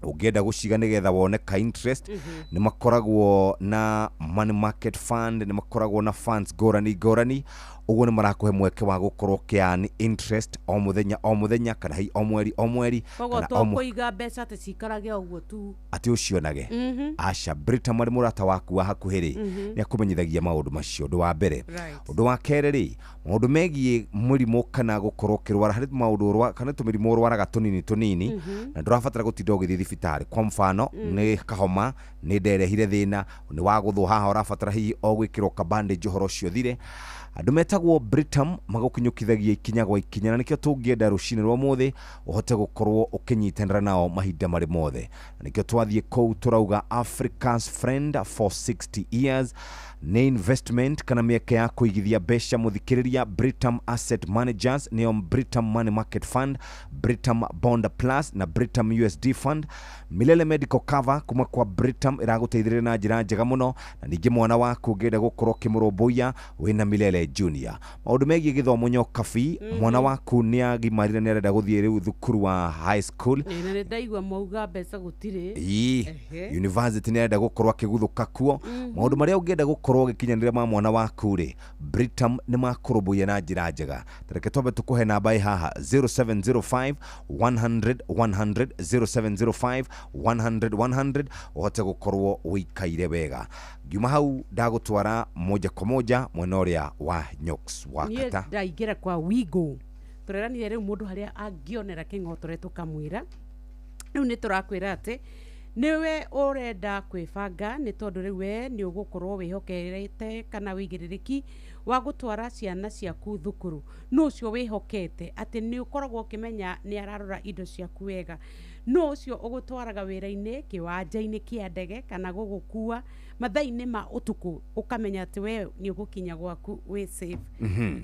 ũngĩenda gũciga nĩgetha wone ka interest nĩ makoragwo na money market fund nĩ makoragwo na funds ngũrani uguo nĩ marakũhe mweke wa gũkorwo kĩani interest o mũthenya kana hi o mweri koguo to kũiga mbeca atĩ cikarage ũguo tu atĩ ũcionage aca Britam arĩ mũrata waku wa hakuhĩ rĩ nĩ akũmenyithagia maũndũ macio ũndũ wa mbere ũndũ wa kerĩ rĩ maũndũ megiĩ mũrimũ kana gũkorwo kĩrwara harĩ maũndũ kana tũmĩrimũ ũrwaraga tũnini na ndũrabatara gũtinda ũgĩthiĩ thibitarĩ kwa mfano nĩ kahoma nĩ nderehire thĩna nĩ wagũthwo haha ũrabatara hihi o gwĩkĩrwo ka bandage ũhoro ũcio thire andũ metagwo Britam magũkinyũkithagia ikinya gwa ikinya na nĩkĩo tũngĩenda rũcinĩ rwa mũthĩ ũhote gũkorwo ũkĩnyitanĩra nao mahinda marĩ mothe na nĩkĩo twathiĩ kũu tũrauga Africa's friend for 60 years nĩ investment kana mĩeke ya kũigithia mbeca mũthikĩrĩria Britam Asset Managers nĩo Britam Money Market Fund Britam Bond Plus na Britam USD Fund Milele Medical Cover kuma kwa Britam ĩragũteithĩrĩria na njĩra njega mũno na ningĩ mwana waku ũngĩenda gũkorwo kĩmũrũmbũiya wĩna Milele Pele Junior. Maundu megie githomo nyokabi, mwana waku ni agimarire ni arenda guthie riu thukuru wa high school. Nene ndaigua mauga mbeca gutire. University ni arenda gukorwo akiguthuka kuo. Maundu maria ungienda gukorwo gikinyanira ma mwana waku ri, Britam ni makurubuye na njira njega. Tareke tobe tukuhe namba haha 0705 100 100 0705 100 100 uhote gukorwo wikaire wega. Giuma hau ndagutwara moja kwa moja mwena uria wa Nyoks wakata. Niĩ ndaingĩra kwa Wigo. Tureranire rĩu mũndũ harĩa angionera kĩng'otore tukamwĩra. Rĩu nĩ tũrakwĩra atĩ niwe urenda kwĩbanga nĩ tondũ rĩu we nĩ ũgũkorwo wĩhokerete kana wĩigĩrĩrĩki wa gũtwara ciana ciaku thukuru. No ũcio wĩhokete atĩ nĩ ũkoragwo ũkĩmenya nĩ ararora indo ciaku wega. No ũcio ũgũtwaraga wĩra-inĩ kĩwanja-inĩ kĩa ndege kana gũgũkua mathaa-inĩ ma ũtukũ ũkamenya atĩ we nĩ ũgũkinya gwaku wĩ safe.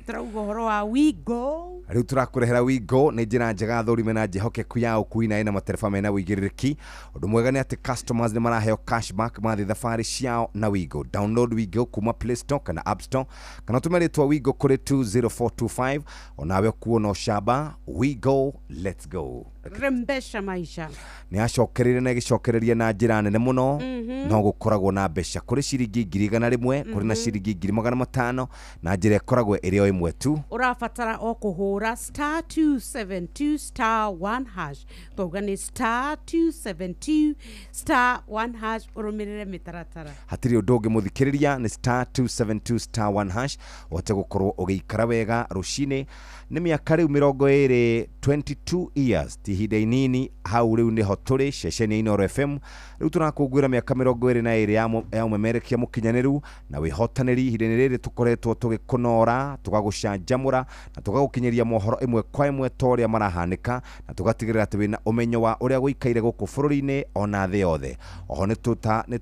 Turauga ũhoro wa Wigo. Rĩu tũrakũrehera Wigo nĩ njĩra njega thũrime na njĩhokeku ya ũkui na ĩna matereba mena wĩigĩrĩrĩki. Ũndũ mwega nĩ atĩ customers nĩ maraheo cashback mathi thabarĩ ciao na Wigo. Download Wigo kuma Play Store kana App Store kana tũme rĩtwa Wigo kũrĩ 20425 onawe kuona ũcamba. Wigo, let's go. Rembesha maisha. Nĩ acokereire na gĩcokereria na njĩra nene mũno. No gũkoragwo na mbeca kũrĩ ciringi 1,100 kũrĩ na ciringi 500 na njĩra ĩkoragwo ĩrĩ o ĩmwe tu. Ũrabatara o kũhũra *272*1#. Tauga nĩ *272*1# ũrũmĩrĩre mĩtaratara. Hatirĩ ũndũ ũngĩ mũthikĩrĩria nĩ *272*1#. Ũhote gũkorwo ũgĩikara wega rũcinĩ. Nĩ mĩaka rĩu 22 years ti ihinda inini hau rĩu nĩho tũrĩ ceceni ya Inooro FM. Rĩu tũrakũngũĩra mĩaka 22 ya ũmemerekia mũkinyanĩru na wĩhotanĩri. Ihinda-inĩ rĩrĩ tũkoretwo tũgĩkũnora, tũgagũcanjamũra na tũgagũkinyĩria mohoro ĩmwe kwa ĩmwe ta ũrĩa marahanĩka na tũgatigĩrĩra atĩ wĩna ũmenyo wa ũrĩa gũikaire gũkũ bũrũri-inĩ ona thĩ yothe. Oho nĩ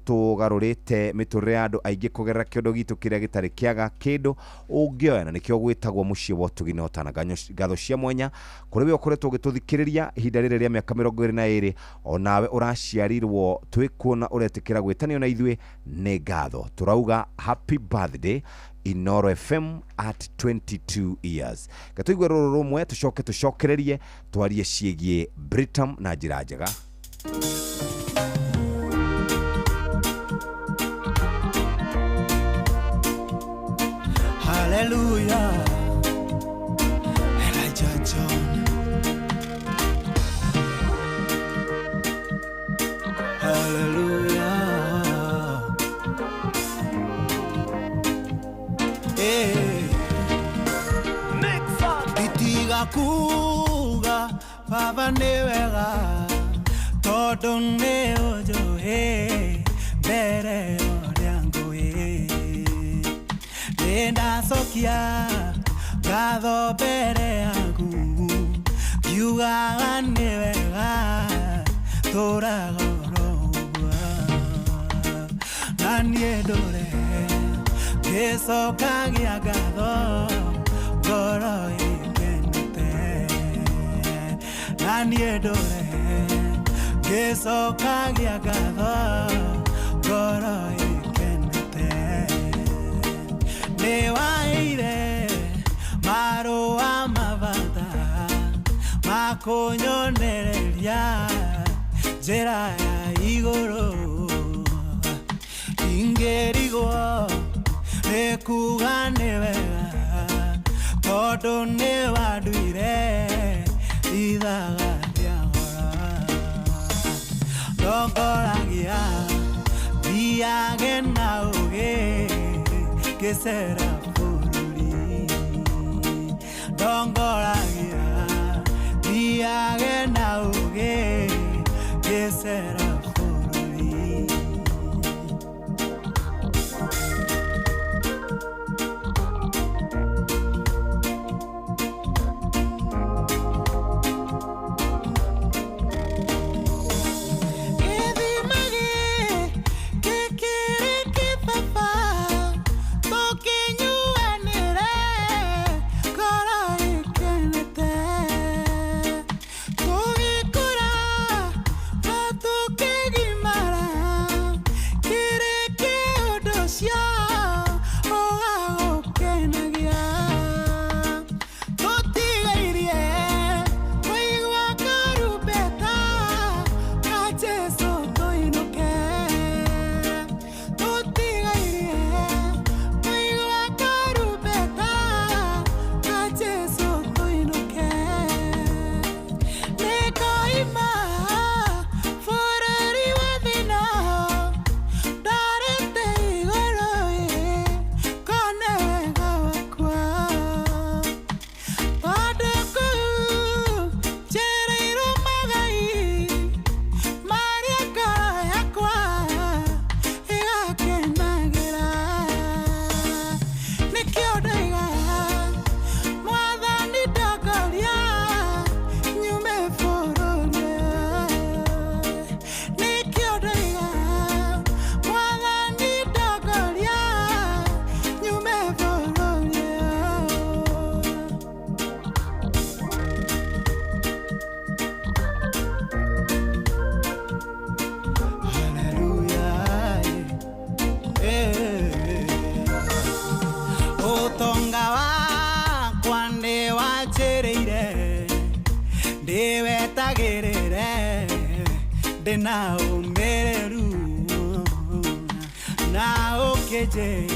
tũgarũrĩte mĩtũrĩre ya andũ aingĩ kũgerera kĩondo gitũ kĩrĩa gĩtarĩ kĩaga kĩndũ ũngĩoya na nĩkĩo gwĩtagwo mũciĩ wa ũtugi na ũtana. Ngatho cia mwanya kũrĩ we ũkoretwo ũgĩtũthikĩrĩria ihinda rĩrĩ rĩa mĩaka 22 onawe ũraciarirwo twĩkuona ũretĩkĩra gwĩtanio na ithuĩ nĩ ngatho. Tũrauga happy birthday Inooro FM at 22 years. Gatũigwe rũrũ rũmwe tũcokererie twarie ciĩgiĩ Britam na njĩra njega. Hallelujah. Kuga baba nĩ wega tondũ nĩ ũnjũĩ mbere ũrĩa ngũĩ. Nĩ ndacokia ngatho mbere yaku ngiugaga nĩ wega tũraga ũguo na niĩ ndũre ngĩcokagia ngatho ngoro niĩ ndũre ngĩcokagia ngatho ngoro ĩkenete. Nĩ waheire marũa mabata ma kũnyonereria njĩra ya igũrũ. Ingĩrigwo nĩ kuga nĩ wega tondũ nĩ wanduire ithaga rĩa hora. Ndongoragia thiage na ũgĩ ngĩcera bũrũri. Ndongoragia thiage na ũgĩ ngĩcera bũrũri. ndiwetagirire ndina umireru na ukeje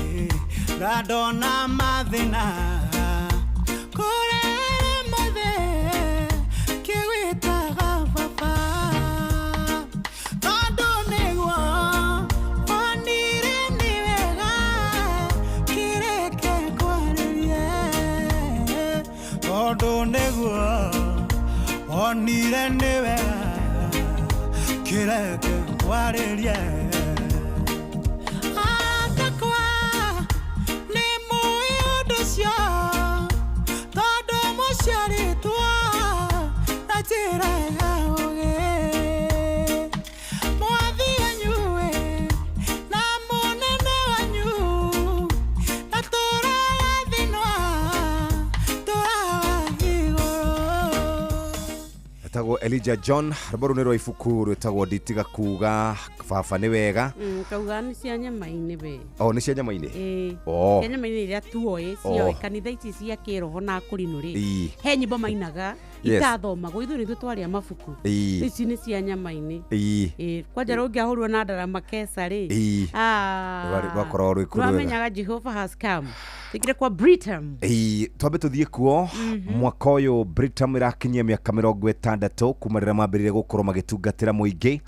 radona mathina kurera mothe kiwitaga baba tondu niguo onire ni wega kireke kwaririe tondu niguo onire ni wega kireke kwaririe Etagwo Elijah John rũmbo rũu nĩ rwa ibuku rwĩtagwo nditiga kuga baba nĩ wega kauga nĩ cia nyama-inĩ be nĩ cia nyama-inĩ cia nyama-inĩ iria tuoĩ cioĩ kanitha ici cia kĩroho na kũrinũ rĩ he nyĩmbo mainaga itathomagwo ithuĩ nĩthuĩ twarĩa mabuku ici nĩ cia nyama-inĩ kwanja rũngĩahũrwo na ndarama kesa rĩ rwakorwo rwĩ kũrũ wega rwamenyaga Jehovah has come tikire kwa Britam twambe tũthiĩ kuo mwaka ũyũ Britam ĩrakinyia mĩaka 60 kuma rĩrĩa mambĩrĩire gũkorwo magĩtungatĩra mũingĩ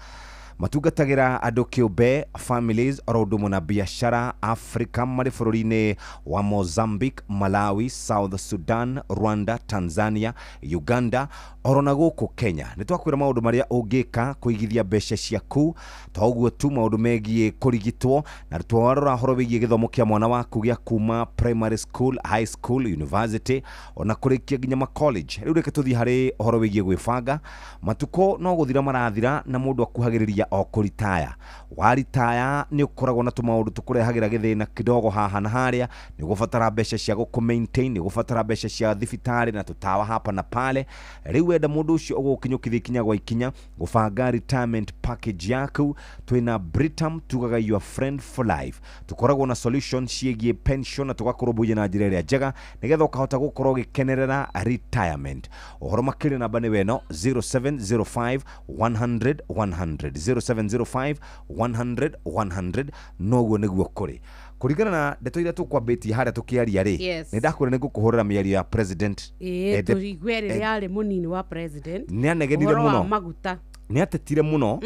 matungatagĩra andũ kĩũmbe families oro ũndũ mũna biashara Africa marĩ bũrũri-inĩ wa Mozambique, Malawi, South Sudan, Rwanda, Tanzania, Uganda oro na gũkũ Kenya. Nĩ twakwĩra maũndũ marĩa ũngĩka kũigithia mbeca ciaku to ũguo tu maũndũ megiĩ kũrigitwo na twarora horo wĩgiĩ gĩthomo kĩa mwana waku gĩa kuma primary school, high school, university ona kũrĩkia nginya college. Rĩu reke tũthiĩ harĩ horo wĩgiĩ gwĩbanga matukũ no gũthira marathira na mũndũ akuhagĩrĩria o kũritaya waritaya nĩ ũkoragwo na tũmaũndũ tũkũrehagĩra gĩthĩna kidogo haha na harĩa nĩ gũbatara mbeca cia gũkũ-maintain nĩ gũbatara mbeca cia thibitarĩ na tũtawa hapa na pale rĩu wenda mũndũ ũcio ũgũkinyũkithia ikinya gwa ikinya gũbanga retirement package yaku twĩna Britam tugaga your friend for life tũkoragwo na solution ciĩgiĩ pension na tũgakũrũmbũiya na njĩra ĩrĩa njega nĩgetha ũkahota gũkorwo ũgĩkenerera retirement ũhoro makĩria namba nĩ weno 0705 100 100 0705 100 100 noguo nĩguo kũrĩ kũringana na ndeto iria tũkwambĩtie harĩa tũkĩaria rĩ nĩ ndakwĩra nĩ ngũkũhũrĩra mĩario ya president tũigwe rĩrĩa arĩ mũnini wa president nĩ anegenire mũno maguta nĩ atetire mũno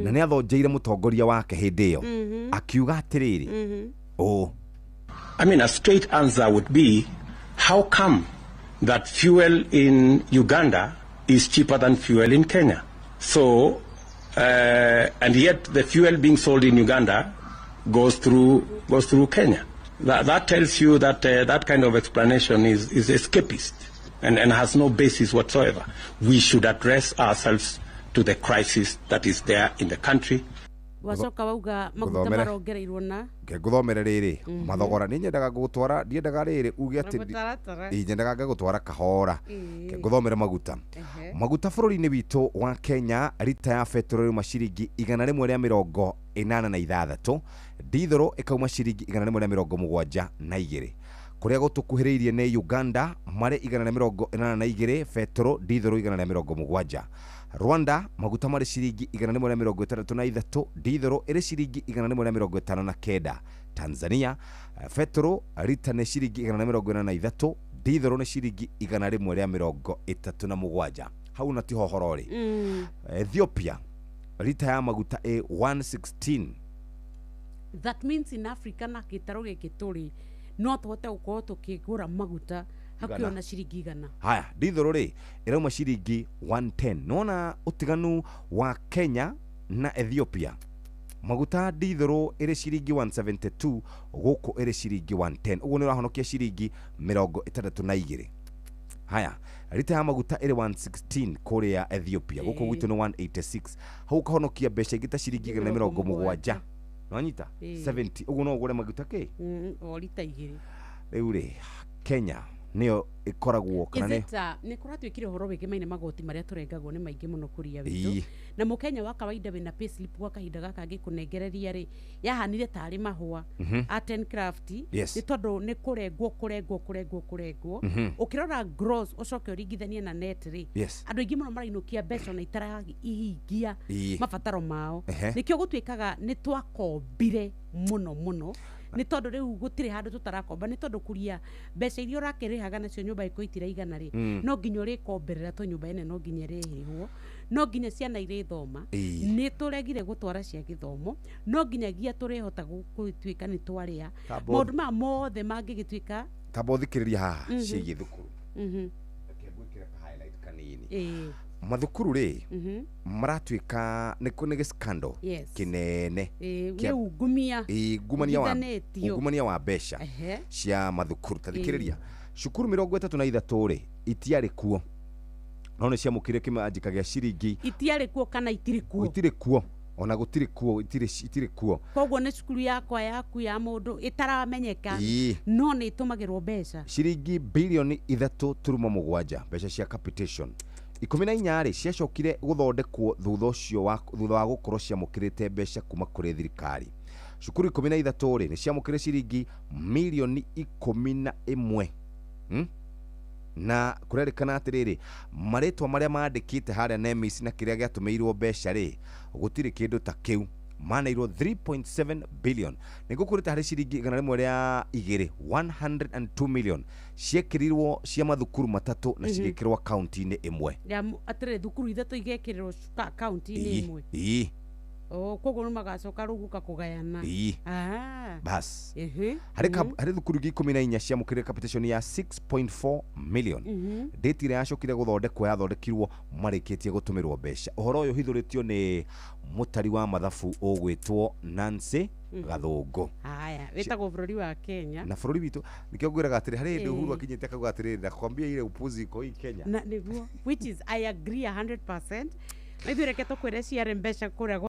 na nĩ athonjeire mũtongoria wake hĩndĩ ĩyo akiuga atĩrĩrĩ I mean a straight answer would be how come that fuel in Uganda is cheaper than fuel in Kenya so and yet the fuel being sold in Uganda goes through Kenya. That tells you that that kind of explanation is escapist and has no basis whatsoever. We should address ourselves to the crisis that is there in the country. wacoka wauga maguta marongereirwo na ngũthomere rĩrĩ mathogora nĩ nyendaga gũtwara ndiendaga rĩrĩ uge atĩ nyendaga gũtwara kahora ngũthomere maguta bũrũri-inĩ witũ wa Kenya lita ya petrol ma ciringi 186 dithero ikauma ciringi 172 kuria gũtũkuhĩrĩirie nĩ Uganda marĩ 182 petrol dithero 170 Rwanda maguta marĩ ciringi 163 dithero ĩrĩ ciringi 159 Tanzania petrol lita nĩ ciringi 143 dithero nĩ ciringi 137 hau na tiho horori Ethiopia lita ya maguta 116 that means in Africa na gĩtaro gĩkĩ tũrĩ no tũhote gũkorwo tũkĩgũra maguta hakuhĩ na ciringi 100 haya dithero rĩ ĩrauma ciringi 110 nona ũtiganu wa Kenya na Ethiopia maguta dithero ĩrĩ ciringi 172 gũkũ ĩrĩ ciringi 110 ũguo nĩ ũrahonokia ciringi 62 haya lita ya maguta ĩrĩ 116 kũrĩa Ethiopia gũkũ gwitũ nĩ 186 hau kahonokia mbeca ingĩ ta ciringi 170 nonyita 70 ũguo no ũgũre maguta kĩ o lita 2 rĩu rĩ Kenya niyo ikoragwo kana nä kå ratwä kire å horo wä gä maine magoti marä a tå rengagwo nä maingä må no kå ria witå na må Kenya wa kawaida wä na payslip gwa kahinda gaka ngä kå nengereria rä yahanire tarä mahåa art and craft nä tondå nä kå rengwo å kä rora gross å coke å ringithanie na net rä andå aingä må no marainå kia mbeca na itarahingia mabataro mao nä kä o gå tuä kaga nä twakombire må no nä tondå rä u gå tirä handå tå tarakomba nä tondå kuria mbeca iria å rakä rä haga nacio nyå mba ä kå itiraigana rä no nginya å rä komberera tå nyå mba ene no nginya rä hä hwo no nginya ciana irä thoma nä tå regire gå twara cia gä thomo no nginyagia tå rä hota gå tuä ka nä twarä a maå ndå maya mothe mangä gä tuä ka tamba å thikä rä ria haha ciägiä thukuru ngwä ka highlight kanini mathukuru rä maratuä ka nä gä scandal kä nene ungumania wa mbeca cia mathukuru tathikä rä ria cukuru 33 rä itiarä kuo no nä ciamå kä re kä manjä ka gä a ciringi itiarä kuo kana itirä kuo ona gũtirĩ kuo itirĩ kuo koguo nĩ cukuru yakwa yaku ya mũndũ ĩtaramenyeka no nĩ ĩtũmagĩrwo mbeca ciringi bilioni 3.7 mbeca cia capitation 14 rĩ ciacokire gũthondekwo thutha wa gũkorwo ciamũkĩrĩte mbeca kuma kũrĩ thirikari cukuru 13 rĩ nĩ ciamũkĩrĩte ciringi milioni 11 na kurerikana atiriri maritwa maria mandikite haria NEMIS na kiria giatumirwo mbeca ri gutiri kindu ta kiu manairwo 3.7 billion nigukurite hari ciringi igana rimwe ria igiri 102 million ciekirirwo cia mathukuru matatu na cigikirwo akaunti-ini imwe atire thukuru ithatu igekirirwo akaunti-ini imwe koguo nĩ magacoka rĩu gũka kũgayana bas harĩ thukuru ingĩ 14 ciamũkĩrire capitation ya 6.4 million ndĩtire yacokire gũthondekwo yathondekirwo marĩkĩtie gũtũmĩrwo mbeca ũhoro ũyũ ũhithũrĩtio nĩ mũtari wa mathabu ũgwĩtwo Nancy Gathũngũ wĩtagwo bũrũri wa Kenya na bũrũri witũ nĩkĩo ngwĩraga atĩrĩ harĩ hĩndĩ Uhuru akinyĩte akauga atĩrĩrĩ ndakwambia ile upuzi iko hii Kenya na nĩguo which is I agree 100% na ithuĩ reke tũkwĩre ciarĩ mbeca kũrĩa